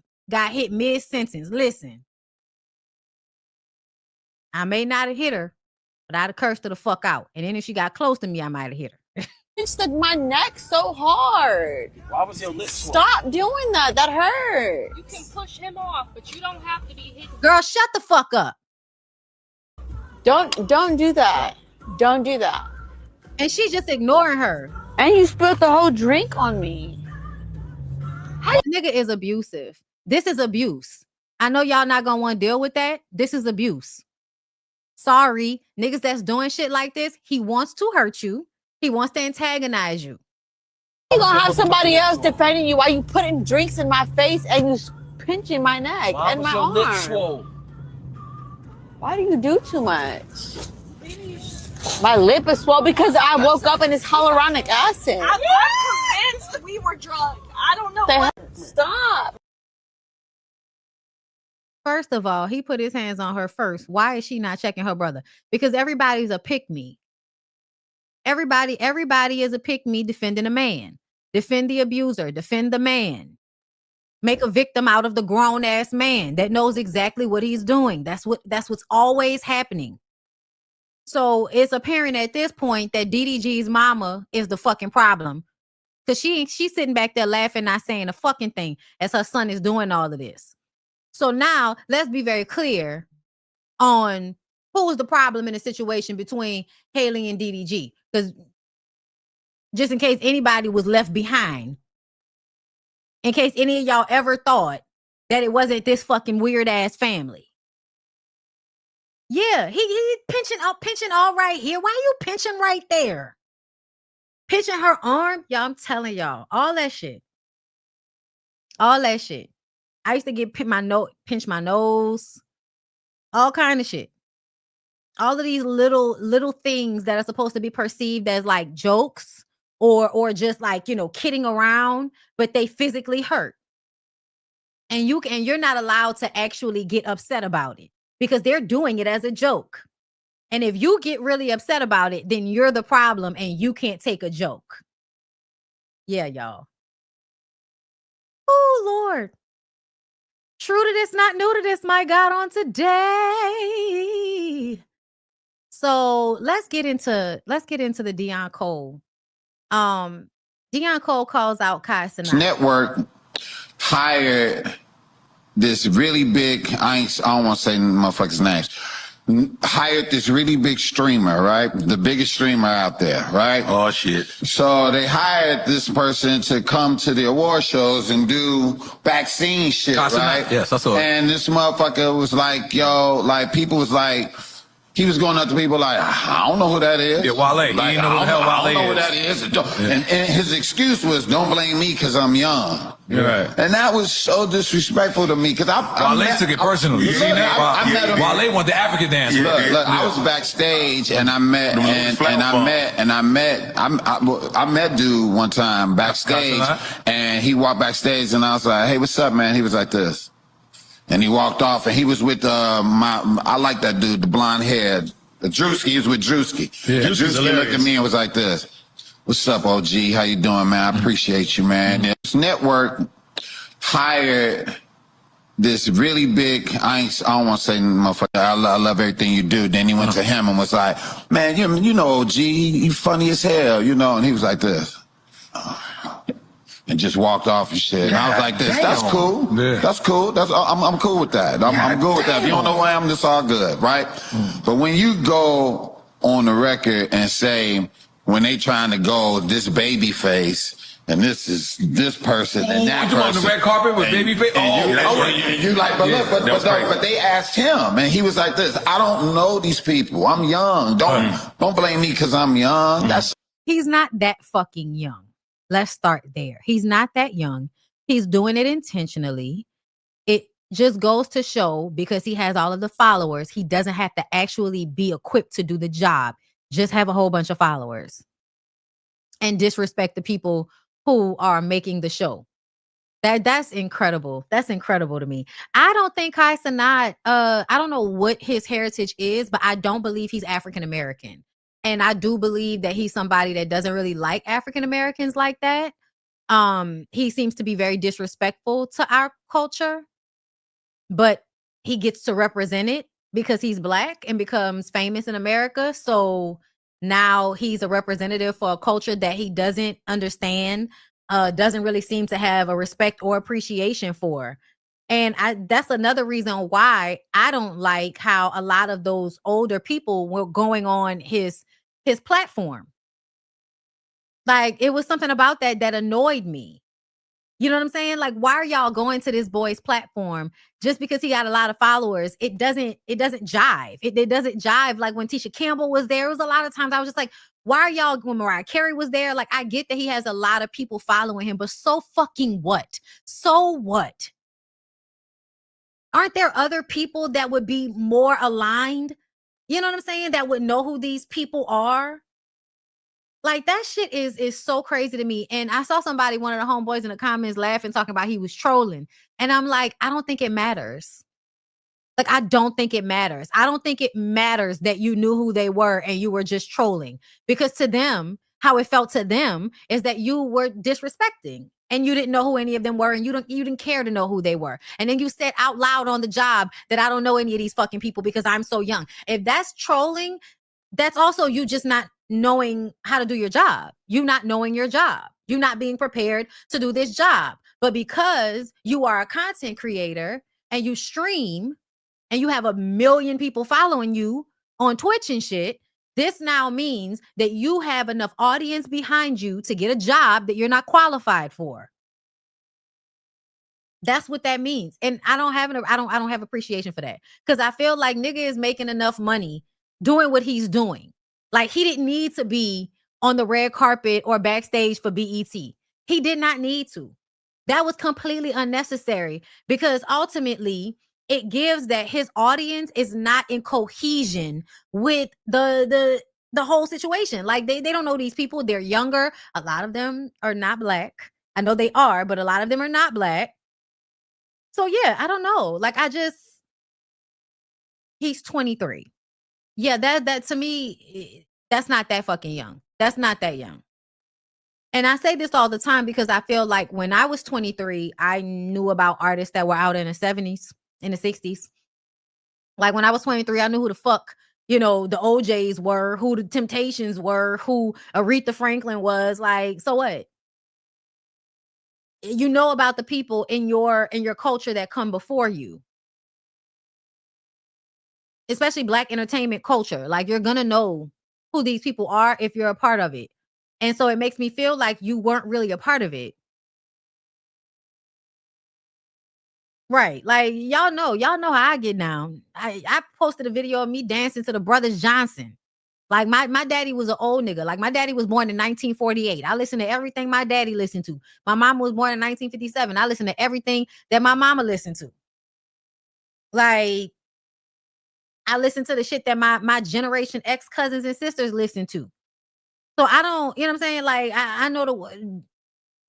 hit mid sentence. Listen, I may not have hit her, but I'd have cursed her the fuck out. And then if she got close to me, I might have hit her. pinched my neck so hard. Why was your lips Stop doing that. That hurt. You can push him off, but you don't have to be hitting. Girl, shut the fuck up. Don't do that. Don't do that. And she's just ignoring her. And you spilled the whole drink on me. That nigga is abusive. This is abuse. I know y'all not gonna want to deal with that. This is abuse. Sorry, niggas that's doing shit like this, he wants to hurt you. He wants to antagonize you. You gonna have somebody else defending you while you putting drinks in my face and you pinching my neck and my arm. Why do you do too much? My lip is swollen because I woke up and it's hyaluronic acid. I'm convinced we were drugged. I don't know. Stop. First of all, he put his hands on her first. Why is she not checking her brother? Because everybody's a pick-me. Everybody is a pick-me defending a man. Defend the abuser. Defend the man. Make a victim out of the grown-ass man that knows exactly what he's doing. That's what's always happening. So it's apparent at this point that DDG's mama is the fucking problem. Because she's sitting back there laughing, not saying a fucking thing as her son is doing all of this. So now let's be very clear on who's the problem in the situation between Haley and DDG. Because just in case anybody was left behind, in case any of y'all ever thought that it wasn't this fucking weird ass family. Yeah, he pinching all right here. Why you pinching right there? Pinching her arm? Y'all, I'm telling y'all, all that shit. All that shit. I used to get pinch my nose, all kind of shit. All of these little things that are supposed to be perceived as like jokes or just like, kidding around, but they physically hurt. And you're not allowed to actually get upset about it because they're doing it as a joke. And if you get really upset about it, then you're the problem and you can't take a joke. Yeah, y'all. Oh, Lord. True to this, not new to this, my God, on today. So let's get into the Deon Cole. Deon Cole calls out Kai Cenat. Network hired this really big, I don't want to say motherfuckers' names, hired this really big streamer, right? The biggest streamer out there, right? Oh, shit. So they hired this person to come to the award shows and do vaccine shit, right? Yes, I saw it. And this motherfucker was like, people was like, he was going up to people like, I don't know who that is. Yeah, Wale. He Like, didn't know who the hell I don't know Wale who that is. And his excuse was, don't blame me because I'm young. Right. And that was so disrespectful to me because Wale took it personally. You seen that? I met him. Wale wanted the African dance. Look, I was backstage and I met dude one time backstage, and he walked backstage and I was like, hey, what's up, man? He was like this. And he walked off, and he was with I like that dude, the blonde hair, Drewski. He was with Drewski. Yeah, and Drewski looked at me and was like this. What's up, OG? How you doing, man? I appreciate you, man. This network hired this really big, I don't want to say motherfucker, I love everything you do. Then he went to him and was like, man, you know OG, you funny as hell, and he was like this. and just walked off and shit. And I was like, that's cool. Yeah. That's cool. I'm cool with that. I'm good with that. If you don't know who I am, it's all good, right? But when you go on the record and say, when they trying to go this baby face, and this is this person and that person. On the red carpet with Babyface? You like, but look, but they asked him, and he was like this, I don't know these people. I'm young. Don't blame me because I'm young. He's not that fucking young. Let's start there. He's not that young. He's doing it intentionally. It just goes to show, because he has all of the followers, he doesn't have to actually be equipped to do the job. Just have a whole bunch of followers and disrespect the people who are making the show. That's incredible. That's incredible to me. I don't think Kai Cenat, I don't know what his heritage is, but I don't believe he's African American. And I do believe that he's somebody that doesn't really like African Americans like that. He seems to be very disrespectful to our culture, but he gets to represent it because he's Black and becomes famous in America. So now he's a representative for a culture that he doesn't understand, doesn't really seem to have a respect or appreciation for. And that's another reason why I don't like how a lot of those older people were going on his platform. Like, it was something about that annoyed me. You know what I'm saying? Like, why are y'all going to this boy's platform just because he got a lot of followers? It doesn't jive. It doesn't jive. Like when Tisha Campbell was there, it was a lot of times I was just like, why are y'all, when Mariah Carey was there? Like, I get that he has a lot of people following him, but so fucking what? So what? Aren't there other people that would be more aligned? You know what I'm saying? That would know who these people are. Like, that shit is so crazy to me. And I saw somebody, one of the homeboys in the comments, laughing, talking about he was trolling. And I'm like, I don't think it matters. Like, I don't think it matters. I don't think it matters that you knew who they were and you were just trolling. Because to them, how it felt to them is that you were disrespecting and you didn't know who any of them were and you didn't care to know who they were. And then you said out loud on the job that I don't know any of these fucking people because I'm so young. If that's trolling, that's also you just not knowing how to do your job. You not knowing your job. You not being prepared to do this job. But because you are a content creator and you stream and you have 1 million people following you on Twitch and shit, this now means that you have enough audience behind you to get a job that you're not qualified for. That's what that means. And I don't have appreciation for that. Because I feel like nigga is making enough money doing what he's doing. Like, he didn't need to be on the red carpet or backstage for BET. He did not need to. That was completely unnecessary because ultimately it gives that his audience is not in cohesion with the whole situation. Like, they don't know these people. They're younger. A lot of them are not Black. I know they are, but a lot of them are not Black. So yeah, I don't know. Like, he's 23. Yeah, that to me, that's not that fucking young. That's not that young. And I say this all the time because I feel like when I was 23, I knew about artists that were out in the 70s, in the 60s. Like, when I was 23, I knew who the fuck, the OJs were, who the Temptations were, who Aretha Franklin was. Like, so what? You know about the people in your culture that come before you. Especially Black entertainment culture. Like, you're going to know who these people are if you're a part of it. And so it makes me feel like you weren't really a part of it. Right. Like, y'all know how I get down. I posted a video of me dancing to the Brothers Johnson. Like, my daddy was an old nigga. Like, my daddy was born in 1948. I listened to everything my daddy listened to. My mama was born in 1957. I listened to everything that my mama listened to. Like, I listen to the shit that my Generation X cousins and sisters listen to. So I don't, you know what I'm saying? Like, I know the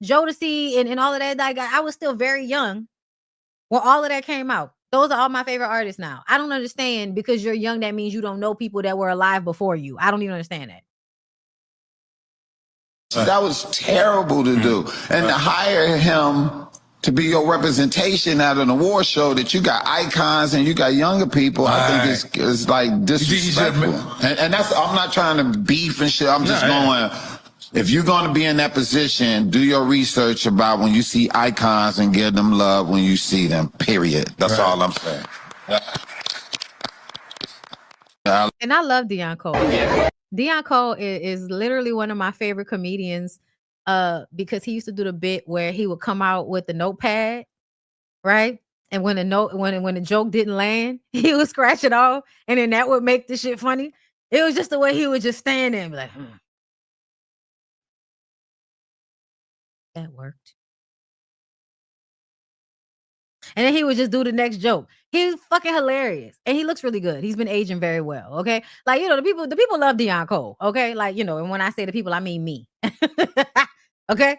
Jodeci and all of that. Like, I was still very young when all of that came out. Those are all my favorite artists now. I don't understand because you're young, that means you don't know people that were alive before you. I don't even understand that. That was terrible to do. And to hire him to be your representation at an award show that you got icons and you got younger people, I think it's like disrespectful. And that's, I'm not trying to beef and shit. I'm just going, if you're going to be in that position, do your research about when you see icons and give them love when you see them, period. That's all I'm saying. And I love Deon Cole. Deon Cole is literally one of my favorite comedians because he used to do the bit where he would come out with the notepad, right? And when the joke didn't land, he would scratch it off, and then that would make the shit funny. It was just the way he would just stand there and be like, that worked. And then he would just do the next joke. He's fucking hilarious. And he looks really good. He's been aging very well. Okay. Like, the people love Deon Cole. Okay. Like, and when I say the people, I mean me. Okay.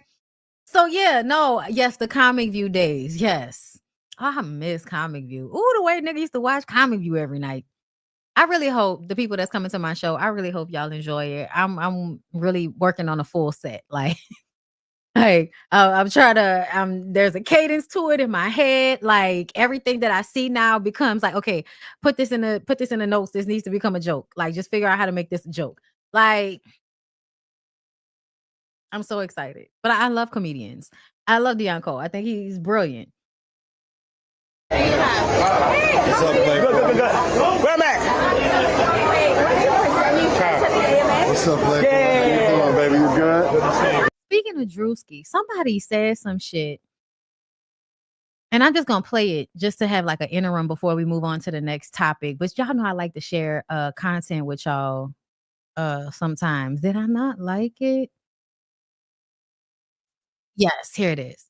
So yes, the Comic View days. Yes. Oh, I miss Comic View. Ooh, the way nigga used to watch Comic View every night. I really hope the people that's coming to my show, I really hope y'all enjoy it. I'm really working on a full set. Like, hey, I'm trying to. There's a cadence to it in my head. Like everything that I see now becomes like, okay, put this in the notes. This needs to become a joke. Like, just figure out how to make this a joke. Like, I'm so excited. But I love comedians. I love Deon Cole. I think he's brilliant. What's up, Blake? Good. Where am I? What's up, Blake? How you doing, baby? You good? Speaking of Drewski, somebody said some shit. And I'm just going to play it just to have like an interim before we move on to the next topic. But y'all know I like to share content with y'all sometimes. Did I not like it? Yes, here it is.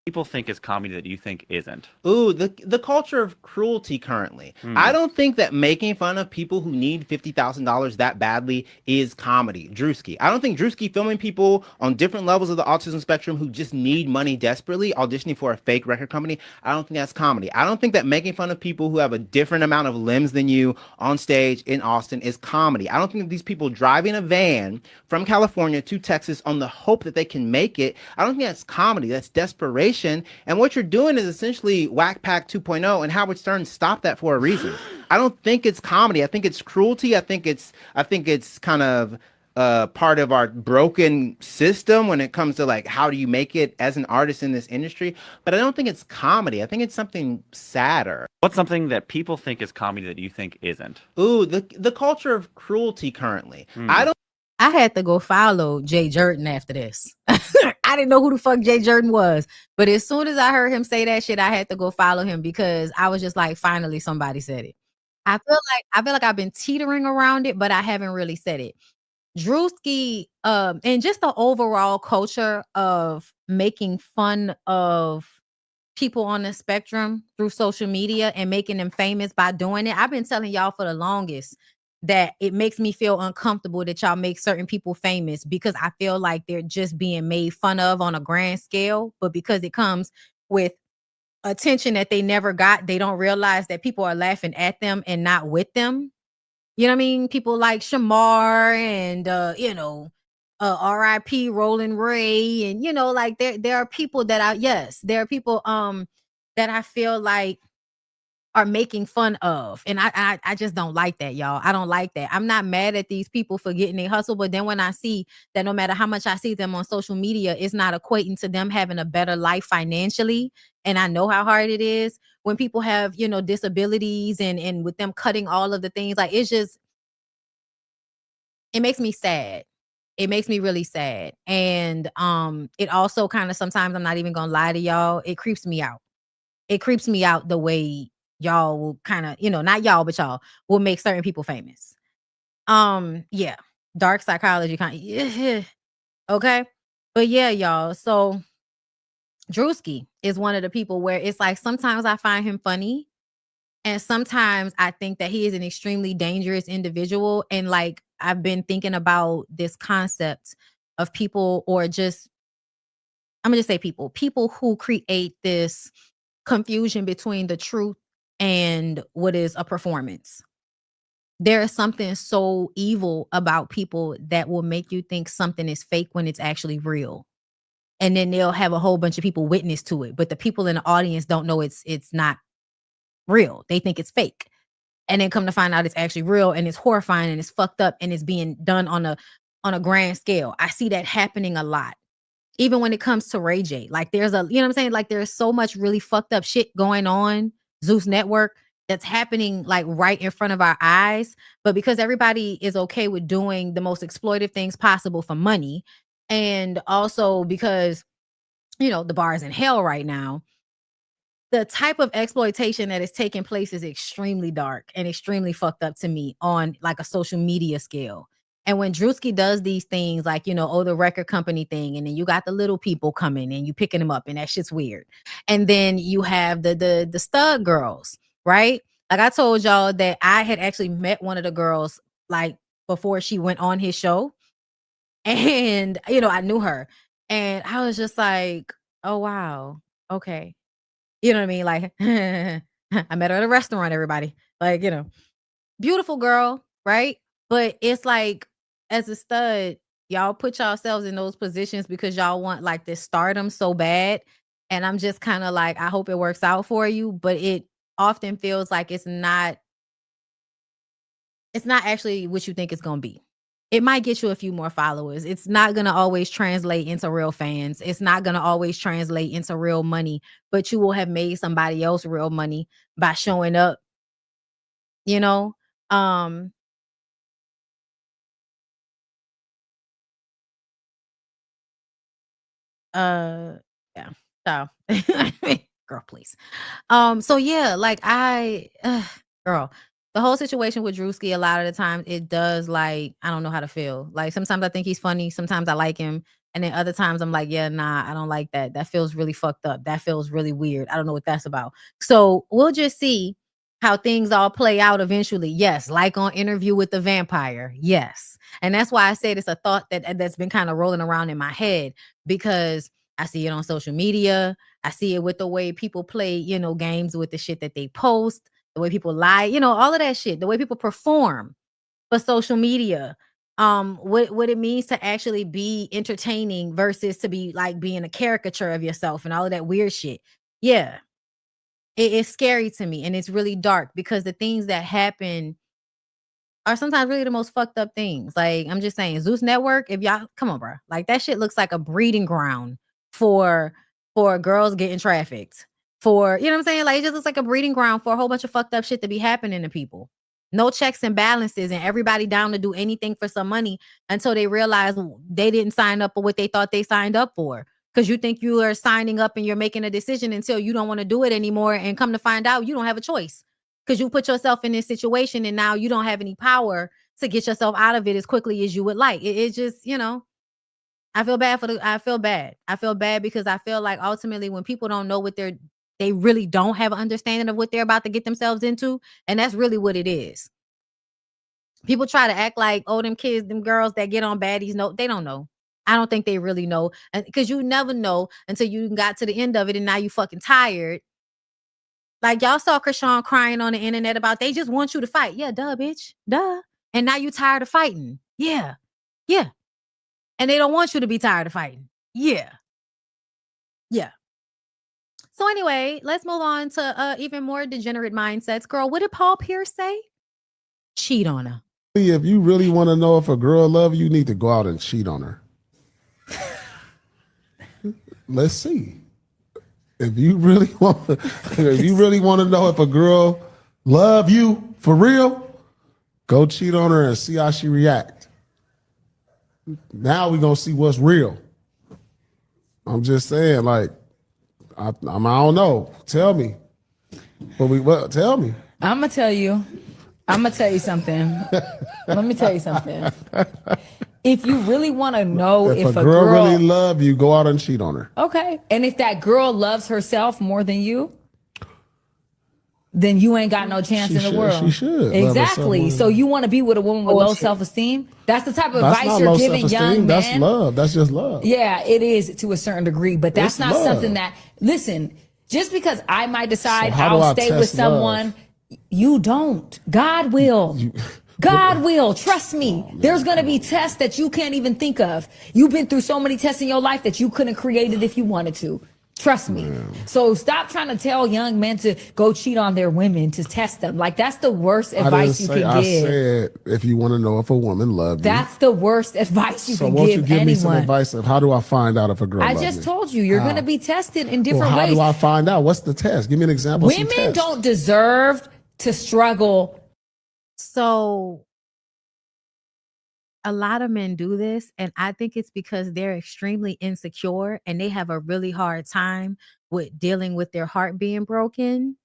People think is comedy that you think isn't. Ooh, the culture of cruelty currently. I don't think that making fun of people who need $50,000 that badly is comedy. Drewski. I don't think Drewski filming people on different levels of the autism spectrum who just need money desperately, auditioning for a fake record company, I don't think that's comedy. I don't think that making fun of people who have a different amount of limbs than you on stage in Austin is comedy. I don't think that these people driving a van from California to Texas on the hope that they can make it, I don't think that's comedy. That's desperation. And what you're doing is essentially Whack Pack 2.0, and Howard Stern stopped that for a reason. I don't think it's comedy. I think it's cruelty. I think it's kind of part of our broken system when it comes to like how do you make it as an artist in this industry. But I don't think it's comedy. I think it's something sadder. What's something that people think is comedy that you think isn't? Ooh, the culture of cruelty currently. I had to go follow Jay Jordan after this. I didn't know who the fuck Jay Jordan was. But as soon as I heard him say that shit, I had to go follow him because I was just like, finally somebody said it. I feel like I've been teetering around it, but I haven't really said it. Drewski, and just the overall culture of making fun of people on the spectrum through social media and making them famous by doing it. I've been telling y'all for the longest that it makes me feel uncomfortable that y'all make certain people famous because I feel like they're just being made fun of on a grand scale. But because it comes with attention that they never got, they don't realize that people are laughing at them and not with them. You know what I mean? People like Shamar and, R.I.P. Roland Ray. And, like there are people that there are people that I feel like are making fun of. And I just don't like that, y'all. I don't like that. I'm not mad at these people for getting their hustle, but then when I see that no matter how much I see them on social media, it's not equating to them having a better life financially. And I know how hard it is when people have, disabilities and with them cutting all of the things, like it makes me sad. It makes me really sad. And it also kind of sometimes, I'm not even gonna lie to y'all, it creeps me out. It creeps me out the way y'all will kind of, not y'all, but y'all will make certain people famous. Yeah. Dark psychology kind of, yeah. Okay. But yeah, y'all. So Drewski is one of the people where it's like, sometimes I find him funny. And sometimes I think that he is an extremely dangerous individual. And like, I've been thinking about this concept of people, or just, I'm gonna just say people who create this confusion between the truth and what is a performance. There is something so evil about people that will make you think something is fake when it's actually real. And then they'll have a whole bunch of people witness to it, but the people in the audience don't know it's not real. They think it's fake. And then come to find out it's actually real, and it's horrifying, and it's fucked up, and it's being done on on a grand scale. I see that happening a lot. Even when it comes to Ray J, like there's a, you know what I'm saying? Like there's so much really fucked up shit going on, Zeus Network, that's happening like right in front of our eyes. But because everybody is okay with doing the most exploitive things possible for money, and also because, you know, the bar is in hell right now, the type of exploitation that is taking place is extremely dark and extremely fucked up to me on like a social media scale. And when Drewski does these things, like, you know, the record company thing, and then you got the little people coming and you picking them up, and that shit's weird. And then you have the stud girls, right? Like I told y'all that I had actually met one of the girls like before she went on his show, and you know, I knew her, and I was just like, oh wow, okay, you know what I mean? Like I met her at a restaurant, everybody, like, you know, beautiful girl, right? But it's like, as a stud, y'all put yourselves in those positions because y'all want like this stardom so bad. And I'm just kind of like, I hope it works out for you, but it often feels like it's not actually what you think it's going to be. It might get you a few more followers. It's not going to always translate into real fans. It's not going to always translate into real money, but you will have made somebody else real money by showing up, you know? Yeah. So girl, please. So yeah, like girl, the whole situation with Drewski, a lot of the time it does, like, I don't know how to feel. Like sometimes I think he's funny, sometimes I like him, and then other times I'm like, yeah, nah, I don't like that. That feels really fucked up. That feels really weird. I don't know what that's about. So we'll just see how things all play out eventually. Yes, like on Interview with the Vampire. Yes. And that's why I said it's a thought that's been kind of rolling around in my head, because I see it on social media. I see it with the way people play, you know, games with the shit that they post, the way people lie, you know, all of that shit, the way people perform for social media. What it means to actually be entertaining versus to be like being a caricature of yourself and all of that weird shit. Yeah. It's scary to me, and it's really dark because the things that happen are sometimes really the most fucked up things. Like, I'm just saying, Zeus Network, if y'all, come on, bro. Like, that shit looks like a breeding ground for girls getting trafficked. For, you know what I'm saying? Like, it just looks like a breeding ground for a whole bunch of fucked up shit to be happening to people. No checks and balances, and everybody down to do anything for some money until they realize they didn't sign up for what they thought they signed up for. Because you think you are signing up and you're making a decision until you don't want to do it anymore, and come to find out you don't have a choice. Because you put yourself in this situation and now you don't have any power to get yourself out of it as quickly as you would like. It just, you know, I feel bad I feel bad because I feel like ultimately when people don't know what they really don't have an understanding of what they're about to get themselves into. And that's really what it is. People try to act like, oh, them kids, them girls that get on baddies, no, they don't know. I don't think they really know. Because you never know until you got to the end of it and now you fucking tired. Like, y'all saw Krishan crying on the internet about they just want you to fight. Yeah, duh, bitch. Duh. And now you tired of fighting. Yeah. Yeah. And they don't want you to be tired of fighting. Yeah. Yeah. So anyway, let's move on to even more degenerate mindsets. Girl, what did Paul Pierce say? Cheat on her. If you really want to know if a girl love you, you need to go out and cheat on her. Let's see. If you really want to know if a girl love you for real, go cheat on her and see how she react. Now we're gonna see what's real. I'm just saying, like, I don't know. Tell me. Tell me. I'm gonna tell you something. Let me tell you something. If you really want to know if a girl really love you, go out and cheat on her. Okay. And if that girl loves herself more than you, then you ain't got no chance in the world. She should. Exactly. So you want to be with a woman with low self-esteem? That's the type of advice you're giving young men. That's love. That's just love. Yeah, it is to a certain degree, but that's not something that, listen, just because I might decide I'll stay with someone, you don't. God will. God will. Trust me. There's going to be tests that you can't even think of. You've been through so many tests in your life that you couldn't create it if you wanted to. Trust me. So stop trying to tell young men to go cheat on their women to test them. Like, that's the worst advice you can I give. said, if you want to know if a woman loves you. That's the worst advice you So can won't give you give me some anyone. advice of how do I find out if a girl I loves just me? told you, you're How? going to be tested in Well, different how ways. do I find out? What's the test? Give me an example of some Women tests. don't deserve to struggle. So a lot of men do this, and I think it's because they're extremely insecure and they have a really hard time with dealing with their heart being broken.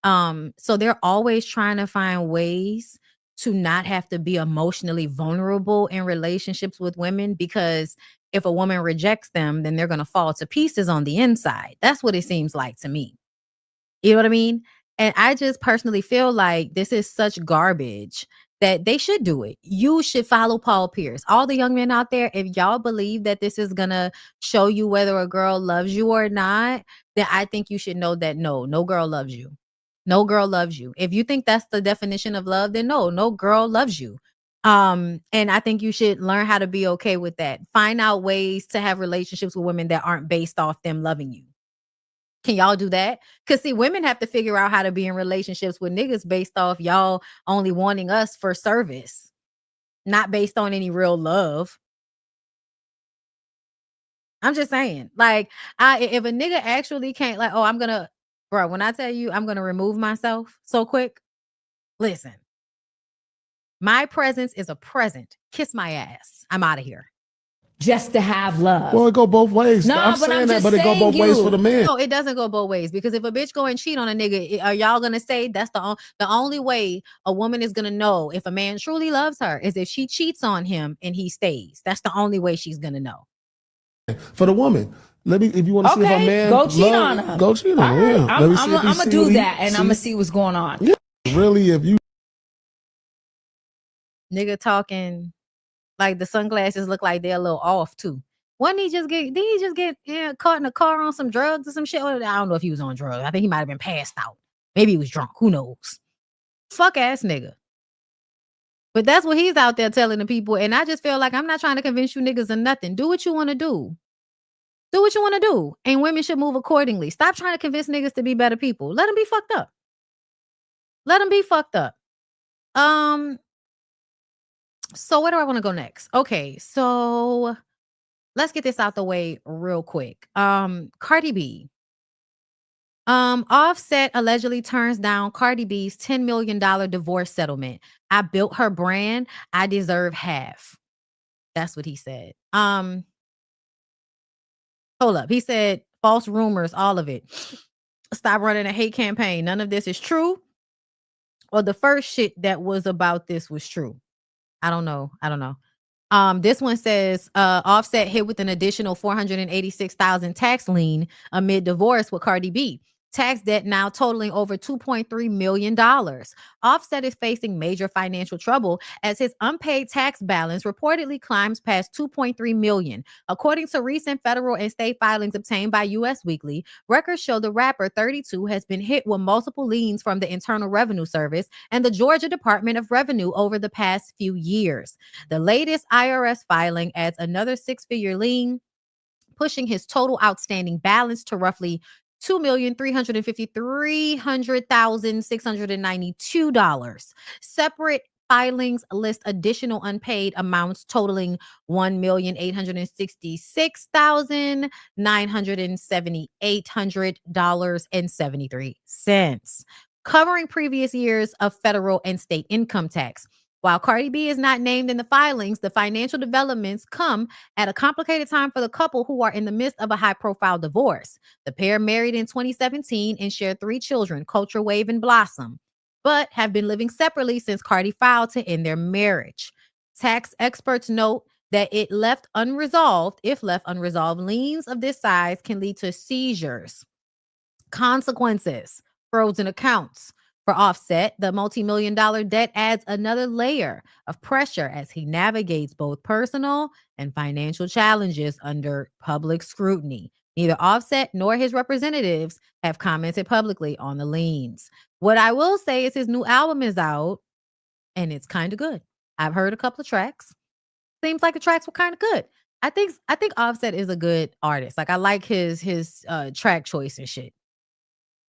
So they're always trying to find ways to not have to be emotionally vulnerable in relationships with women, because if a woman rejects them, then they're going to fall to pieces on the inside. That's what it seems like to me. You know what I mean? And I just personally feel like this is such garbage that they should do it. You should follow Paul Pierce. All the young men out there, if y'all believe that this is going to show you whether a girl loves you or not, then I think you should know that no girl loves you. No girl loves you. If you think that's the definition of love, then no girl loves you. And I think you should learn how to be okay with that. Find out ways to have relationships with women that aren't based off them loving you. Can y'all do that? Because see, women have to figure out how to be in relationships with niggas based off y'all only wanting us for service, not based on any real love. I'm just saying, like, if a nigga actually can't, like, oh, bro, when I tell you I'm gonna remove myself so quick, listen, my presence is a present. Kiss my ass. I'm out of here. Just to have love. Well, it go both ways. No, I'm but saying I'm that, just but it go both ways for the man. No, it doesn't go both ways, because if a bitch go and cheat on a nigga, are y'all gonna say that's the only way a woman is gonna know if a man truly loves her is if she cheats on him and he stays? That's the only way she's gonna know. For the woman, if you want to see if a man go cheat on her. go cheat on her. All right, Yeah. Let me see if I'm you gonna see do what he that, and I'm gonna sees. see what's going on. Yeah. Really, if you Nigga talking like the sunglasses look like they're a little off too. Did he just get caught in a car on some drugs or some shit? I don't know if he was on drugs. I think he might have been passed out. Maybe he was drunk. Who knows? Fuck ass nigga. But that's what he's out there telling the people. And I just feel like I'm not trying to convince you niggas of nothing. Do what you want to do. Do what you want to do. And women should move accordingly. Stop trying to convince niggas to be better people. Let them be fucked up. Let them be fucked up. So where do I want to go next? Okay, so let's get this out the way real quick. Cardi B. Offset allegedly turns down Cardi B's $10 million divorce settlement. I built her brand. I deserve half. That's what he said. Hold up. He said false rumors, all of it. Stop running a hate campaign. None of this is true. Or the first shit that was about this was true. I don't know. This one says Offset hit with an additional $486,000 tax lien amid divorce with Cardi B. Tax debt now totaling over $2.3 million. Offset is facing major financial trouble as his unpaid tax balance reportedly climbs past $2.3 million. According to recent federal and state filings obtained by U.S. Weekly, records show the rapper 32 has been hit with multiple liens from the Internal Revenue Service and the Georgia Department of Revenue over the past few years. The latest IRS filing adds another six-figure lien, pushing his total outstanding balance to roughly $2,353,692. Separate filings list additional unpaid amounts totaling $1,866,978.73, covering previous years of federal and state income tax. While Cardi B is not named in the filings, the financial developments come at a complicated time for the couple who are in the midst of a high-profile divorce. The pair married in 2017 and share 3 children, Culture Wave and Blossom, but have been living separately since Cardi filed to end their marriage. Tax experts note that if left unresolved, liens of this size can lead to seizures, consequences, frozen accounts. For Offset, the multi-million-dollar debt adds another layer of pressure as he navigates both personal and financial challenges under public scrutiny. Neither Offset nor his representatives have commented publicly on the liens. What I will say is his new album is out, and it's kind of good. I've heard a couple of tracks. Seems like the tracks were kind of good. I think Offset is a good artist. Like I like his track choice and shit.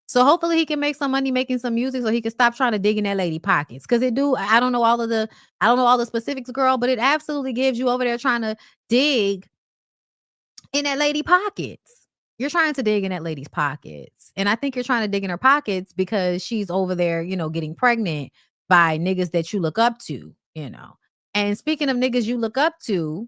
So hopefully he can make some money making some music so he can stop trying to dig in that lady pockets. Cause I don't know all the specifics, girl, but it absolutely gives you over there trying to dig in that lady pockets. You're trying to dig in that lady's pockets. And I think you're trying to dig in her pockets because she's over there, getting pregnant by niggas that you look up to, And speaking of niggas you look up to,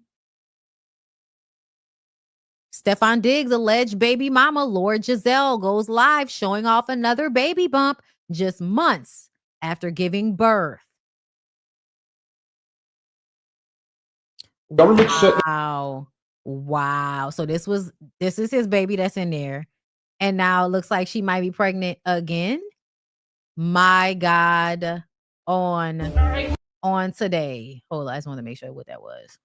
Stefan Diggs' alleged baby mama, Lord Giselle, goes live showing off another baby bump just months after giving birth. Government shut. Wow. So this is his baby that's in there. And now it looks like she might be pregnant again. My God. On today. Hold on. I just want to make sure what that was.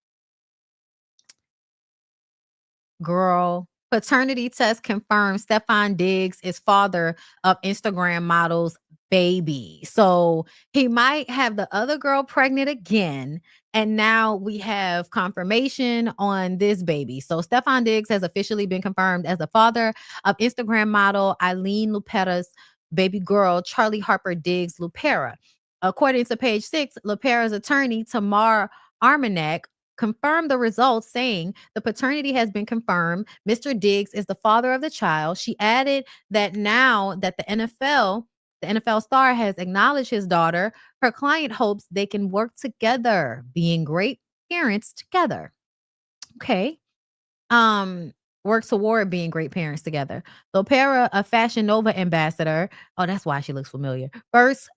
Girl, paternity test confirms Stefan Diggs is father of Instagram model's baby. So he might have the other girl pregnant again. And now we have confirmation on this baby. So Stefan Diggs has officially been confirmed as the father of Instagram model Eileen Lupera's baby girl, Charlie Harper Diggs Lupera. According to Page 6, Lupera's attorney, Tamar Armanek, confirmed the results, saying the paternity has been confirmed. Mr. Diggs is the father of the child. She added that now that the NFL star has acknowledged his daughter, her client hopes they can work together, being great parents together. Okay. Work toward being great parents together. Lopera, a Fashion Nova ambassador. Oh, that's why she looks familiar. First,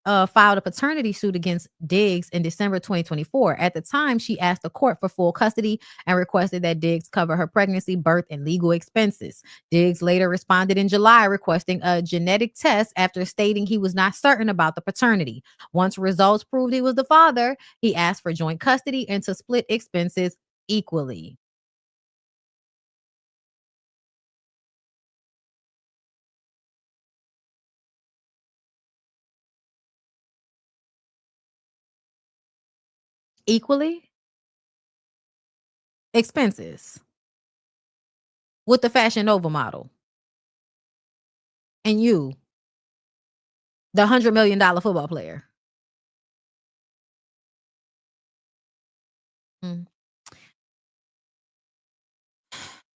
filed a paternity suit against Diggs in December 2024. At the time, she asked the court for full custody and requested that Diggs cover her pregnancy, birth, and legal expenses. Diggs later responded in July requesting a genetic test after stating he was not certain about the paternity. Once results proved he was the father, he asked for joint custody and to split expenses equally. Equally? Expenses with the Fashion Nova model. And you, the $100 million football player.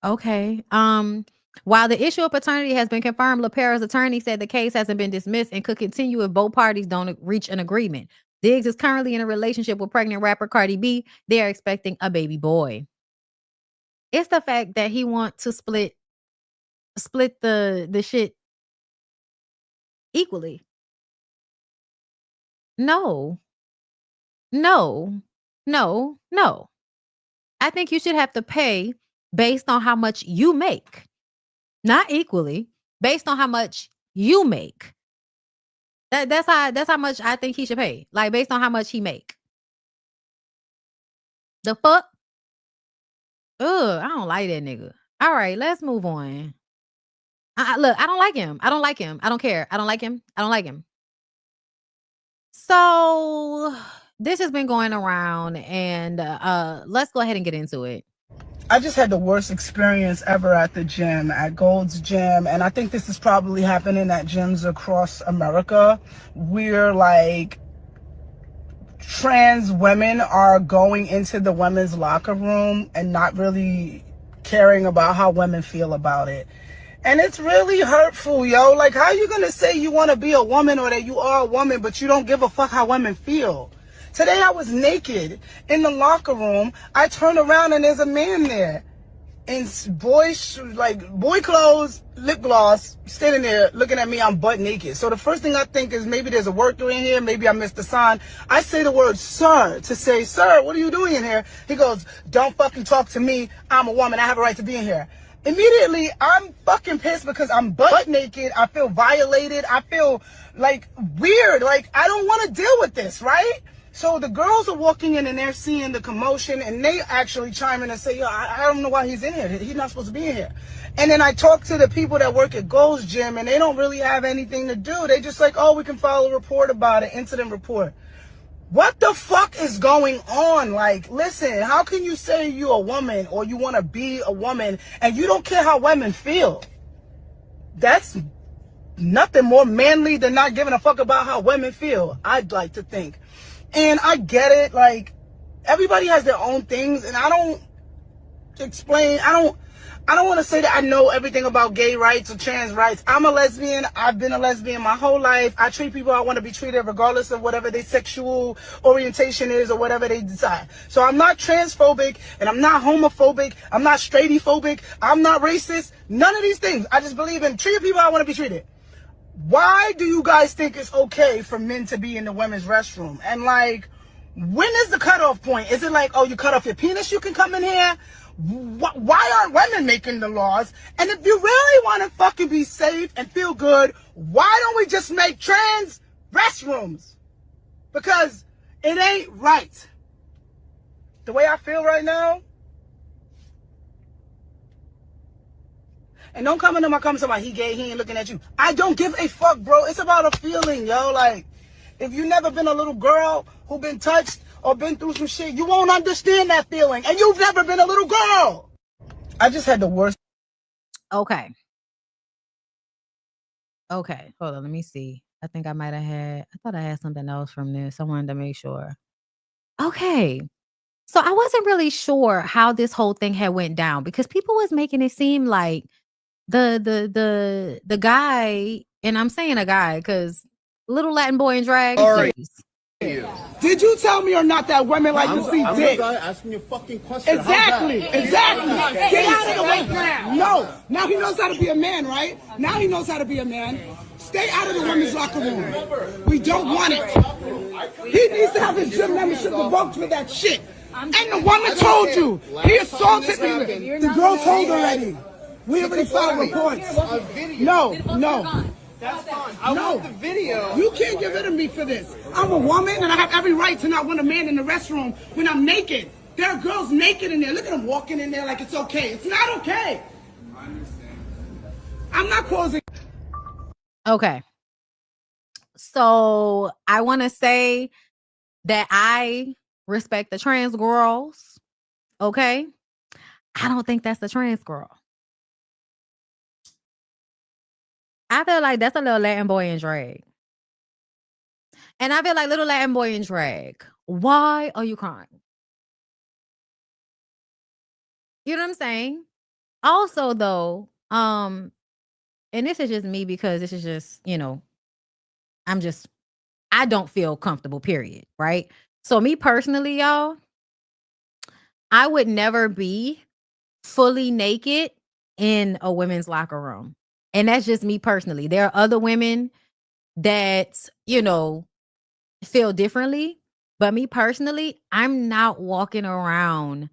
Okay. While the issue of paternity has been confirmed, Lopera's attorney said the case hasn't been dismissed and could continue if both parties don't reach an agreement. Diggs is currently in a relationship with pregnant rapper Cardi B. They are expecting a baby boy. It's the fact that he wants to split the shit equally. No. I think you should have to pay based on how much you make. Not equally, based on how much you make. That's how much I think he should pay. Like based on how much he make. The fuck? Ugh, I don't like that nigga. All right, let's move on. Look, I don't like him. I don't like him. I don't care. I don't like him. I don't like him. So this has been going around, and let's go ahead and get into it. I just had the worst experience ever at the gym, at Gold's Gym, and I think this is probably happening at gyms across America, where like trans women are going into the women's locker room and not really caring about how women feel about it. And it's really hurtful, yo. Like, how you gonna say you want to be a woman or that you are a woman, but you don't give a fuck how women feel? Today I was naked in the locker room. I turn around and there's a man there in boy clothes, lip gloss, standing there looking at me. I'm butt naked. So the first thing I think is maybe there's a worker in here. Maybe I missed the sign. I say the word sir to say, sir, what are you doing in here? He goes, don't fucking talk to me. I'm a woman. I have a right to be in here. Immediately, I'm fucking pissed because I'm butt naked. I feel violated. I feel like weird. Like, I don't want to deal with this, right? So the girls are walking in and they're seeing the commotion and they actually chime in and say, yo, I don't know why he's in here. He's not supposed to be in here. And then I talk to the people that work at Gold's Gym and they don't really have anything to do. They just like, oh, we can file a report about it, incident report. What the fuck is going on? Like, listen, how can you say you're a woman or you want to be a woman and you don't care how women feel? That's nothing more manly than not giving a fuck about how women feel, I'd like to think. And I get it, like, everybody has their own things, and I don't want to say that I know everything about gay rights or trans rights. I'm a lesbian. I've been a lesbian my whole life. I treat people how I want to be treated regardless of whatever their sexual orientation is or whatever they decide. So I'm not transphobic, and I'm not homophobic. I'm not straightophobic. I'm not racist. None of these things. I just believe in treating people how I want to be treated. Why do you guys think it's okay for men to be in the women's restroom? And like, when is the cutoff point? Is it like, oh, you cut off your penis, you can come in here? Why aren't women making the laws? And if you really want to fucking be safe and feel good, why don't we just make trans restrooms? Because it ain't right. The way I feel right now. And don't come into my comments about he gay, he ain't looking at you. I don't give a fuck, bro. It's about a feeling, yo. Like, if you never been a little girl who been touched or been through some shit, you won't understand that feeling. And you've never been a little girl. I just had the worst. Okay. Okay. Hold on. Let me see. I think I might have I thought I had something else from this. I wanted to make sure. Okay. So I wasn't really sure how this whole thing had went down because people was making it seem like the guy, and I'm saying a guy because little Latin boy in drag. Did you tell me or not that women like to see dick? I'm asking you a fucking question. Exactly. Get out of the way now. No. Now he knows how to be a man, right? Now he knows how to be a man. Stay out of the women's locker room. We don't want it. He needs to have his gym membership revoked for that shit. And the woman told you. He assaulted me. The girl told already. We already filed reports. No. That's fine. I want the video. You can't get rid of me for this. I'm a woman and I have every right to not want a man in the restroom when I'm naked. There are girls naked in there. Look at them walking in there like it's okay. It's not okay. I understand. I'm not causing. Okay. So I want to say that I respect the trans girls. Okay. I don't think that's a trans girl. I feel like that's a little Latin boy in drag. And I feel like little Latin boy in drag. Why are you crying? You know what I'm saying? Also, though, and this is just me because this is just, you know, I don't feel comfortable, period. Right? So me personally, y'all, I would never be fully naked in a women's locker room. And that's just me personally. There are other women that, you know, feel differently. But me personally, I'm not walking around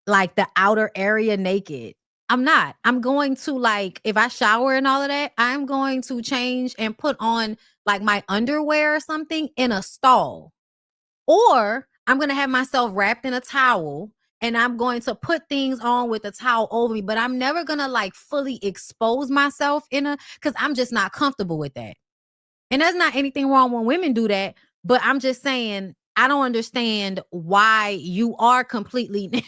like the outer area naked. I'm not. I'm going to, like, if I shower and all of that, I'm going to change and put on like my underwear or something in a stall. Or I'm going to have myself wrapped in a towel. And I'm going to put things on with a towel over me, but I'm never going to like fully expose myself because I'm just not comfortable with that. And there's not anything wrong when women do that, but I'm just saying, I don't understand why you are completely,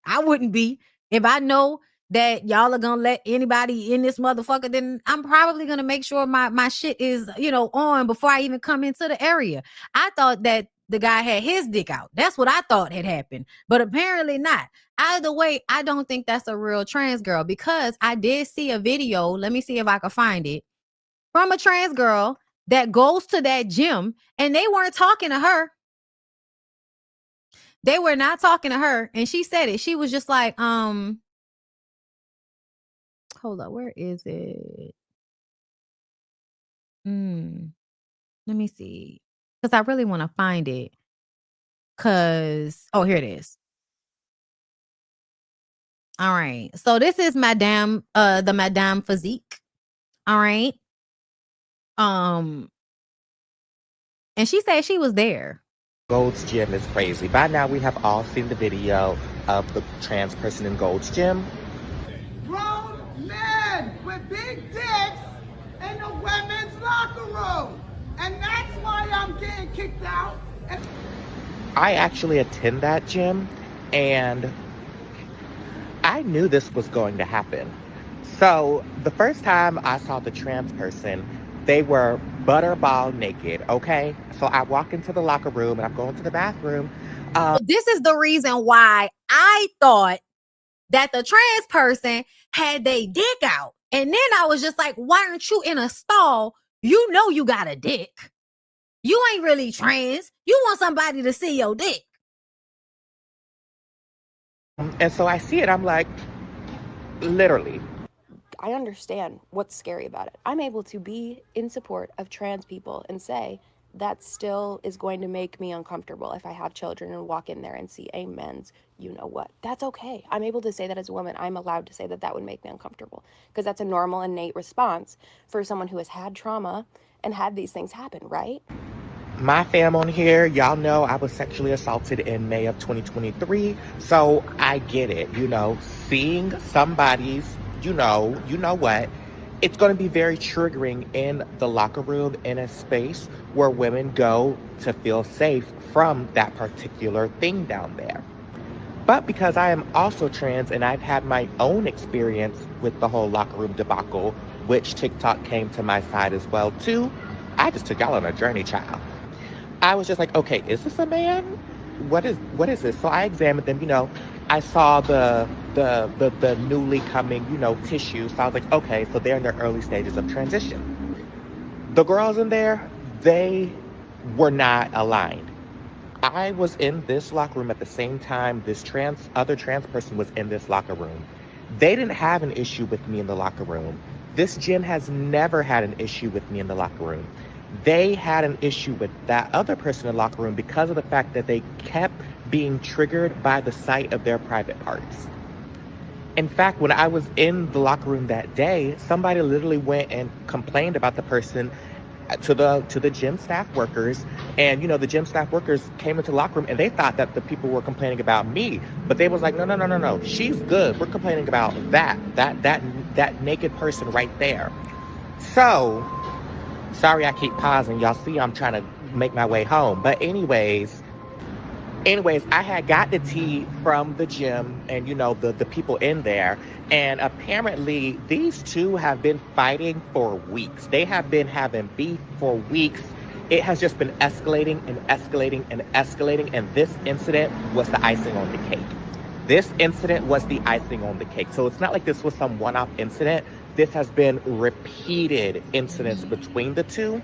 I wouldn't be. If I know that y'all are going to let anybody in this motherfucker, then I'm probably going to make sure my shit is, you know, on before I even come into the area. I thought that the guy had his dick out. That's what I thought had happened, but apparently not. Either way, I don't think that's a real trans girl because I did see a video. Let me see if I can find it from a trans girl that goes to that gym and they weren't talking to her. They were not talking to her. And she said it. She was just like, hold up. Where is it? Let me see. Because I really want to find it. Oh, here it is. All right. So this is the Madame Physique. All right. And she said she was there. Gold's Gym is crazy. By now we have all seen the video of the trans person in Gold's Gym. Grown men with big dicks in the women's locker room. And that's why I'm getting kicked out. I actually attend that gym, and I knew this was going to happen. So the first time I saw the trans person, they were butterball naked, okay? So I walk into the locker room and I'm going to the bathroom. This is the reason why I thought that the trans person had their dick out. And then I was just like, why aren't you in a stall? You know you got a dick. You ain't really trans. You want somebody to see your dick. And so I see it, I'm like, literally. I understand what's scary about it. I'm able to be in support of trans people and say that still is going to make me uncomfortable if I have children and walk in there and see a men's you know what. That's okay. I'm able to say that as a woman. I'm allowed to say that that would make me uncomfortable because that's a normal, innate response for someone who has had trauma and had these things happen, right? My fam on here, y'all know I was sexually assaulted in May of 2023. So I get it, you know, seeing somebody's, you know what, it's going to be very triggering in the locker room, in a space where women go to feel safe from that particular thing down there. But because I am also trans and I've had my own experience with the whole locker room debacle, which TikTok came to my side as well too, I just took y'all on a journey, child. I was just like, okay, is this a man? What is this? So I examined them, you know, I saw the newly coming, you know, tissue. So I was like, okay, so they're in their early stages of transition. The girls in there, they were not aligned. I was in this locker room at the same time this other trans person was in this locker room. They didn't have an issue with me in the locker room. This gym has never had an issue with me in the locker room. They had an issue with that other person in the locker room because of the fact that they kept being triggered by the sight of their private parts. In fact, when I was in the locker room that day, somebody literally went and complained about the person to the gym staff workers. And, you know, the gym staff workers came into the locker room and they thought that the people were complaining about me. But they was like, no, she's good. We're complaining about that naked person right there. So, sorry I keep pausing. Y'all see I'm trying to make my way home. But anyways, I had got the tea from the gym and, you know, the people in there. And apparently these two have been fighting for weeks. They have been having beef for weeks. It has just been escalating and escalating and escalating. And this incident was the icing on the cake. This incident was the icing on the cake. So it's not like this was some one-off incident. This has been repeated incidents between the two.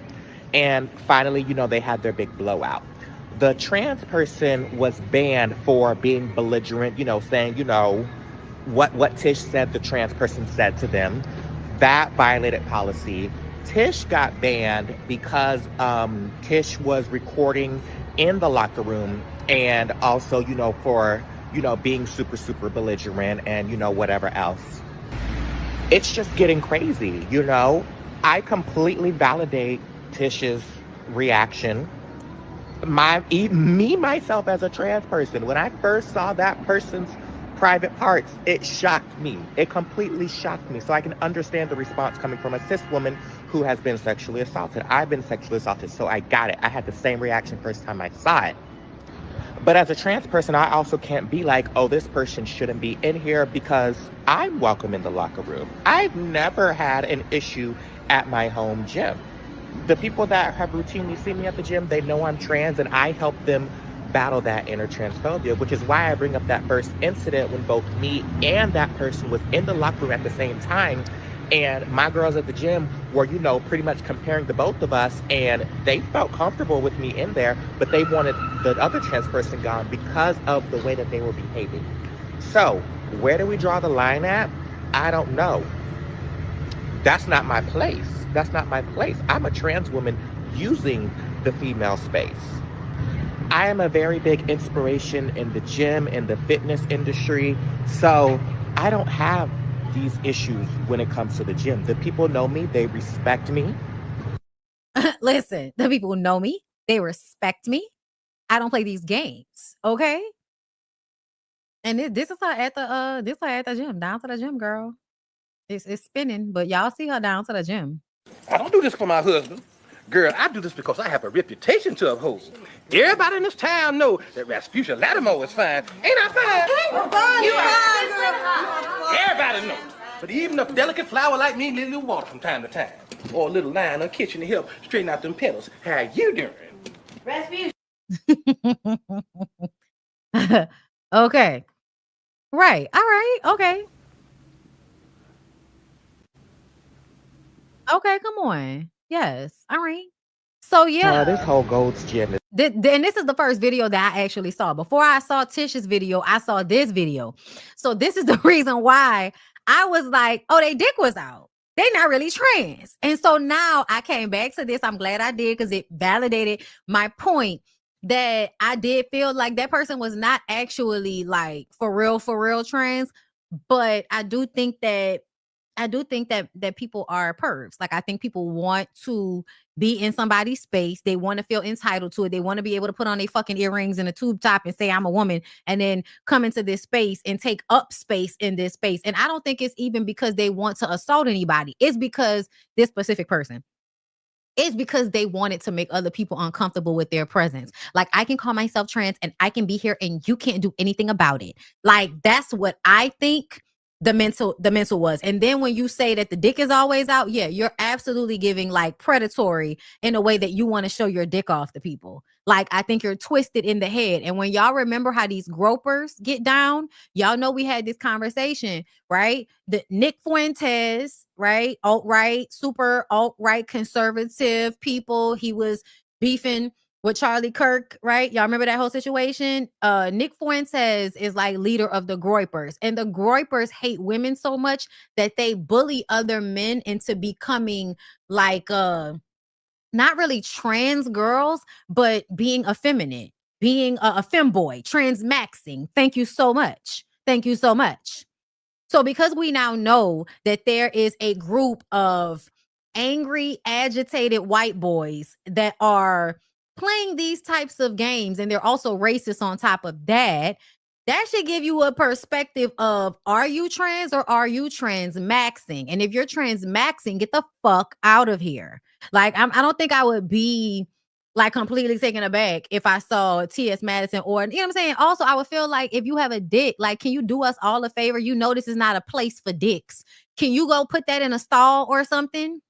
And finally, you know, they had their big blowout. The trans person was banned for being belligerent, you know, saying, you know, what Tish said the trans person said to them. That violated policy. Tish got banned because Tish was recording in the locker room and also, you know, for, you know, being super, super belligerent and, you know, whatever else. It's just getting crazy, you know? I completely validate Tish's reaction. Myself as a trans person, when I first saw that person's private parts, it shocked me. It completely shocked me. So I can understand the response coming from a cis woman who has been sexually assaulted. I've been sexually assaulted, so I got it. I had the same reaction first time I saw it. But as a trans person, I also can't be like, oh, this person shouldn't be in here because I'm welcome in the locker room. I've never had an issue at my home gym. The people that have routinely seen me at the gym, they know I'm trans and I help them battle that inner transphobia, which is why I bring up that first incident when both me and that person was in the locker room at the same time. And my girls at the gym were, you know, pretty much comparing the both of us, and they felt comfortable with me in there, but they wanted the other trans person gone because of the way that they were behaving. So where do we draw the line at? I don't know. That's not my place. That's not my place. I'm a trans woman using the female space. I am a very big inspiration in the gym, in the fitness industry. So I don't have these issues when it comes to the gym. The people know me, they respect me. Listen, the people know me, they respect me. I don't play these games, okay? And this is her at the gym, down to the gym, girl. It's spinning, but y'all see her down to the gym. I don't do this for my husband. Girl, I do this because I have a reputation to uphold. Everybody in this town know that Rasputia Lattimore is fine. Ain't I fine? Everybody knows. But even a delicate flower like me need a little water from time to time. Or a little line on kitchen to help straighten out them petals. How you doing? Rasputia. Okay. Right. All right. Okay. Okay, come on. Yes. All right. So yeah. This whole Gold's Gym is And this is the first video that I actually saw. Before I saw Tish's video, I saw this video. So this is the reason why I was like, oh, they dick was out. They not really trans. And so now I came back to this. I'm glad I did because it validated my point that I did feel like that person was not actually like for real trans. But I do think that people are pervs. Like I think people want to be in somebody's space. They want to feel entitled to it. They want to be able to put on their fucking earrings and a tube top and say I'm a woman and then come into this space and take up space in this space. And I don't think it's even because they want to assault anybody. It's because this specific person. It's because they wanted to make other people uncomfortable with their presence. Like I can call myself trans and I can be here and you can't do anything about it. Like that's what I think the mental was. And then when you say that the dick is always out, yeah, you're absolutely giving like predatory in a way that you want to show your dick off to people. Like I think you're twisted in the head. And when y'all remember how these gropers get down, y'all know we had this conversation, right? The Nick Fuentes, right? Alt-right, super alt-right conservative people. He was beefing with Charlie Kirk, right? Y'all remember that whole situation? Nick Fuentes is like leader of the Groypers, and the Groypers hate women so much that they bully other men into becoming like not really trans girls, but being effeminate, being a femboy, transmaxing. Thank you so much. Thank you so much. So because we now know that there is a group of angry, agitated white boys that are playing these types of games, and they're also racist on top of that, that should give you a perspective of, are you trans or are you trans maxing? And if you're trans maxing, get the fuck out of here. Like, I don't think I would be like completely taken aback if I saw T.S. Madison, or, you know what I'm saying? Also, I would feel like if you have a dick, like, can you do us all a favor? You know, this is not a place for dicks. Can you go put that in a stall or something?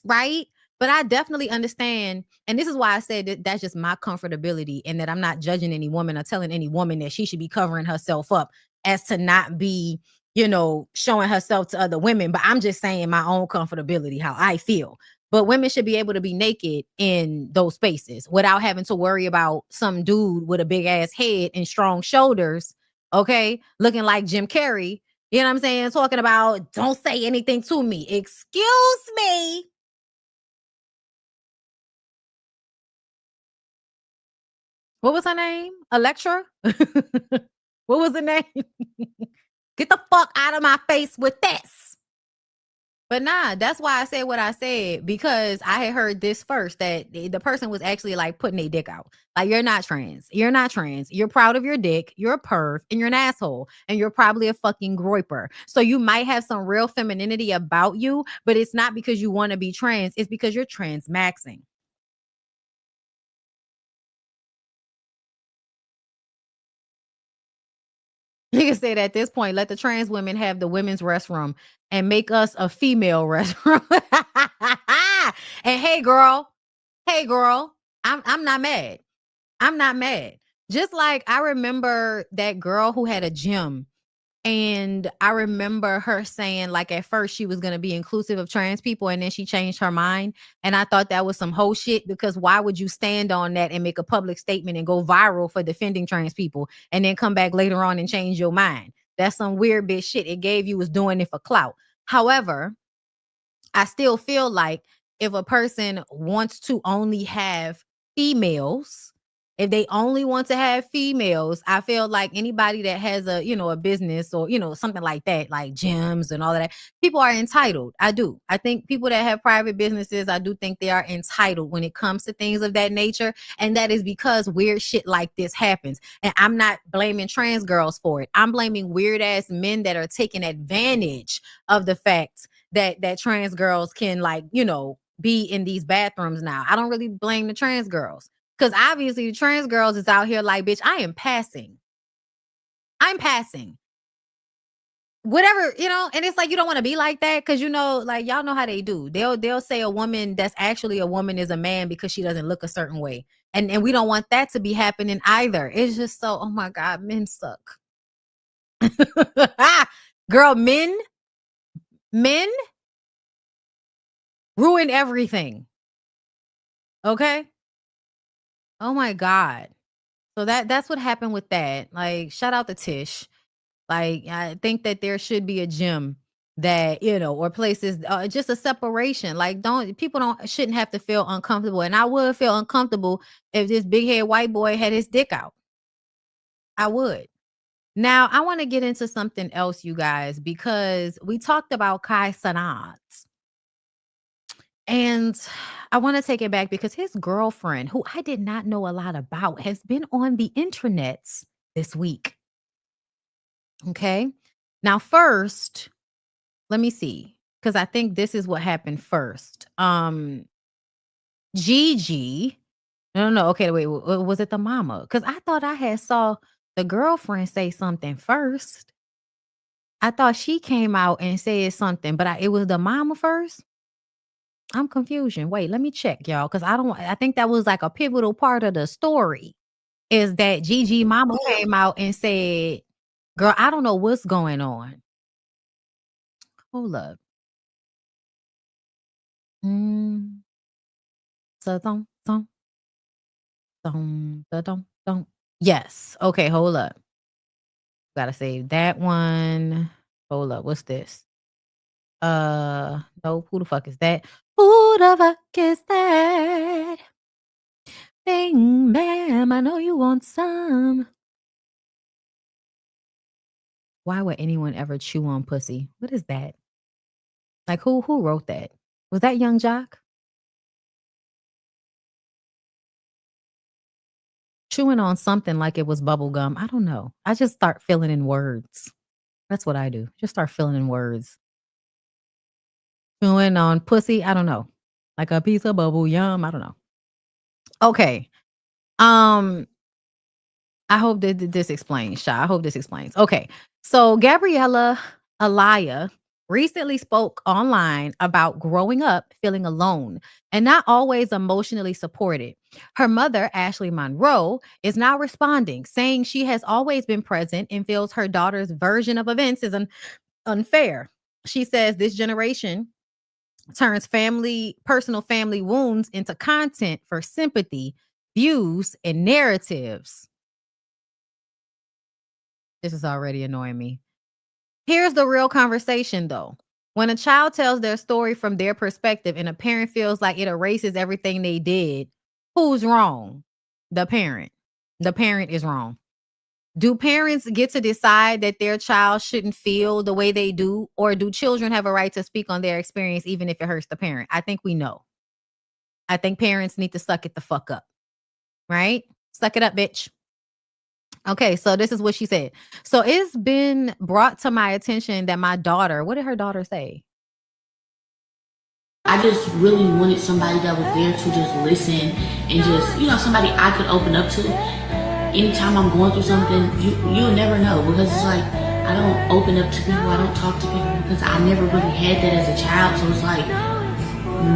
Right? But I definitely understand. And this is why I said that that's just my comfortability, and that I'm not judging any woman or telling any woman that she should be covering herself up as to not be, you know, showing herself to other women. But I'm just saying my own comfortability, how I feel. But women should be able to be naked in those spaces without having to worry about some dude with a big ass head and strong shoulders, okay, looking like Jim Carrey, you know what I'm saying, talking about, don't say anything to me. Excuse me. What was her name? Electra? What was her name? Get the fuck out of my face with this. But nah, that's why I said what I said, because I had heard this first, that the person was actually like putting their dick out. Like, you're not trans. You're not trans. You're proud of your dick. You're a perv and you're an asshole. And you're probably a fucking groiper. So you might have some real femininity about you, but it's not because you want to be trans. It's because you're trans maxing. Nigga said at this point, let the trans women have the women's restroom and make us a female restroom. And hey girl, I'm not mad. I'm not mad. Just like I remember that girl who had a gym, and I remember her saying, like, at first she was going to be inclusive of trans people, and then she changed her mind. And I thought that was some whole shit, because why would you stand on that and make a public statement and go viral for defending trans people and then come back later on and change your mind? That's some weird bitch shit. It gave you was doing it for clout. However, I still feel like if a person wants to only have females, if they only want to have females, I feel like anybody that has a, you know, a business or, you know, something like that, like gyms and all of that, people are entitled. I do. I think people that have private businesses, I do think they are entitled when it comes to things of that nature. And that is because weird shit like this happens. And I'm not blaming trans girls for it. I'm blaming weird ass men that are taking advantage of the fact that trans girls can, like, you know, be in these bathrooms now. I don't really blame the trans girls because obviously the trans girls is out here like, bitch, I am passing. I'm passing. Whatever, you know, and it's like you don't want to be like that because, you know, like y'all know how they do. They'll say a woman that's actually a woman is a man because she doesn't look a certain way. And we don't want that to be happening either. It's just so, oh my God, men suck. Girl, men ruin everything. Okay? Oh my God. So that's what happened with that. Like, shout out to Tish. Like, I think that there should be a gym that, you know, or places, just a separation. Like, people shouldn't have to feel uncomfortable. And I would feel uncomfortable if this big head white boy had his dick out. I would. Now, I want to get into something else, you guys, because we talked about Kai Cenat. And I want to take it back because his girlfriend, who I did not know a lot about, has been on the intranets this week. Okay. Now, first, let me see, because I think this is what happened first. Gigi. No. Okay, wait. Was it the mama? Because I thought I had saw the girlfriend say something first. I thought she came out and said something, but it was the mama first. I'm confusion. Wait, let me check, y'all, because I think that was like a pivotal part of the story. Is that Gigi mama came out and said, girl, I don't know what's going on. Hold up. Yes. Okay, hold up. Gotta save that one. Hold up. What's this? No, who the fuck is that? Who the fuck is that? Bing, bam, I know you want some. Why would anyone ever chew on pussy? What is that? Like, who wrote that? Was that Young Jock? Chewing on something like it was bubble gum. I don't know. I just start filling in words. That's what I do. Just start filling in words. Chewing on pussy. I don't know. Like a piece of bubble yum. I don't know. Okay. I hope that this explains, Sha. I hope this explains. Okay. So Gabriella Alaya recently spoke online about growing up feeling alone and not always emotionally supported. Her mother, Ashley Monroe, is now responding, saying she has always been present and feels her daughter's version of events is unfair. She says this generation turns personal family wounds into content for sympathy, views, and narratives. This is already annoying me. Here's the real conversation, though. When a child tells their story from their perspective and a parent feels like it erases everything they did, who's wrong? The parent. The parent is wrong. Do parents get to decide that their child shouldn't feel the way they do, or do children have a right to speak on their experience even if it hurts the parent? I think we know. I think parents need to suck it the fuck up. Right? Suck it up, bitch. Okay, so this is what she said. So it's been brought to my attention that my daughter, what did her daughter say? I just really wanted somebody that was there to just listen and just, you know, somebody I could open up to. Anytime I'm going through something, you'll never know, because it's like I don't open up to people, I don't talk to people because I never really had that as a child. So it's like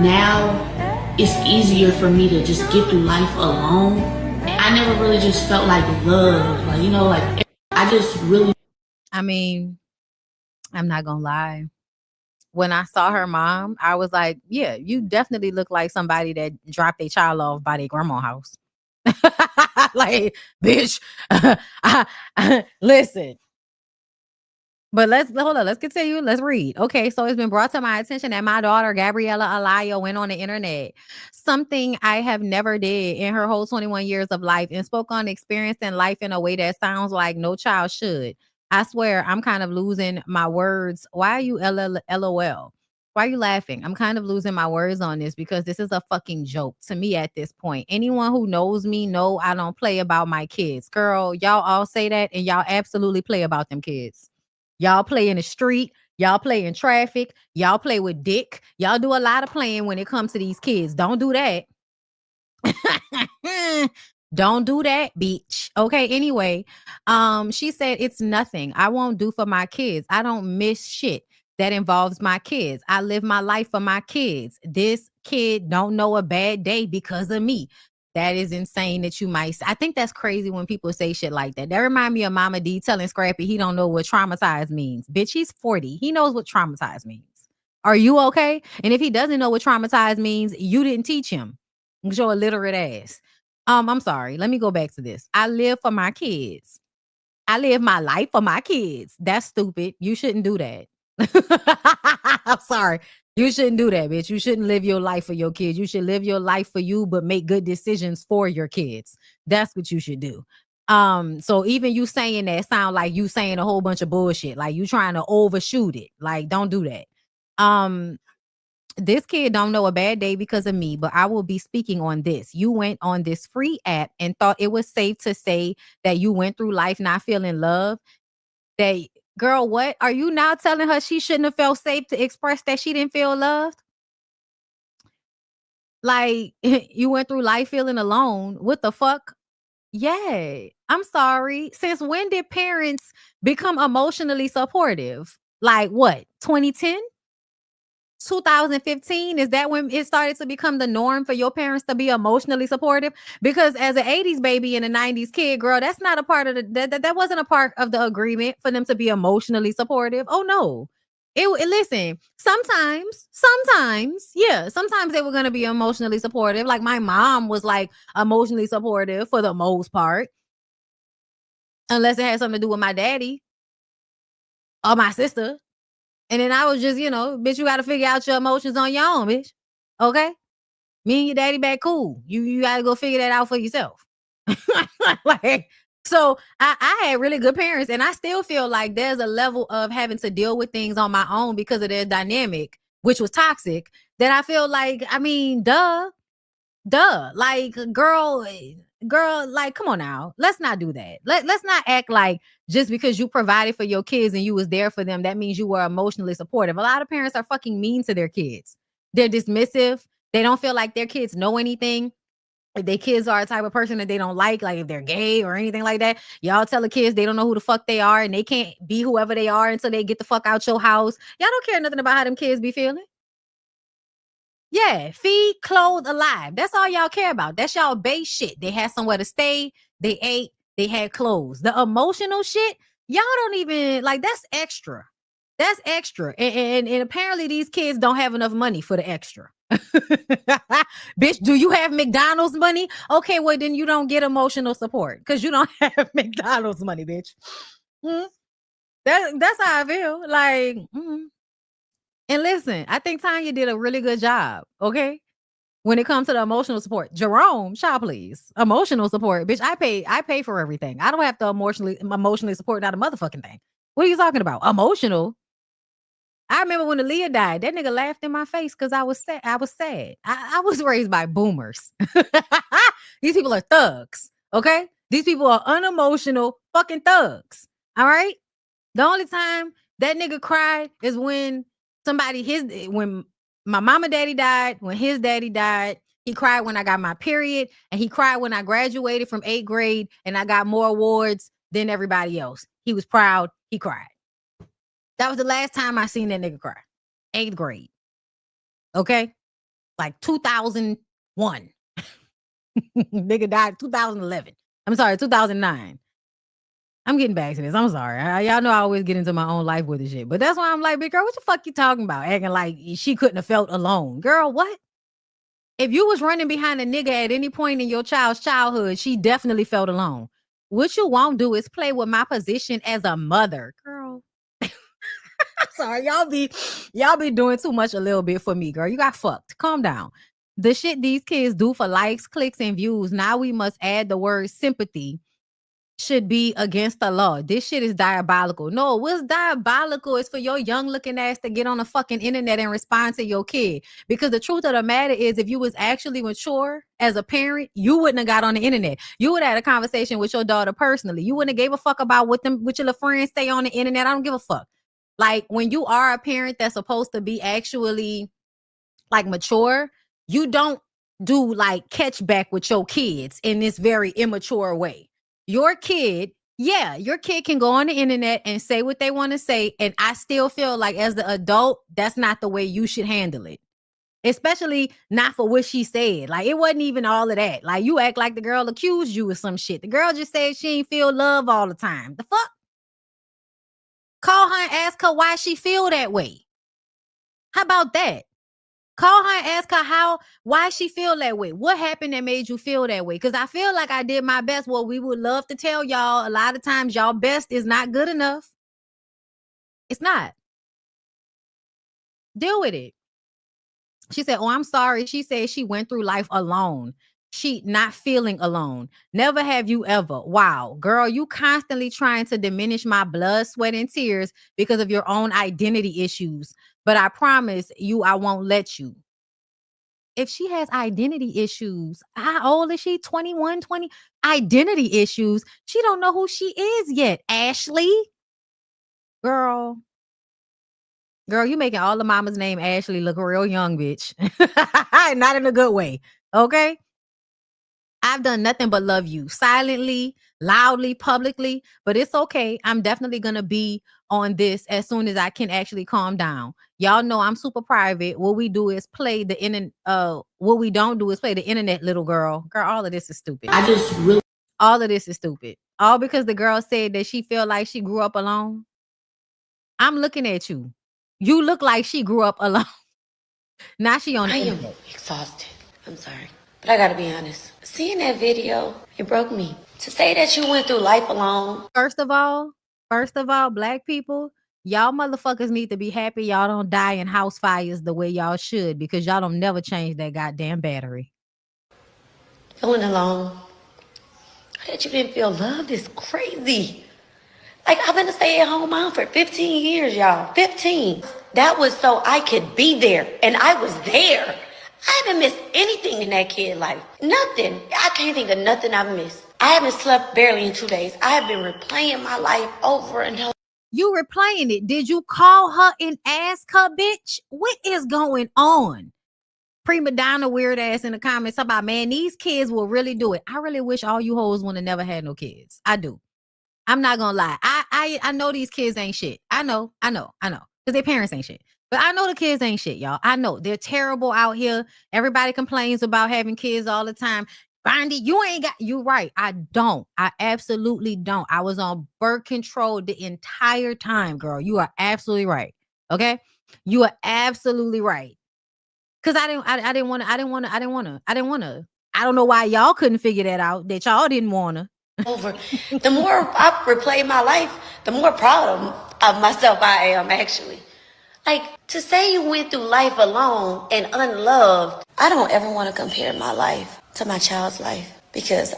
now it's easier for me to just get through life alone. I never really just felt like love, like, you know, like I just really. I mean, I'm not gonna lie. When I saw her mom, I was like, yeah, you definitely look like somebody that dropped a child off by their grandma's house. Like, bitch, listen. But hold on, let's continue. Let's read. Okay, so it's been brought to my attention that my daughter, Gabriella Alaya, went on the internet, something I have never did in her whole 21 years of life, and spoke on experiencing life in a way that sounds like no child should. I swear, I'm kind of losing my words. Why are you LOL? Why are you laughing? I'm kind of losing my words on this because this is a fucking joke to me at this point. Anyone who knows me know I don't play about my kids. Girl, y'all all say that, and y'all absolutely play about them kids. Y'all play in the street. Y'all play in traffic. Y'all play with dick. Y'all do a lot of playing when it comes to these kids. Don't do that. Don't do that, bitch. Okay, anyway, she said it's nothing I won't do for my kids. I don't miss shit that involves my kids. I live my life for my kids. This kid don't know a bad day because of me. That is insane that you might. I think that's crazy when people say shit like that. That remind me of Mama D telling Scrappy he don't know what traumatized means. Bitch, he's 40. He knows what traumatized means. Are you okay? And if he doesn't know what traumatized means, you didn't teach him. Show illiterate ass. I'm sorry. Let me go back to this. I live for my kids. I live my life for my kids. That's stupid. You shouldn't do that. I'm sorry. You shouldn't do that, bitch. You shouldn't live your life for your kids. You should live your life for you, but make good decisions for your kids. That's what you should do. So even you saying that sound like you saying a whole bunch of bullshit. Like you trying to overshoot it. Like, don't do that. This kid don't know a bad day because of me, but I will be speaking on this. You went on this free app and thought it was safe to say that you went through life not feeling love. That girl, what? Are you now telling her she shouldn't have felt safe to express that she didn't feel loved? Like you went through life feeling alone. What the fuck? Yeah, I'm sorry. Since when did parents become emotionally supportive? Like what? 2010? 2015, is that when it started to become the norm for your parents to be emotionally supportive? Because as an 80s baby and a 90s kid, girl, that's not a part of that wasn't a part of the agreement for them to be emotionally supportive. Oh no. Listen, sometimes they were going to be emotionally supportive. Like my mom was like emotionally supportive for the most part, unless it had something to do with my daddy or my sister. And then I was just, bitch, you got to figure out your emotions on your own, bitch. Okay? Me and your daddy back cool. You got to go figure that out for yourself. Like, so I had really good parents, and I still feel like there's a level of having to deal with things on my own because of their dynamic, which was toxic, that I feel like, I mean, duh. Like, girl, like, come on now. Let's not do that. Let's not act like just because you provided for your kids and you was there for them, that means you were emotionally supportive. A lot of parents are fucking mean to their kids. They're dismissive. They don't feel like their kids know anything. If their kids are a type of person that they don't like if they're gay or anything like that, y'all tell the kids they don't know who the fuck they are and they can't be whoever they are until they get the fuck out your house. Y'all don't care nothing about how them kids be feeling. Yeah, feed, clothe, alive. That's all y'all care about. That's y'all base shit. They had somewhere to stay. They ate. They had clothes. The emotional shit, y'all don't even, like, that's extra. That's extra. And apparently these kids don't have enough money for the extra. Bitch, do you have McDonald's money? Okay, well, then you don't get emotional support because you don't have McDonald's money, bitch. That's how I feel. Like, And listen, I think Tanya did a really good job, okay? When it comes to the emotional support. Jerome, child, please. Emotional support. Bitch, I pay for everything. I don't have to emotionally support not a motherfucking thing. What are you talking about? Emotional? I remember when Aaliyah died, that nigga laughed in my face because I was sad. I was raised by boomers. These people are thugs, okay? These people are unemotional fucking thugs, all right? The only time that nigga cried is when when my mama daddy died, when his daddy died. He cried when I got my period, and he cried when I graduated from 8th grade and I got more awards than everybody else. He was proud. He cried. That was the last time I seen that nigga cry. 8th grade. Okay? Like 2001. Nigga died 2011. I'm sorry, 2009. I'm getting back to this. I'm sorry. Y'all know I always get into my own life with this shit. But that's why I'm like, big girl, what the fuck you talking about? Acting like she couldn't have felt alone. Girl, what? If you was running behind a nigga at any point in your child's childhood, she definitely felt alone. What you won't do is play with my position as a mother. Girl. Sorry, y'all be doing too much a little bit for me, girl. You got fucked. Calm down. The shit these kids do for likes, clicks, and views, now we must add the word sympathy, should be against the law. This shit is diabolical. No, what's diabolical is for your young looking ass to get on the fucking internet and respond to your kid. Because the truth of the matter is, if you was actually mature as a parent, you wouldn't have got on the internet. You would have had a conversation with your daughter personally. You wouldn't have gave a fuck about what your little friends say on the internet. I don't give a fuck. Like when you are a parent that's supposed to be actually like mature, you don't do like catch back with your kids in this very immature way. Your kid can go on the internet and say what they want to say. And I still feel like as the adult, that's not the way you should handle it. Especially not for what she said. Like it wasn't even all of that. Like you act like the girl accused you of some shit. The girl just said she ain't feel love all the time. The fuck? Call her and ask her why she feel that way. How about that? Call her and ask her why she feel that way. What happened that made you feel that way? Because I feel like I did my best. Well, we would love to tell y'all a lot of times y'all best is not good enough. It's not. Deal with it. She said, oh, I'm sorry. She said she went through life alone. She not feeling alone. Never have you ever. Wow, girl, you constantly trying to diminish my blood, sweat, and tears because of your own identity issues. But I promise you, I won't let you. If she has identity issues, how old is she? 21, 20? Identity issues. She don't know who she is yet. Ashley? Girl, you making all the mama's name Ashley look real young, bitch. Not in a good way. Okay? I've done nothing but love you silently, loudly, publicly, but it's okay. I'm definitely going to be on this as soon as I can actually calm down. Y'all know I'm super private. What we do is play the internet. What we don't do is play the internet, little girl. Girl, all of this is stupid. All of this is stupid. All because the girl said that she feel like she grew up alone. I'm looking at you. You look like she grew up alone. Now she on the internet. I am exhausted. I'm sorry. But I gotta be honest. Seeing that video, it broke me. To say that you went through life alone. First of all, black people, y'all motherfuckers need to be happy y'all don't die in house fires the way y'all should, because y'all don't never change that goddamn battery. Feeling alone. That you didn't feel loved is crazy. Like, I've been a stay-at-home mom for 15 years, y'all. 15. That was so I could be there. And I was there. I haven't missed anything in that kid life. Nothing. I can't think of nothing I've missed. I haven't slept barely in 2 days. I have been replaying my life over and over. You replaying it. Did you call her and ask her, bitch? What is going on? Prima Donna weird ass in the comments about, man, these kids will really do it. I really wish all you hoes would have never had no kids. I do. I'm not gonna lie. I know these kids ain't shit. I know. Because their parents ain't shit. But I know the kids ain't shit, y'all. I know. They're terrible out here. Everybody complains about having kids all the time. Bondy, you right. I don't. I absolutely don't. I was on birth control the entire time, girl. You are absolutely right. Okay? You are absolutely right. Because I didn't want to. I don't know why y'all couldn't figure that out, that y'all didn't want to. Over. The more I replay my life, the more proud of myself I am, actually. Like, to say you went through life alone and unloved, I don't ever want to compare my life to my child's life, because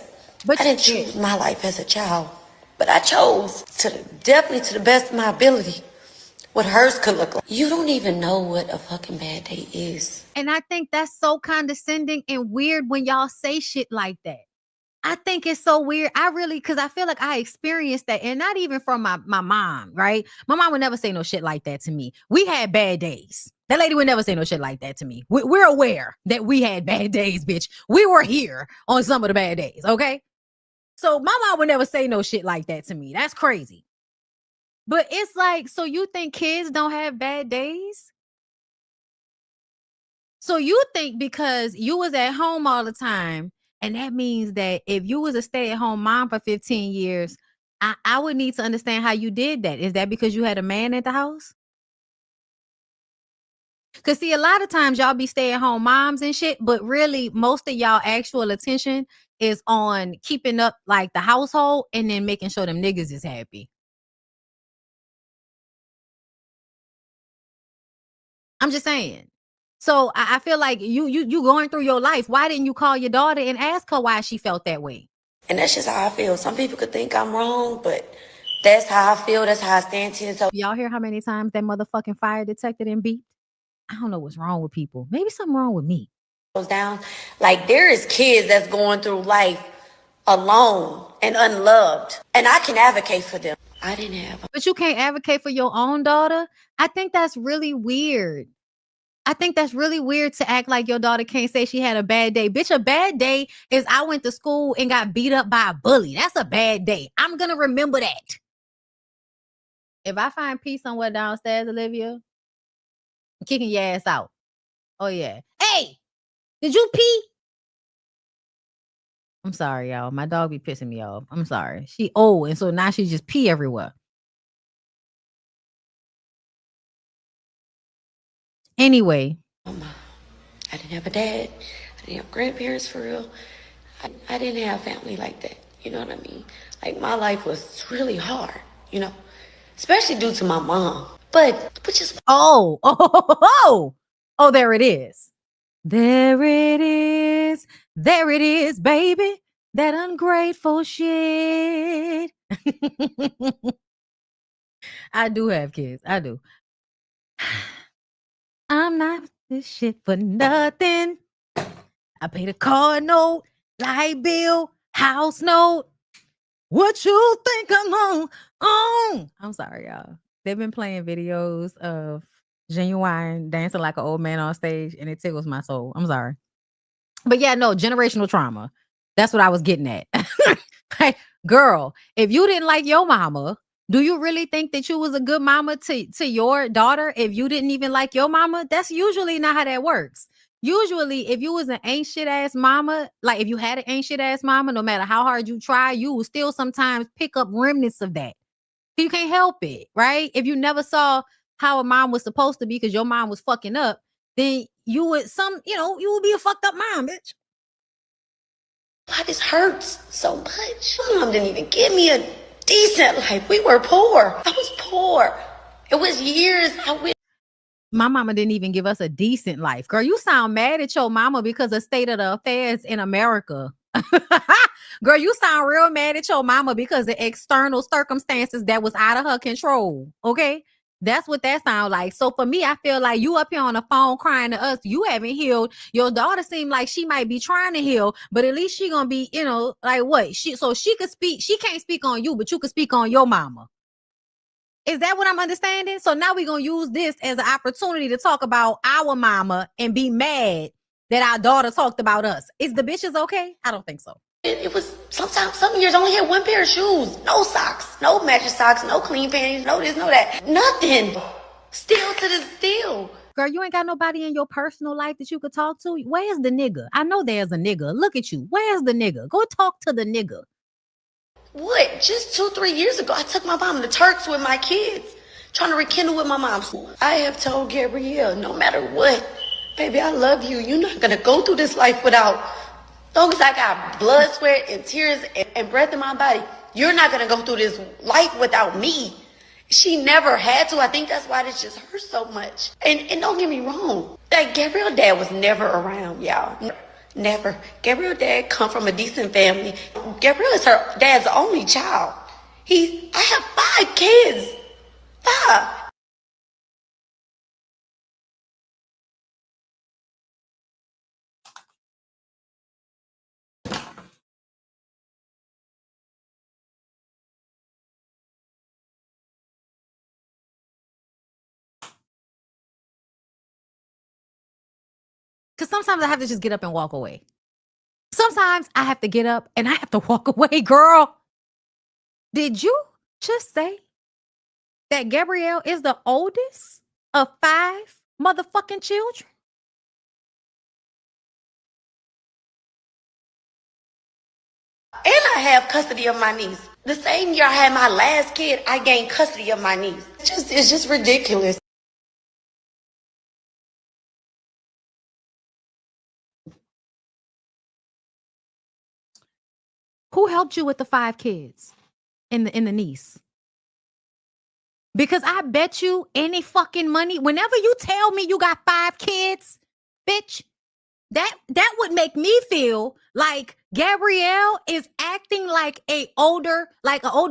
I didn't choose my life as a child, but I chose definitely to the best of my ability what hers could look like. You don't even know what a fucking bad day is. And I think that's so condescending and weird when y'all say shit like that. I think it's so weird. Because I feel like I experienced that, and not even from my mom, right? My mom would never say no shit like that to me. We had bad days. That lady would never say no shit like that to me. We're aware that we had bad days, bitch. We were here on some of the bad days, okay? So my mom would never say no shit like that to me. That's crazy. But it's like, so you think kids don't have bad days? So you think because you was at home all the time, and that means that if you was a stay-at-home mom for 15 years, I would need to understand how you did that. Is that because you had a man at the house? Because, see, a lot of times y'all be stay-at-home moms and shit, but really most of y'all actual attention is on keeping up, like, the household and then making sure them niggas is happy. I'm just saying. So I feel like you going through your life. Why didn't you call your daughter and ask her why she felt that way? And that's just how I feel. Some people could think I'm wrong, but that's how I feel. That's how I stand 10 toes. Y'all hear how many times that motherfucking fire detected and beeped? I don't know what's wrong with people. Maybe something wrong with me. Goes down. Like, there is kids that's going through life alone and unloved, and I can advocate for them. I didn't have. But you can't advocate for your own daughter. I think that's really weird. I think that's really weird to act like your daughter can't say she had a bad day. Bitch, a bad day is I went to school and got beat up by a bully. That's a bad day. I'm going to remember that. If I find peace somewhere downstairs, Olivia, I'm kicking your ass out. Oh, yeah. Hey, did you pee? I'm sorry, y'all. My dog be pissing me off. I'm sorry. She old, and so now she just pee everywhere. Anyway. I didn't have a dad. I didn't have grandparents for real. I didn't have family like that. You know what I mean? Like, my life was really hard, you know? Especially due to my mom. But just... Oh, there it is. There it is. There it is, baby. That ungrateful shit. I do have kids. I do. I'm not this shit for nothing. I paid a car note, light bill, house note. What you think I'm on? I'm sorry, y'all. They've been playing videos of Genuine dancing like an old man on stage, and it tickles my soul. I'm sorry. But yeah, no, generational trauma. That's what I was getting at. Like, girl, if you didn't like your mama, do you really think that you was a good mama to your daughter if you didn't even like your mama? That's usually not how that works. Usually, if you was an ain't shit ass mama, like if you had an ain't shit ass mama, no matter how hard you try, you will still sometimes pick up remnants of that. You can't help it, right? If you never saw how a mom was supposed to be because your mom was fucking up, then you would you would be a fucked up mom, bitch. Why this hurts so much? My mom didn't even give me a decent life. We were poor. I was poor. It was years. My mama didn't even give us a decent life. Girl, you sound mad at your mama because of state of the affairs in America. Girl, you sound real mad at your mama because of external circumstances that was out of her control. Okay? That's what that sounds like. So for me, I feel like you up here on the phone crying to us. You haven't healed. Your daughter seemed like she might be trying to heal, but at least she gonna be, like what? So she could speak. She can't speak on you, but you could speak on your mama. Is that what I'm understanding? So now we're gonna use this as an opportunity to talk about our mama and be mad that our daughter talked about us. Is the bitches okay? I don't think so. It was sometimes some years I only had one pair of shoes, no socks, no matching socks, no clean panties, no this, no that, nothing. Still to this deal. Girl, you ain't got nobody in your personal life that you could talk to. Where's the nigga? I know there's a nigga. Look at you. Where's the nigga? Go talk to the nigga. What? Just 2-3 years ago, I took my mom to Turks with my kids, trying to rekindle with my mom. I have told Gabrielle, no matter what, baby, I love you. You're not gonna go through this life without. As long as I got blood, sweat, and tears and breath in my body, you're not gonna go through this life without me. She never had to. I think that's why this just hurts so much. And don't get me wrong, like Gabrielle's dad was never around, y'all. Never. Gabrielle's dad come from a decent family. Gabrielle is her dad's only child. I have 5 kids. 5. Because sometimes I have to just get up and walk away. Sometimes I have to get up and I have to walk away, girl. Did you just say that Gabrielle is the oldest of 5 motherfucking children? And I have custody of my niece. The same year I had my last kid, I gained custody of my niece. It's just ridiculous. Who helped you with the 5 kids and the niece? Because I bet you any fucking money, whenever you tell me you got 5 kids, bitch, that would make me feel like Gabrielle is acting like an older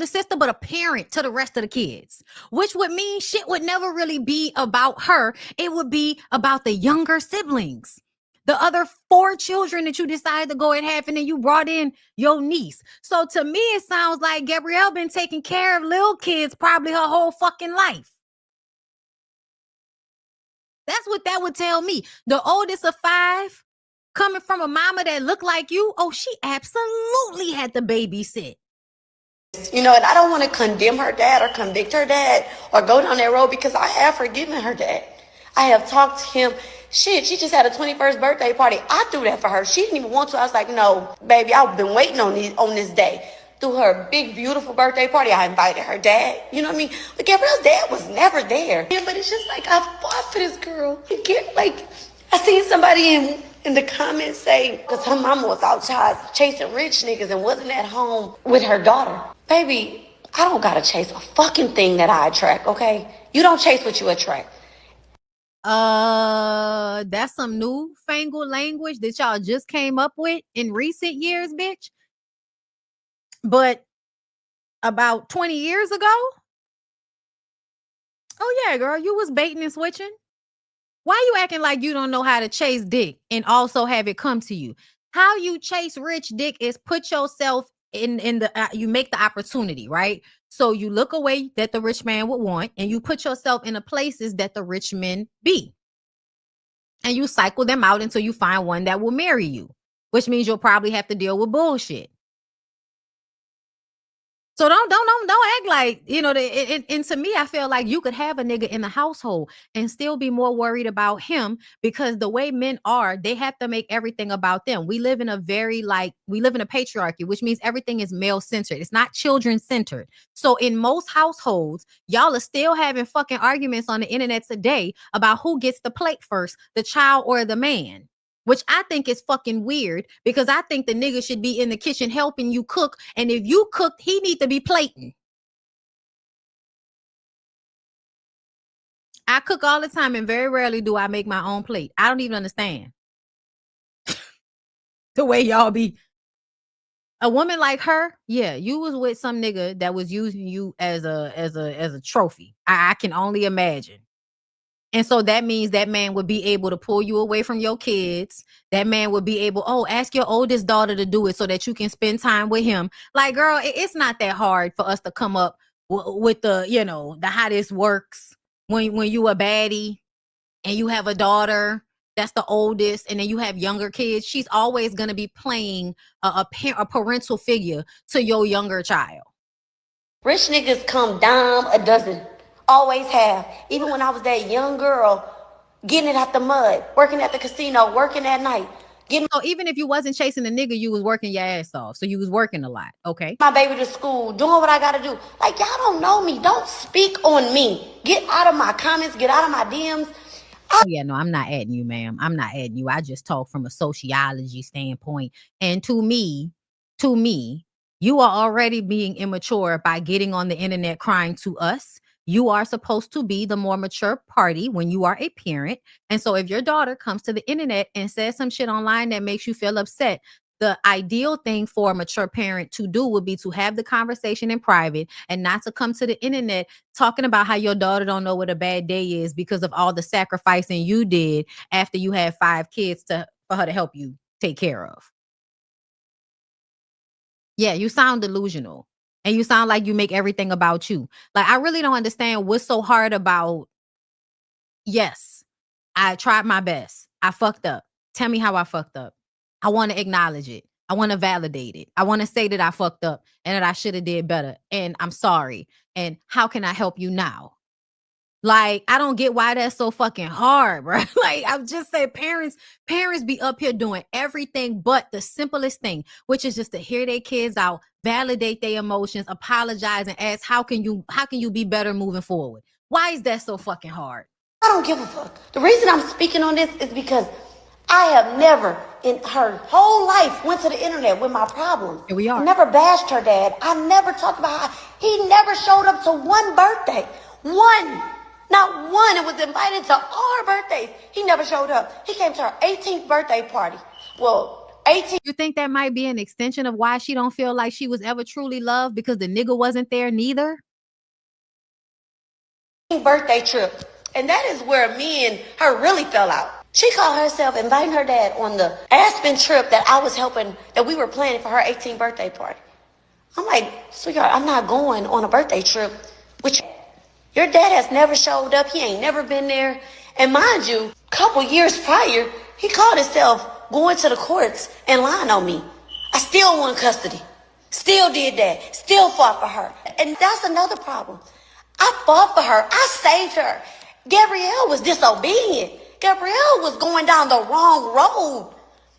sister, but a parent to the rest of the kids, which would mean shit would never really be about her. It would be about the younger siblings. the other 4 children that you decided to go and have, and then you brought in your niece. So to me, it sounds like Gabrielle been taking care of little kids probably her whole fucking life. That's what that would tell me. The oldest of 5, coming from a mama that looked like you, oh, she absolutely had to babysit. You know, and I don't want to condemn her dad or convict her dad or go down that road because I have forgiven her dad. I have talked to him. Shit, she just had a 21st birthday party. I threw that for her. She didn't even want to. I was like, no, baby, I've been waiting on this day. Through her big, beautiful birthday party, I invited her dad. You know what I mean? But Gabrielle's dad was never there. Yeah, but it's just like, I fought for this girl. I seen somebody in the comments say, because her mama was outside chasing rich niggas and wasn't at home with her daughter. Baby, I don't gotta chase a fucking thing that I attract, okay? You don't chase what you attract. That's some newfangled language that y'all just came up with in recent years, bitch. But about 20 years ago, oh yeah, girl, you was baiting and switching. Why you acting like you don't know how to chase dick and also have it come to you? How you chase rich dick is put yourself in the you make the opportunity, right? So you look away that the rich man would want, and you put yourself in the places that the rich men be. And you cycle them out until you find one that will marry you, which means you'll probably have to deal with bullshit. So don't act like, you know, and to me, I feel like you could have a nigga in the household and still be more worried about him, because the way men are, they have to make everything about them. We live in a patriarchy, which means everything is male centered. It's not children centered. So in most households, y'all are still having fucking arguments on the internet today about who gets the plate first, the child or the man. Which I think is fucking weird, because I think the nigga should be in the kitchen helping you cook. And if you cook, he need to be plating. I cook all the time, and very rarely do I make my own plate. I don't even understand the way y'all be. A woman like her, yeah, you was with some nigga that was using you as a trophy. I can only imagine. And so that means that man would be able to pull you away from your kids. That man would be able, ask your oldest daughter to do it so that you can spend time with him. Like, girl, it's not that hard for us to come up with the, you know, the how this works when you a baddie and you have a daughter that's the oldest, and then you have younger kids. She's always going to be playing a parental figure to your younger child. Rich niggas come dime a dozen. Always have. Even when I was that young girl, getting it out the mud, working at the casino, working at night. So even if you wasn't chasing a nigga, you was working your ass off. So you was working a lot. Okay. My baby to school, doing what I gotta do. Like, y'all don't know me. Don't speak on me. Get out of my comments. Get out of my DMs. Yeah, no, I'm not adding you, ma'am. I'm not adding you. I just talk from a sociology standpoint. And to me, you are already being immature by getting on the internet crying to us. You are supposed to be the more mature party when you are a parent. And so if your daughter comes to the internet and says some shit online that makes you feel upset, the ideal thing for a mature parent to do would be to have the conversation in private and not to come to the internet talking about how your daughter don't know what a bad day is because of all the sacrificing you did after you had 5 kids for her to help you take care of. Yeah, you sound delusional. And you sound like you make everything about you. Like, I really don't understand what's so hard about, yes, I tried my best. I fucked up. Tell me how I fucked up. I want to acknowledge it. I want to validate it. I want to say that I fucked up and that I should have did better. And I'm sorry. And how can I help you now? Like, I don't get why that's so fucking hard, bro. Like, I've just said parents be up here doing everything but the simplest thing, which is just to hear their kids out, validate their emotions, apologize, and ask, how can you be better moving forward? Why is that so fucking hard? I don't give a fuck. The reason I'm speaking on this is because I have never in her whole life went to the internet with my problems. Here we are. I never bashed her dad. I never talked about how he never showed up to one birthday. One. Not one. It was invited to all her birthdays. He never showed up. He came to her 18th birthday party. Well, 18. You think that might be an extension of why she don't feel like she was ever truly loved, because the nigga wasn't there neither? Birthday trip. And that is where me and her really fell out. She called herself inviting her dad on the Aspen trip that I was helping, that we were planning for her 18th birthday party. I'm like, sweetheart, I'm not going on a birthday trip with you. Your dad has never showed up. He ain't never been there. And mind you, a couple years prior, he called himself going to the courts and lying on me. I still won custody. Still did that. Still fought for her. And that's another problem. I fought for her. I saved her. Gabrielle was disobedient. Gabrielle was going down the wrong road.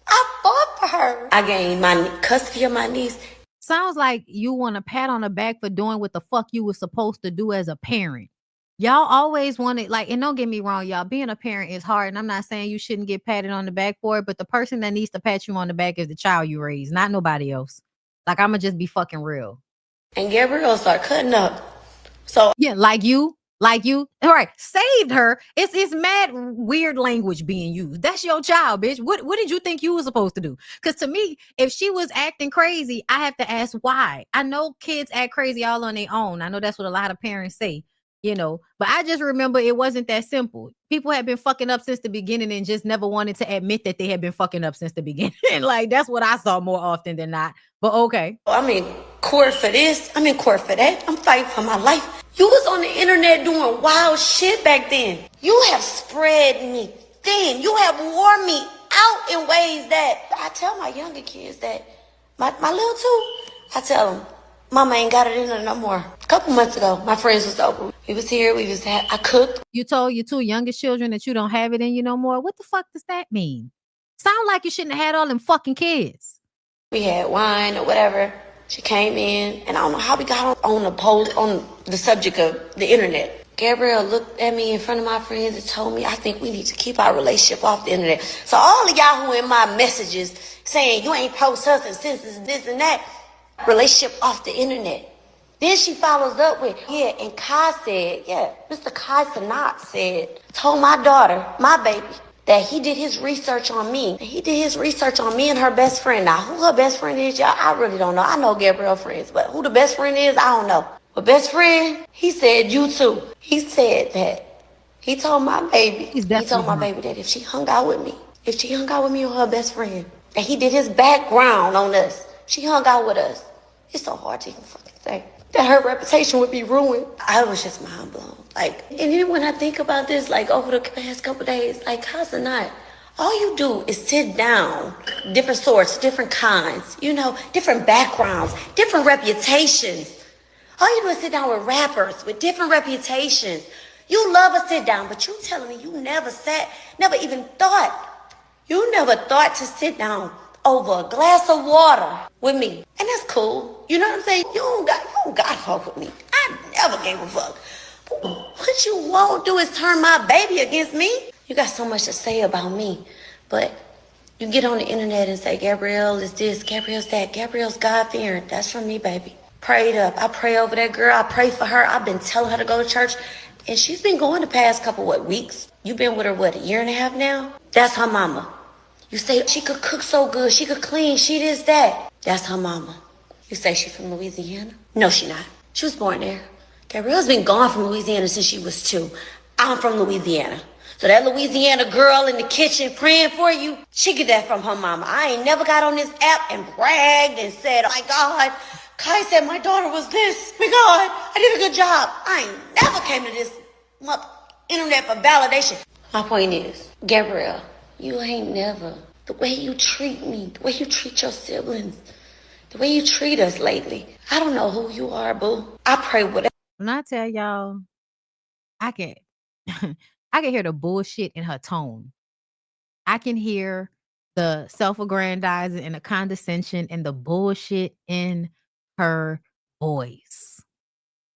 I fought for her. I gained my custody of my niece. Sounds like you want a pat on the back for doing what the fuck you were supposed to do as a parent. Y'all always wanted, like, and don't get me wrong, y'all, being a parent is hard. And I'm not saying you shouldn't get patted on the back for it, but the person that needs to pat you on the back is the child you raised, not nobody else. Like, I'm gonna just be fucking real. And Gabrielle started cutting up. So yeah, like you. All right, saved her. It's mad weird language being used. That's your child, bitch. What did you think you were supposed to do? Because to me, if she was acting crazy, I have to ask why. I know kids act crazy all on their own. I know that's what a lot of parents say, but I just remember it wasn't that simple. People had been fucking up since the beginning and just never wanted to admit that they had been fucking up since the beginning. Like, that's what I saw more often than not. But okay. I'm in court for this. I'm in court for that. I'm fighting for my life. You was on the internet doing wild shit back then. You have spread me thin. You have wore me out in ways that I tell my younger kids that my little two, I tell them, Mama ain't got it in her no more. A couple months ago, my friends was over. We was here. I cooked. You told your two youngest children that you don't have it in you no more. What the fuck does that mean? Sound like you shouldn't have had all them fucking kids. We had wine or whatever. She came in, and I don't know how we got on the subject of the internet. Gabrielle looked at me in front of my friends and told me, I think we need to keep our relationship off the internet. So all of y'all who in my messages saying you ain't post us and this and that, relationship off the internet. Then she follows up with, and Kai said, Mr. Kai Sanat said, told my daughter, my baby, that he did his research on me. He did his research on me and her best friend. Now, who her best friend is, y'all, I really don't know. I know Gabrielle friends, but who the best friend is, I don't know. But best friend, he said you too. He said that. He told my baby that if she hung out with me or her best friend, that he did his background on us. She hung out with us. It's so hard to even fucking say. That her reputation would be ruined. I was just mind blown. Like, and then when I think about this, like over the past couple days, like, how's it not? All you do is sit down, different sorts, different kinds, different backgrounds, different reputations. All you do is sit down with rappers with different reputations. You love a sit down, but you telling me you never even thought to sit down over a glass of water with me. And that's cool. You know what I'm saying? You don't got to fuck with me. I never gave a fuck. But what you won't do is turn my baby against me. You got so much to say about me, but you get on the internet and say, Gabrielle is this, Gabrielle's that, Gabrielle's God-fearing. That's from me, baby. Prayed up. I pray over that girl. I pray for her. I've been telling her to go to church, and she's been going the past couple, weeks? You've been with her, a year and a half now? That's her mama. You say she could cook so good, she could clean, she this, that. That's her mama. You say she's from Louisiana? No, she not. She was born there. Gabrielle's been gone from Louisiana since she was 2. I'm from Louisiana. So that Louisiana girl in the kitchen praying for you, she get that from her mama. I ain't never got on this app and bragged and said, oh my God, Kai said my daughter was this. My God, I did a good job. I ain't never came to this internet for validation. My point is, Gabrielle, you ain't never. The way you treat me, the way you treat your siblings, the way you treat us lately. I don't know who you are, boo. I pray whatever. When I tell y'all, I can hear the bullshit in her tone. I can hear the self-aggrandizing and the condescension and the bullshit in her voice.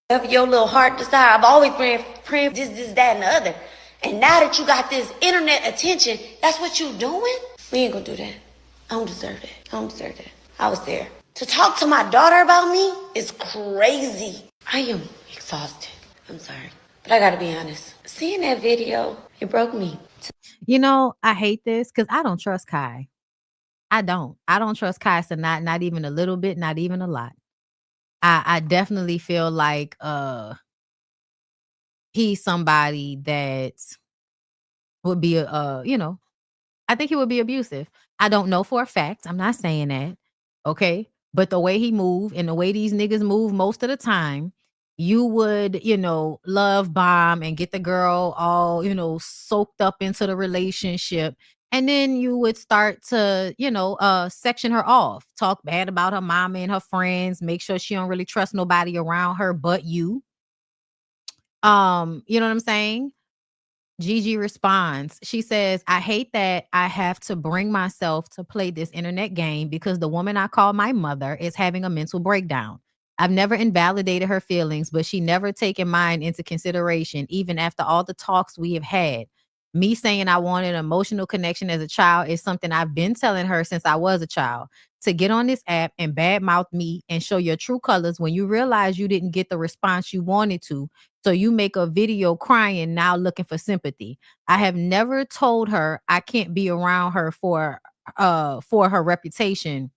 Whatever your little heart desire. I've always been praying this, that, and the other. And now that you got this internet attention, that's what you doing? We ain't gonna do that. I don't deserve that. I was there. To talk to my daughter about me is crazy. I am exhausted. I'm sorry. But I gotta be honest. Seeing that video, it broke me. I hate this because I don't trust Kai. I don't trust Kai, so not even a little bit, not even a lot. I definitely feel like he's somebody that would be I think he would be abusive. I don't know for a fact. I'm not saying that. Okay. But the way he moved and the way these niggas move most of the time, you would, love bomb and get the girl all, soaked up into the relationship. And then you would start to, section her off, talk bad about her mama and her friends, make sure she don't really trust nobody around her but you. You know what I'm saying? Gigi responds. She says, I hate that I have to bring myself to play this internet game because the woman I call my mother is having a mental breakdown. I've never invalidated her feelings, but she never taken mine into consideration, even after all the talks we have had. Me saying I wanted an emotional connection as a child is something I've been telling her since I was a child. To get on this app and badmouth me and show your true colors when you realize you didn't get the response you wanted to, so you make a video crying now looking for sympathy. I have never told her I can't be around her for her reputation,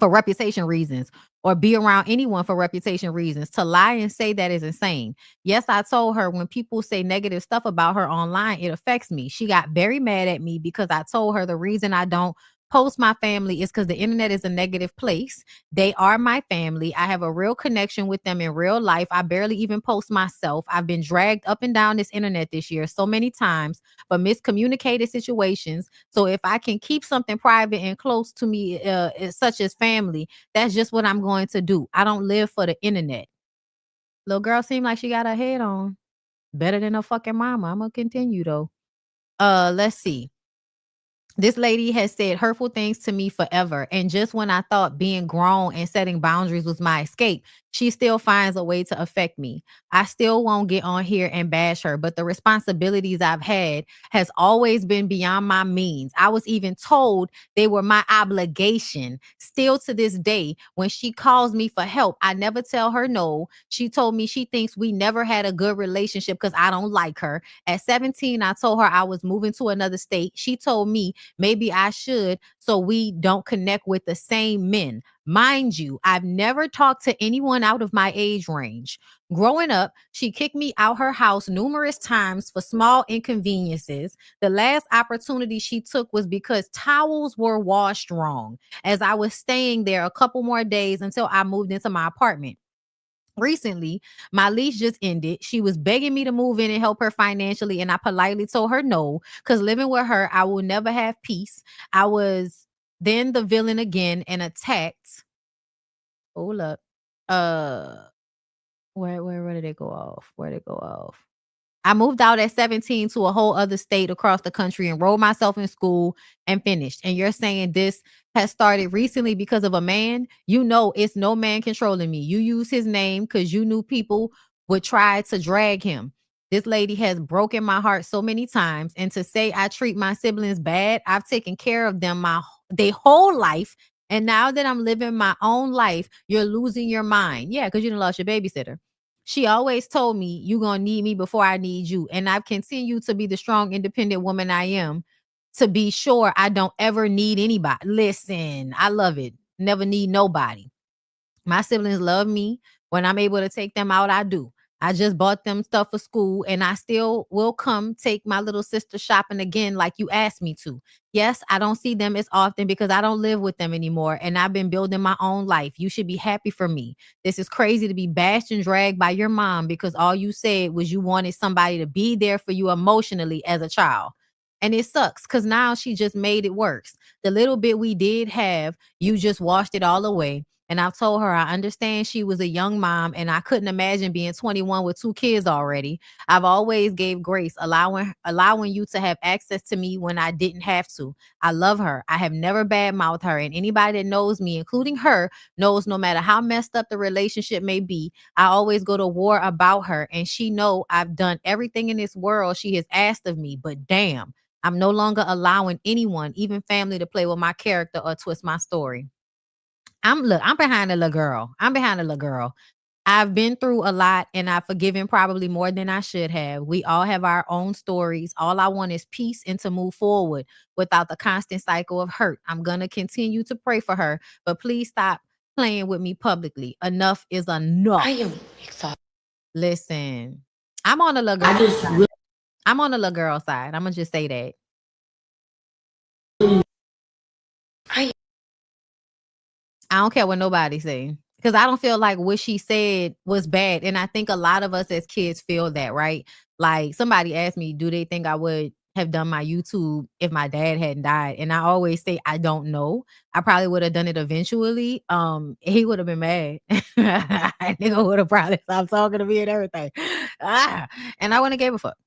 for reputation reasons, or be around anyone for reputation reasons. To lie and say that is insane. Yes, I told her when people say negative stuff about her online, it affects me. She got very mad at me because I told her the reason I don't post my family is because the internet is a negative place. They are my family. I have a real connection with them in real life. I barely even post myself. I've been dragged up and down this internet this year so many times for miscommunicated situations. So if I can keep something private and close to me, such as family, that's just what I'm going to do. I don't live for the internet. Little girl seemed like she got her head on. Better than her fucking mama. I'm gonna continue though. Let's see. This lady has said hurtful things to me forever. And just when I thought being grown and setting boundaries was my escape, she still finds a way to affect me. I still won't get on here and bash her, but the responsibilities I've had has always been beyond my means. I was even told they were my obligation. Still to this day, when she calls me for help, I never tell her no. She told me she thinks we never had a good relationship because I don't like her. At 17, I told her I was moving to another state. She told me maybe I should so we don't connect with the same men. Mind you, I've never talked to anyone out of my age range. Growing up, she kicked me out her house numerous times for small inconveniences. The last opportunity she took was because towels were washed wrong, as I was staying there a couple more days until I moved into my apartment. Recently, my lease just ended. She was begging me to move in and help her financially, and I politely told her no, because living with her, I will never have peace. I was then the villain again and attacked. Hold up. Where did it go off? Where did it go off? I moved out at 17 to a whole other state across the country, enrolled myself in school and finished. And you're saying this has started recently because of a man? You know, it's no man controlling me. You use his name because you knew people would try to drag him. This lady has broken my heart so many times. And to say I treat my siblings bad, I've taken care of them their whole life. And now that I'm living my own life, you're losing your mind. Yeah, because you done lost your babysitter. She always told me, you going to need me before I need you. And I've continued to be the strong, independent woman I am to be sure I don't ever need anybody. Listen, I love it. Never need nobody. My siblings love me. When I'm able to take them out, I do. I just bought them stuff for school and I still will come take my little sister shopping again like you asked me to. Yes, I don't see them as often because I don't live with them anymore and I've been building my own life. You should be happy for me. This is crazy to be bashed and dragged by your mom because all you said was you wanted somebody to be there for you emotionally as a child. And it sucks because now she just made it worse. The little bit we did have, you just washed it all away. And I've told her I understand she was a young mom and I couldn't imagine being 21 with 2 kids already. I've always gave grace, allowing you to have access to me when I didn't have to. I love her. I have never badmouthed her, and anybody that knows me, including her, knows no matter how messed up the relationship may be, I always go to war about her, and she know I've done everything in this world she has asked of me, but damn, I'm no longer allowing anyone, even family, to play with my character or twist my story. I'm behind the little girl. I'm behind the little girl. I've been through a lot and I've forgiven probably more than I should have. We all have our own stories. All I want is peace and to move forward without the constant cycle of hurt. I'm going to continue to pray for her, but please stop playing with me publicly. Enough is enough. I am exhausted. Listen, I'm on the little girl side. I'm on the little girl side. I'm going to just say that. I don't care what nobody say. Because I don't feel like what she said was bad. And I think a lot of us as kids feel that, right? Like somebody asked me, do they think I would have done my YouTube if my dad hadn't died? And I always say, I don't know. I probably would have done it eventually. He would have been mad. Nigga would have probably stopped talking to me and everything. And I wouldn't have gave a fuck.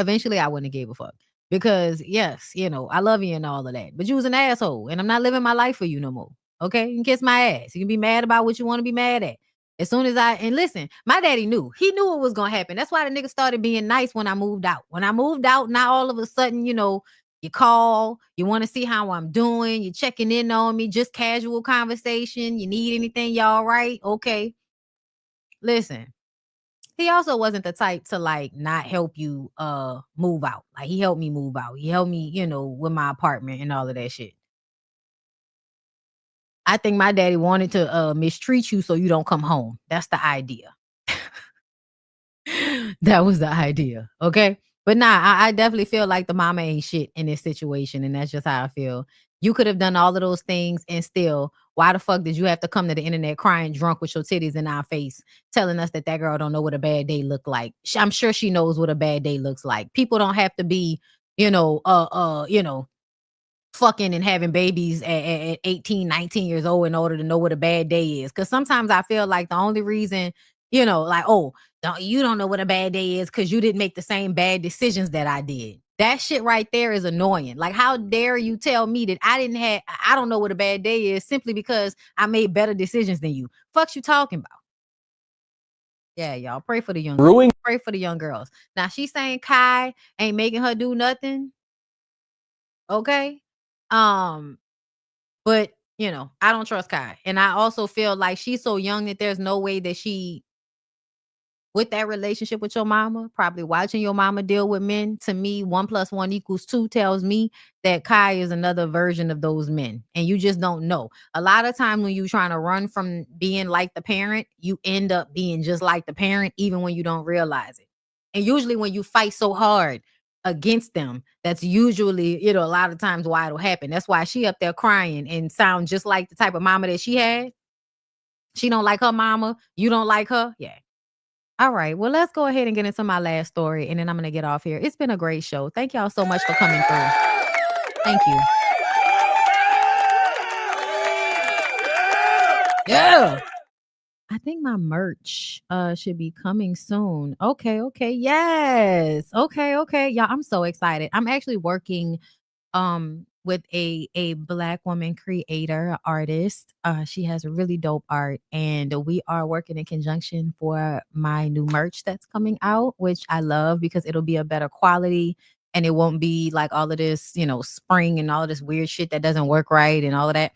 Eventually, I wouldn't have gave a fuck. Because yes, you know, I love you and all of that. But you was an asshole. And I'm not living my life for you no more. Okay, you can kiss my ass. You can be mad about what you want to be mad at. As soon as and listen, my daddy knew. He knew it was going to happen. That's why the nigga started being nice when I moved out. When I moved out, now all of a sudden, you know, you call, you want to see how I'm doing, you're checking in on me, just casual conversation. You need anything, y'all right? Okay. Listen, he also wasn't the type to like not help you move out. Like he helped me move out. He helped me, you know, with my apartment and all of that shit. I think my daddy wanted to mistreat you so you don't come home. That's the idea. That was the idea. Okay. But nah, I definitely feel like the mama ain't shit in this situation. And that's just how I feel. You could have done all of those things and still, why the fuck did you have to come to the internet crying drunk with your titties in our face, telling us that girl don't know what a bad day look like? I'm sure she knows what a bad day looks like. People don't have to be, you know, fucking and having babies at 18, 19 years old in order to know what a bad day is. Because sometimes I feel like the only reason, you know, like, oh, you don't know what a bad day is because you didn't make the same bad decisions that I did. That shit right there is annoying. Like, how dare you tell me that I don't know what a bad day is simply because I made better decisions than you. Fuck's you talking about? Yeah, y'all pray for the young girls. Pray for the young girls. Now she's saying Kai ain't making her do nothing. Okay. But you know, I don't trust Kai. And I also feel like she's so young that there's no way that she, with that relationship with your mama, probably watching your mama deal with men, to me, 1 + 1 = 2 tells me that Kai is another version of those men. And you just don't know. A lot of times when you're trying to run from being like the parent, you end up being just like the parent, even when you don't realize it. And usually when you fight so hard against them, that's usually, you know, a lot of times why it'll happen. That's why she up there crying and sound just like the type of mama that she had. She don't like her mama. You don't like her. Yeah. All right. Well, let's go ahead and get into my last story, and then I'm going to get off here. It's been a great show. Thank y'all so much for coming through. Thank you. Yeah. I think my merch should be coming soon. Okay. Yes. Okay. Y'all, I'm so excited. I'm actually working with a Black woman creator, artist. She has really dope art, and we are working in conjunction for my new merch that's coming out, which I love because it'll be a better quality and it won't be like all of this, you know, spring and all of this weird shit that doesn't work right and all of that.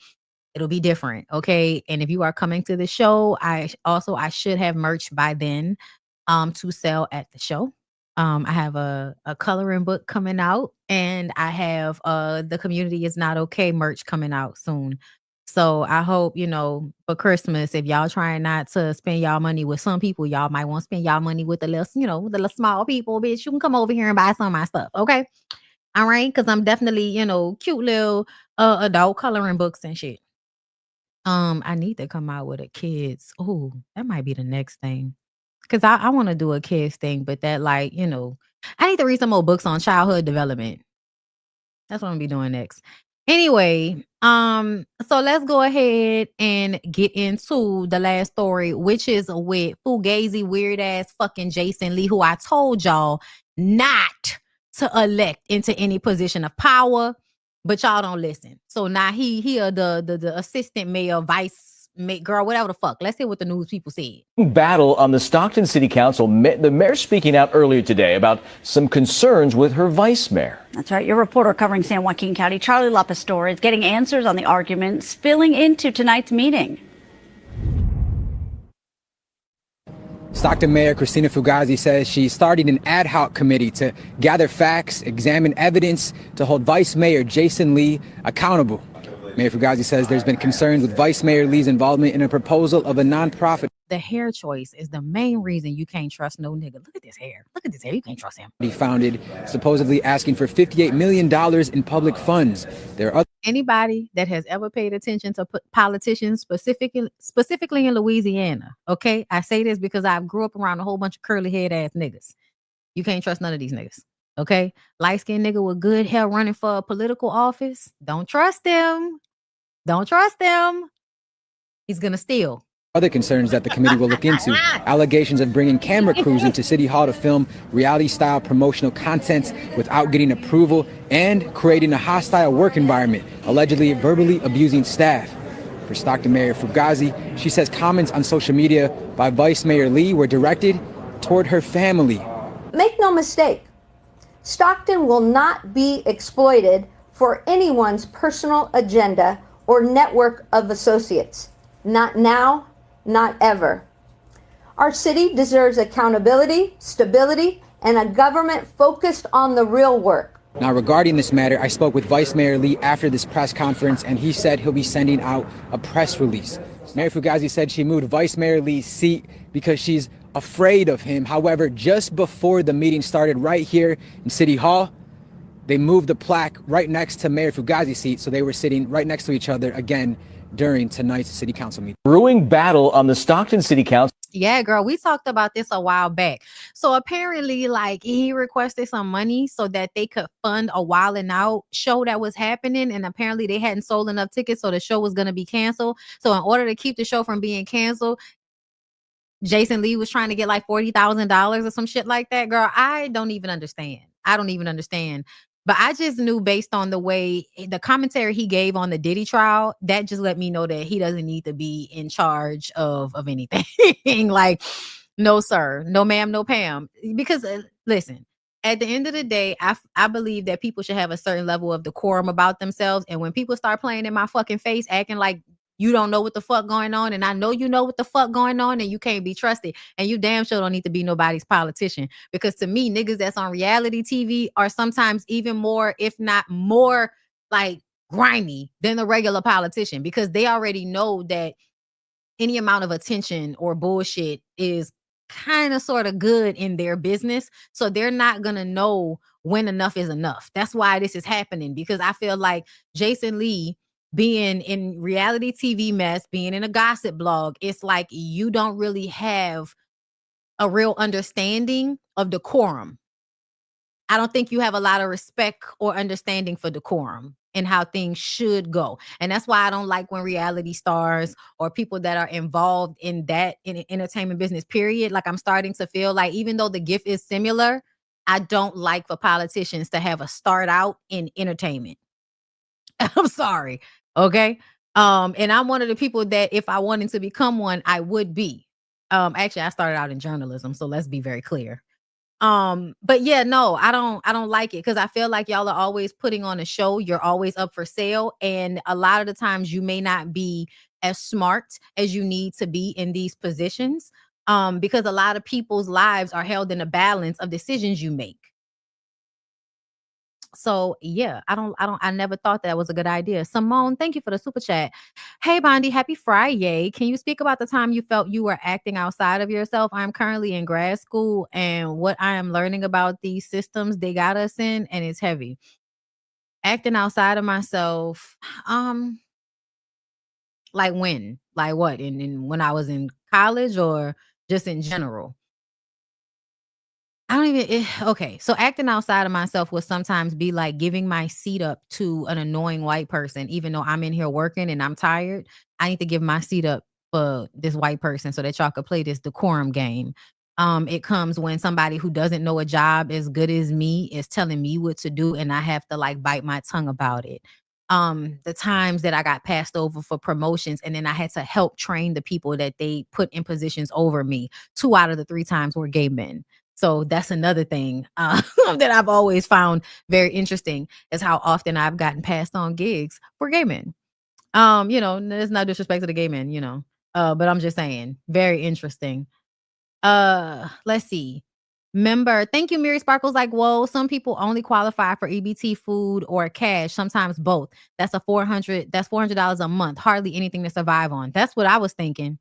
It'll be different. Okay. And if you are coming to the show, I should have merch by then to sell at the show. I have a coloring book coming out, and I have the Community Is Not Okay merch coming out soon. So I hope, you know, for Christmas, if y'all trying not to spend y'all money with some people, y'all might want to spend y'all money with the little, you know, the little small people, bitch. You can come over here and buy some of my stuff. Okay. All right. Cause I'm definitely, you know, cute little adult coloring books and shit. I need to come out with a kids. Oh, that might be the next thing. Cause I want to do a kids thing, but that, like, you know, I need to read some more books on childhood development. That's what I'm gonna be doing next. Anyway, so let's go ahead and get into the last story, which is with Fugazi weird ass fucking Jason Lee, who I told y'all not to elect into any position of power, but y'all don't listen. So now he the assistant mayor, vice mayor, girl, whatever the fuck. Let's hear what the news people said. Battle on the Stockton City Council. The mayor speaking out earlier today about some concerns with her vice mayor. That's right. Your reporter covering San Joaquin County, Charlie LaPastora, is getting answers on the argument spilling into tonight's meeting. Stockton Mayor Christina Fugazi says she's starting an ad hoc committee to gather facts, examine evidence, to hold Vice Mayor Jason Lee accountable. Mayor Fugazi says there's been concerns with Vice Mayor Lee's involvement in a proposal of a nonprofit the hair choice is the main reason you can't trust no nigga. Look at this hair. Look at this hair. You can't trust him. He founded, supposedly asking for $58 million in public funds. There are other Anybody that has ever paid attention to politicians, specifically in Louisiana, okay? I say this because I grew up around a whole bunch of curly head ass niggas. You can't trust none of these niggas, okay? Light-skinned nigga with good hair running for a political office. Don't trust him. Don't trust him. He's gonna steal. other concerns that the committee will look into. Allegations of bringing camera crews into City Hall to film reality-style promotional content without getting approval, and creating a hostile work environment, allegedly verbally abusing staff. For Stockton Mayor Fugazi, she says comments on social media by Vice Mayor Lee were directed toward her family. Make no mistake, Stockton will not be exploited for anyone's personal agenda or network of associates. Not now, not ever. Our city deserves accountability, stability, and a government focused on the real work. Now, regarding this matter, I spoke with Vice Mayor Lee after this press conference, and he said he'll be sending out a press release. Mayor Fugazi said she moved Vice Mayor Lee's seat because she's afraid of him. However, just before the meeting started right here in City Hall, they moved the plaque right next to Mayor Fugazi's seat, so they were sitting right next to each other again during tonight's city council meeting. Brewing battle on the Stockton City Council. Yeah, girl, we talked about this a while back. So apparently, like, he requested some money so that they could fund a Wild 'N Out show that was happening, and apparently they hadn't sold enough tickets, so the show was going to be canceled. So in order to keep the show from being canceled, Jason Lee was trying to get like $40,000 or some shit like that. Girl, I don't even understand. But I just knew, based on the way the commentary he gave on the Diddy trial, that just let me know that he doesn't need to be in charge of anything. Like, no, sir, no, ma'am, no, Pam. Because listen, at the end of the day, I believe that people should have a certain level of decorum about themselves. And when people start playing in my fucking face, acting like you don't know what the fuck going on, and I know you know what the fuck going on, and you can't be trusted, and you damn sure don't need to be nobody's politician. Because to me, niggas that's on reality TV are sometimes even more, if not more, like, grimy than the regular politician, because they already know that any amount of attention or bullshit is kind of sort of good in their business. So they're not gonna know when enough is enough. That's why this is happening, because I feel like Jason Lee being in reality TV mess, being in a gossip blog, it's like you don't really have a real understanding of decorum. I don't think you have a lot of respect or understanding for decorum and how things should go. And that's why I don't like when reality stars or people that are involved in that in entertainment business, period, like, I'm starting to feel like, even though the gift is similar, I don't like for politicians to have a start out in entertainment. I'm sorry. Okay. And I'm one of the people that if I wanted to become one, I would be. Actually, I started out in journalism, so let's be very clear. But yeah, no, I don't like it, because I feel like y'all are always putting on a show. You're always up for sale. And a lot of the times you may not be as smart as you need to be in these positions. Because a lot of people's lives are held in a balance of decisions you make. So yeah, I never thought that was a good idea. Simone, thank you for the super chat. Hey Bondi, happy Friday. Can you speak about the time you felt you were acting outside of yourself? I'm currently in grad school, and what I am learning about these systems they got us in, and it's heavy. Acting outside of myself, like when? Like what? In when I was in college, or just in general? I don't even, okay. So acting outside of myself would sometimes be like giving my seat up to an annoying white person, even though I'm in here working and I'm tired. I need to give my seat up for this white person so that y'all could play this decorum game. It comes when somebody who doesn't know a job as good as me is telling me what to do, and I have to like bite my tongue about it. The times that I got passed over for promotions, and then I had to help train the people that they put in positions over me. 2 out of the 3 times were gay men. So that's another thing that I've always found very interesting, is how often I've gotten passed on gigs for gay men. You know, there's no disrespect to the gay men, you know, but I'm just saying, very interesting. Let's see. Member, thank you, Mary Sparkles. Like, whoa, some people only qualify for EBT food or cash, sometimes both. That's $400 a month, hardly anything to survive on. That's what I was thinking.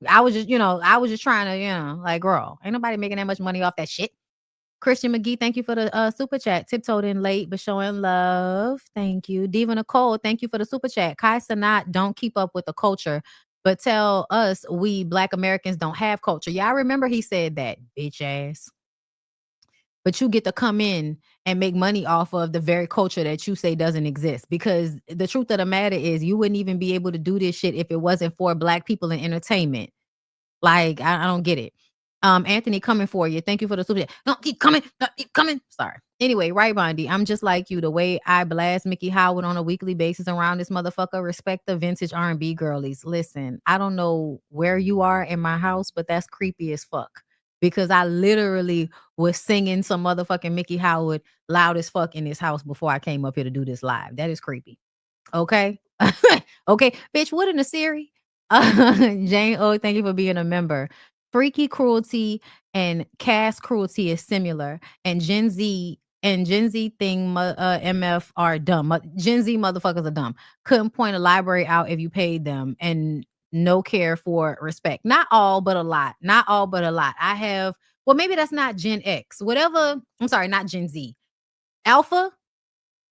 I was just trying to, like, girl, ain't nobody making that much money off that shit. Christian McGee, thank you for the super chat. Tiptoed in late, but showing love. Thank you. Diva Nicole, thank you for the super chat. Kai Sanat, don't keep up with the culture, but tell us we Black Americans don't have culture. Yeah, I remember he said that, bitch ass. But you get to come in and make money off of the very culture that you say doesn't exist. Because the truth of the matter is you wouldn't even be able to do this shit if it wasn't for Black people in entertainment. Like, I don't get it. Anthony, coming for you. Thank you for the super chat. Don't keep coming. Don't keep coming. Sorry. Anyway, right, Bondi. I'm just like you. The way I blast Mickey Howard on a weekly basis around this motherfucker, respect the vintage R&B girlies. Listen, I don't know where you are in my house, but that's creepy as fuck. Because I literally was singing some motherfucking Mickey Howard loud as fuck in this house before I came up here to do this live. That is creepy. Okay? Okay. Bitch, what in the Siri? Jane O, thank you for being a member. Freaky cruelty and caste cruelty is similar. And Gen Z thing MF are dumb. Gen Z motherfuckers are dumb. Couldn't point a library out if you paid them, and no care for respect. Not all, but a lot. Not all, but a lot. I have, well, maybe that's not Gen X. Whatever. I'm sorry, not Gen Z. Alpha.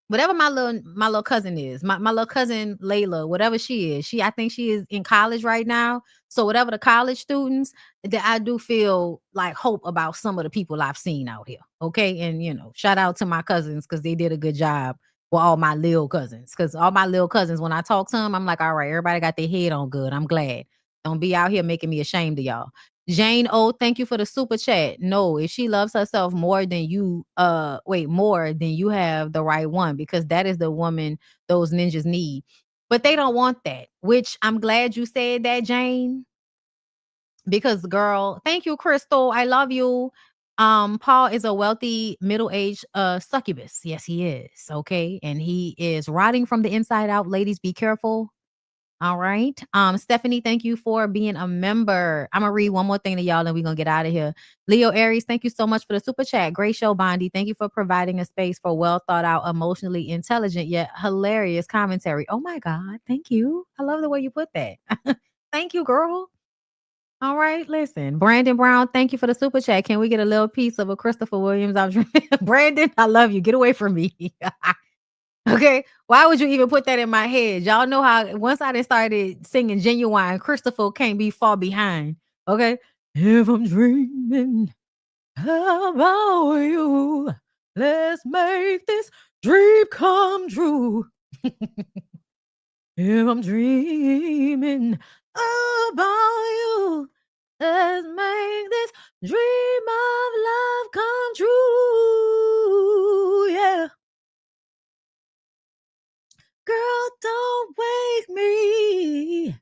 Whatever my little cousin is, my little cousin Layla, whatever she is, I think she is in college right now. So whatever the college students, that I do feel like hope about some of the people I've seen out here. Okay. And shout out to my cousins because they did a good job with all my little cousins. Because all my little cousins, when I talk to them, I'm like, all right, everybody got their head on good. I'm glad. Don't be out here making me ashamed of y'all. Jane O, thank you for the super chat. No, if she loves herself more than you, more than you have the right one, because that is the woman those ninjas need. But they don't want that, which I'm glad you said that, Jane. Because, girl, thank you, Crystal. I love you. Paul is a wealthy middle-aged succubus. Yes, he is. Okay. And he is rotting from the inside out. Ladies, be careful. All right. Stephanie, thank you for being a member. I'm gonna read one more thing to y'all and we're gonna get out of here. Leo Aries, thank you so much for the super chat. Great show, Bondi. Thank you for providing a space for well thought out, emotionally intelligent, yet hilarious commentary. Oh my God. Thank you. I love the way you put that. Thank you, girl. All right, listen. Brandon Brown, thank you for the super chat. Can we get a little piece of a Christopher Williams? Brandon, I love you. Get away from me. Okay, why would you even put that in my head? Y'all know how once I started singing Genuine, Christopher can't be far behind. Okay, if I'm dreaming about you, let's make this dream come true. If I'm dreaming about you, let's make this dream of love come true. Yeah. Girl, don't wake me.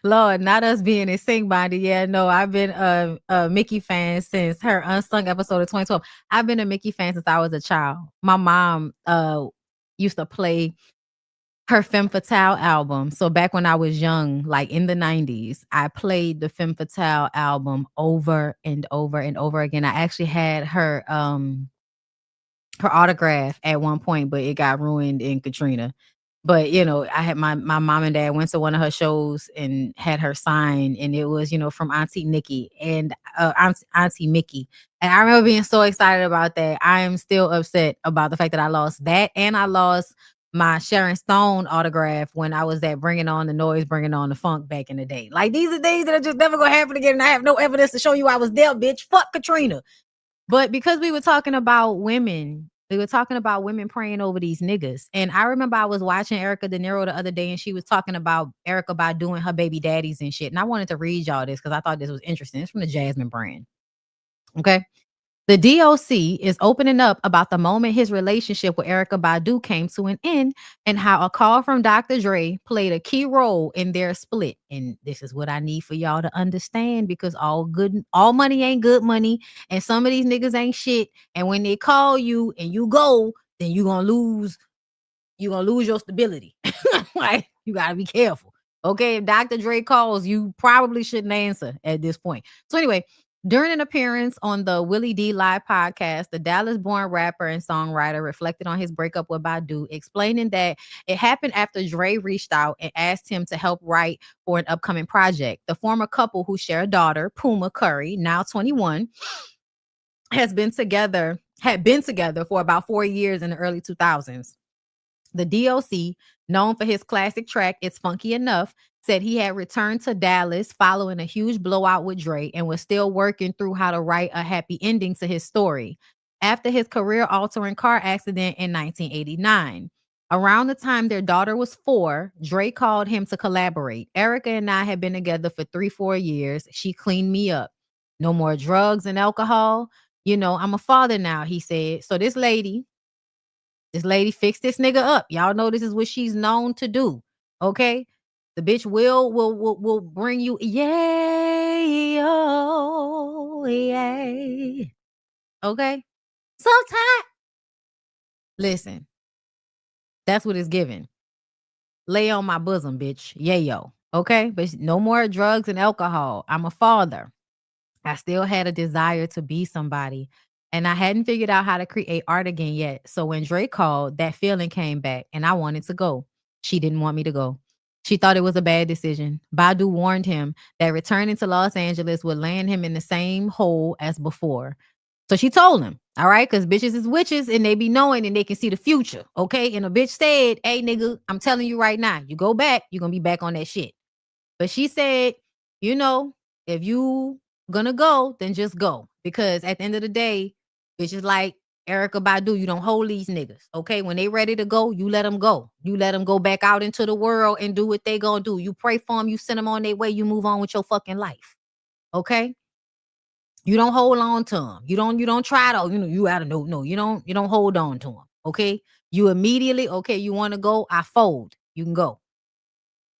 Lord, not us being in Sing Body. Yeah, no, I've been a Mickey fan since her Unsung episode of 2012. I've been a Mickey fan since I was a child. My mom used to play her Femme Fatale album. So back when I was young, like in the 90s, I played the Femme Fatale album over and over and over again. I actually had her autograph at one point, but it got ruined in Katrina. But I had my mom and dad went to one of her shows and had her sign, and it was from Auntie Nikki and Auntie Mickey. And I remember being so excited about that. I am still upset about the fact that I lost that, and I lost my Sharon Stone autograph when I was at Bringing On the Noise, Bringing On the Funk back in the day. Like, these are things that are just never gonna happen again, and I have no evidence to show you I was there, bitch. Fuck Katrina. But because we were talking about women praying over these niggas. And I remember I was watching Erica De Niro the other day, and she was talking about Erica Badu and her baby daddies and shit. And I wanted to read y'all this because I thought this was interesting. It's from the Jasmine brand. Okay. The DOC is opening up about the moment his relationship with Erica Badu came to an end and how a call from Dr. Dre played a key role in their split. And this is what I need for y'all to understand, because all money ain't good money, and some of these niggas ain't shit. And when they call you and you go, then you're gonna lose your stability. Like, you gotta be careful. Okay, if Dr. Dre calls, you probably shouldn't answer at this point. So anyway, During an appearance on the Willie D Live podcast, the Dallas-born rapper and songwriter reflected on his breakup with Badu, explaining that it happened after Dre reached out and asked him to help write for an upcoming project. The former couple, who share a daughter, Puma Curry, now 21, had been together for about 4 years in the early 2000s. The DOC, known for his classic track It's Funky Enough, said he had returned to Dallas following a huge blowout with Dre and was still working through how to write a happy ending to his story after his career-altering car accident in 1989. Around the time their daughter was 4, Dre called him to collaborate. Erica and I had been together for 3-4 years. She cleaned me up. No more drugs and alcohol. I'm a father now, he said. So this lady fixed this nigga up. Y'all know this is what she's known to do. Okay? The bitch will bring you yay, oh, yay. Okay? Sometimes. Listen. That's what it's given. Lay on my bosom, bitch. Yayo. Okay? But no more drugs and alcohol. I'm a father. I still had a desire to be somebody. And I hadn't figured out how to create art again yet. So when Drake called, that feeling came back and I wanted to go. She didn't want me to go. She thought it was a bad decision. Badu warned him that returning to Los Angeles would land him in the same hole as before. So she told him, all right, because bitches is witches and they be knowing and they can see the future. Okay. And a bitch said, hey, nigga, I'm telling you right now, you go back, you're going to be back on that shit. But she said, if you gonna go, then just go. Because at the end of the day, bitches like Erykah Badu, you don't hold these niggas. Okay. When they ready to go, you let them go. You let them go back out into the world and do what they gonna do. You pray for them, you send them on their way, you move on with your fucking life. Okay. You don't hold on to them. You don't try to, you gotta know. No, you don't hold on to them. Okay. You immediately, okay, you want to go, I fold. You can go.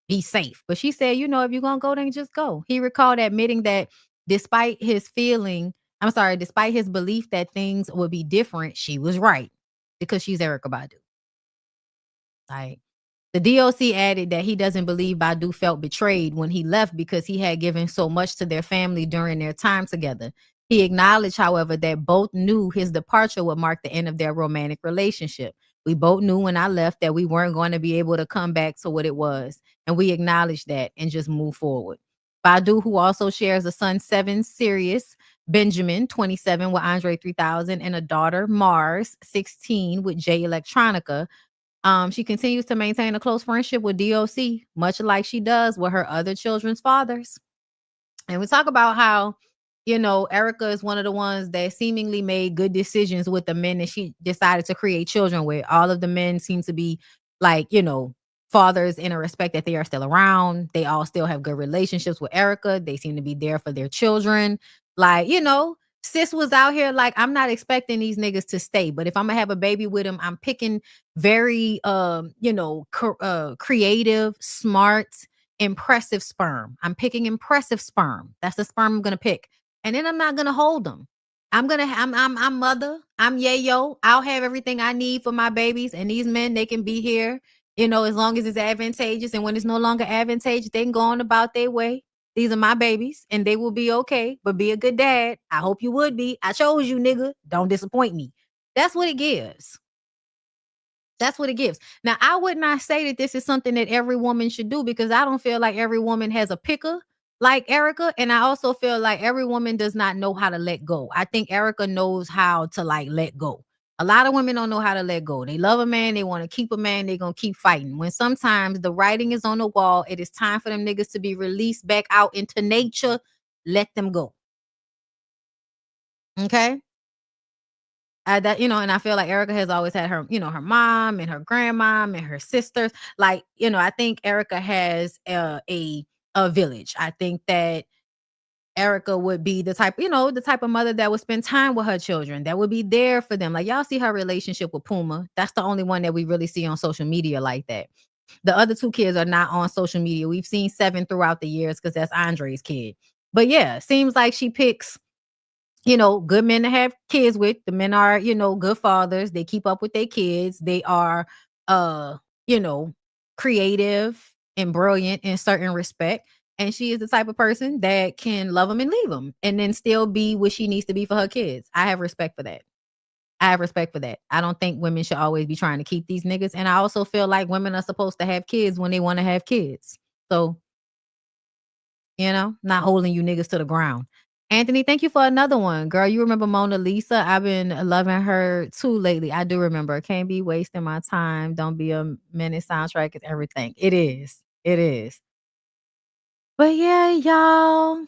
Be safe. But she said, if you're going to go, then just go. He recalled admitting that despite his belief that things would be different, she was right because she's Erykah Badu. Like, the DOC added that he doesn't believe Badu felt betrayed when he left because he had given so much to their family during their time together. He acknowledged, however, that both knew his departure would mark the end of their romantic relationship. We both knew when I left that we weren't going to be able to come back to what it was. And we acknowledged that and just move forward. Badu, who also shares a son, 7, Sirius, Benjamin, 27, with Andre 3000, and a daughter, Mars, 16, with Jay Electronica. She continues to maintain a close friendship with DOC, much like she does with her other children's fathers. And we talk about how, Erykah is one of the ones that seemingly made good decisions with the men that she decided to create children with. All of the men seem to be like, fathers in a respect that they are still around. They all still have good relationships with Erykah. They seem to be there for their children. Like, sis was out here like, I'm not expecting these niggas to stay, but if I'm gonna have a baby with him, I'm picking very, creative, smart, impressive sperm. I'm picking impressive sperm. That's the sperm I'm gonna pick. And then I'm not gonna hold them. I'm mother. I'm yayo. I'll have everything I need for my babies. And these men, they can be here, as long as it's advantageous. And when it's no longer advantageous, they can go on about their way. These are my babies and they will be okay. But be a good dad. I hope you would be. I chose you, nigga. Don't disappoint me. That's what it gives. That's what it gives. Now, I would not say that this is something that every woman should do because I don't feel like every woman has a picker like Erykah. And I also feel like every woman does not know how to let go. I think Erykah knows how to let go. A lot of women don't know how to let go. They love a man. They want to keep a man. They're going to keep fighting. When sometimes the writing is on the wall, it is time for them niggas to be released back out into nature. Let them go. Okay? And I feel like Erykah has always had her, her mom and her grandmom and her sisters. Like, I think Erykah has a village. I think that Erykah would be the type of mother that would spend time with her children, that would be there for them. Like, y'all see her relationship with Puma. That's the only one that we really see on social media like that. The other 2 kids are not on social media. We've seen 7 throughout the years because that's Andre's kid. But yeah, seems like she picks, good men to have kids with. The men are, good fathers. They keep up with their kids. They are, creative and brilliant in certain respect. And she is the type of person that can love them and leave them and then still be what she needs to be for her kids. I have respect for that. I have respect for that. I don't think women should always be trying to keep these niggas. And I also feel like women are supposed to have kids when they want to have kids. So, you know, not holding you niggas to the ground. Anthony, thank you for another one. Girl, you remember Mona Lisa? I've been loving her too lately. I do remember. Can't be wasting my time. Don't be a minute soundtrack is everything. It is. It is. But yeah, y'all.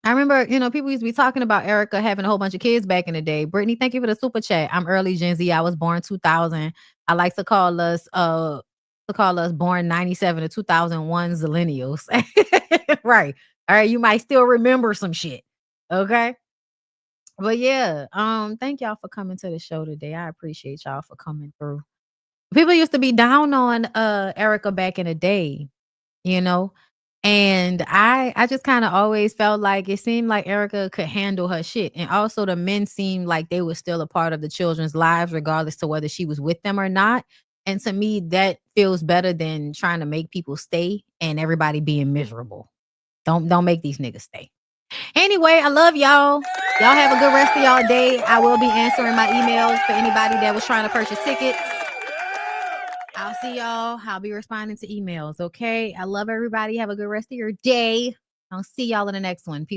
I remember, you know, people used to be talking about Erica having a whole bunch of kids back in the day. Brittany, thank you for the super chat. I'm early Gen Z. I was born 2000. I like to call us born 97 to 2001 zillennials. Right. All right, you might still remember some shit. Okay? But yeah, thank y'all for coming to the show today. I appreciate y'all for coming through. People used to be down on Erica back in the day, you know. And I just kind of always felt like it seemed like Erica could handle her shit. And also the men seemed like they were still a part of the children's lives, regardless to whether she was with them or not. And to me, that feels better than trying to make people stay and everybody being miserable. Don't make these niggas stay. Anyway, I love y'all. Y'all have a good rest of y'all day. I will be answering my emails for anybody that was trying to purchase tickets. I'll see y'all. I'll be responding to emails. Okay. I love everybody. Have a good rest of your day. I'll see y'all in the next one. Peace.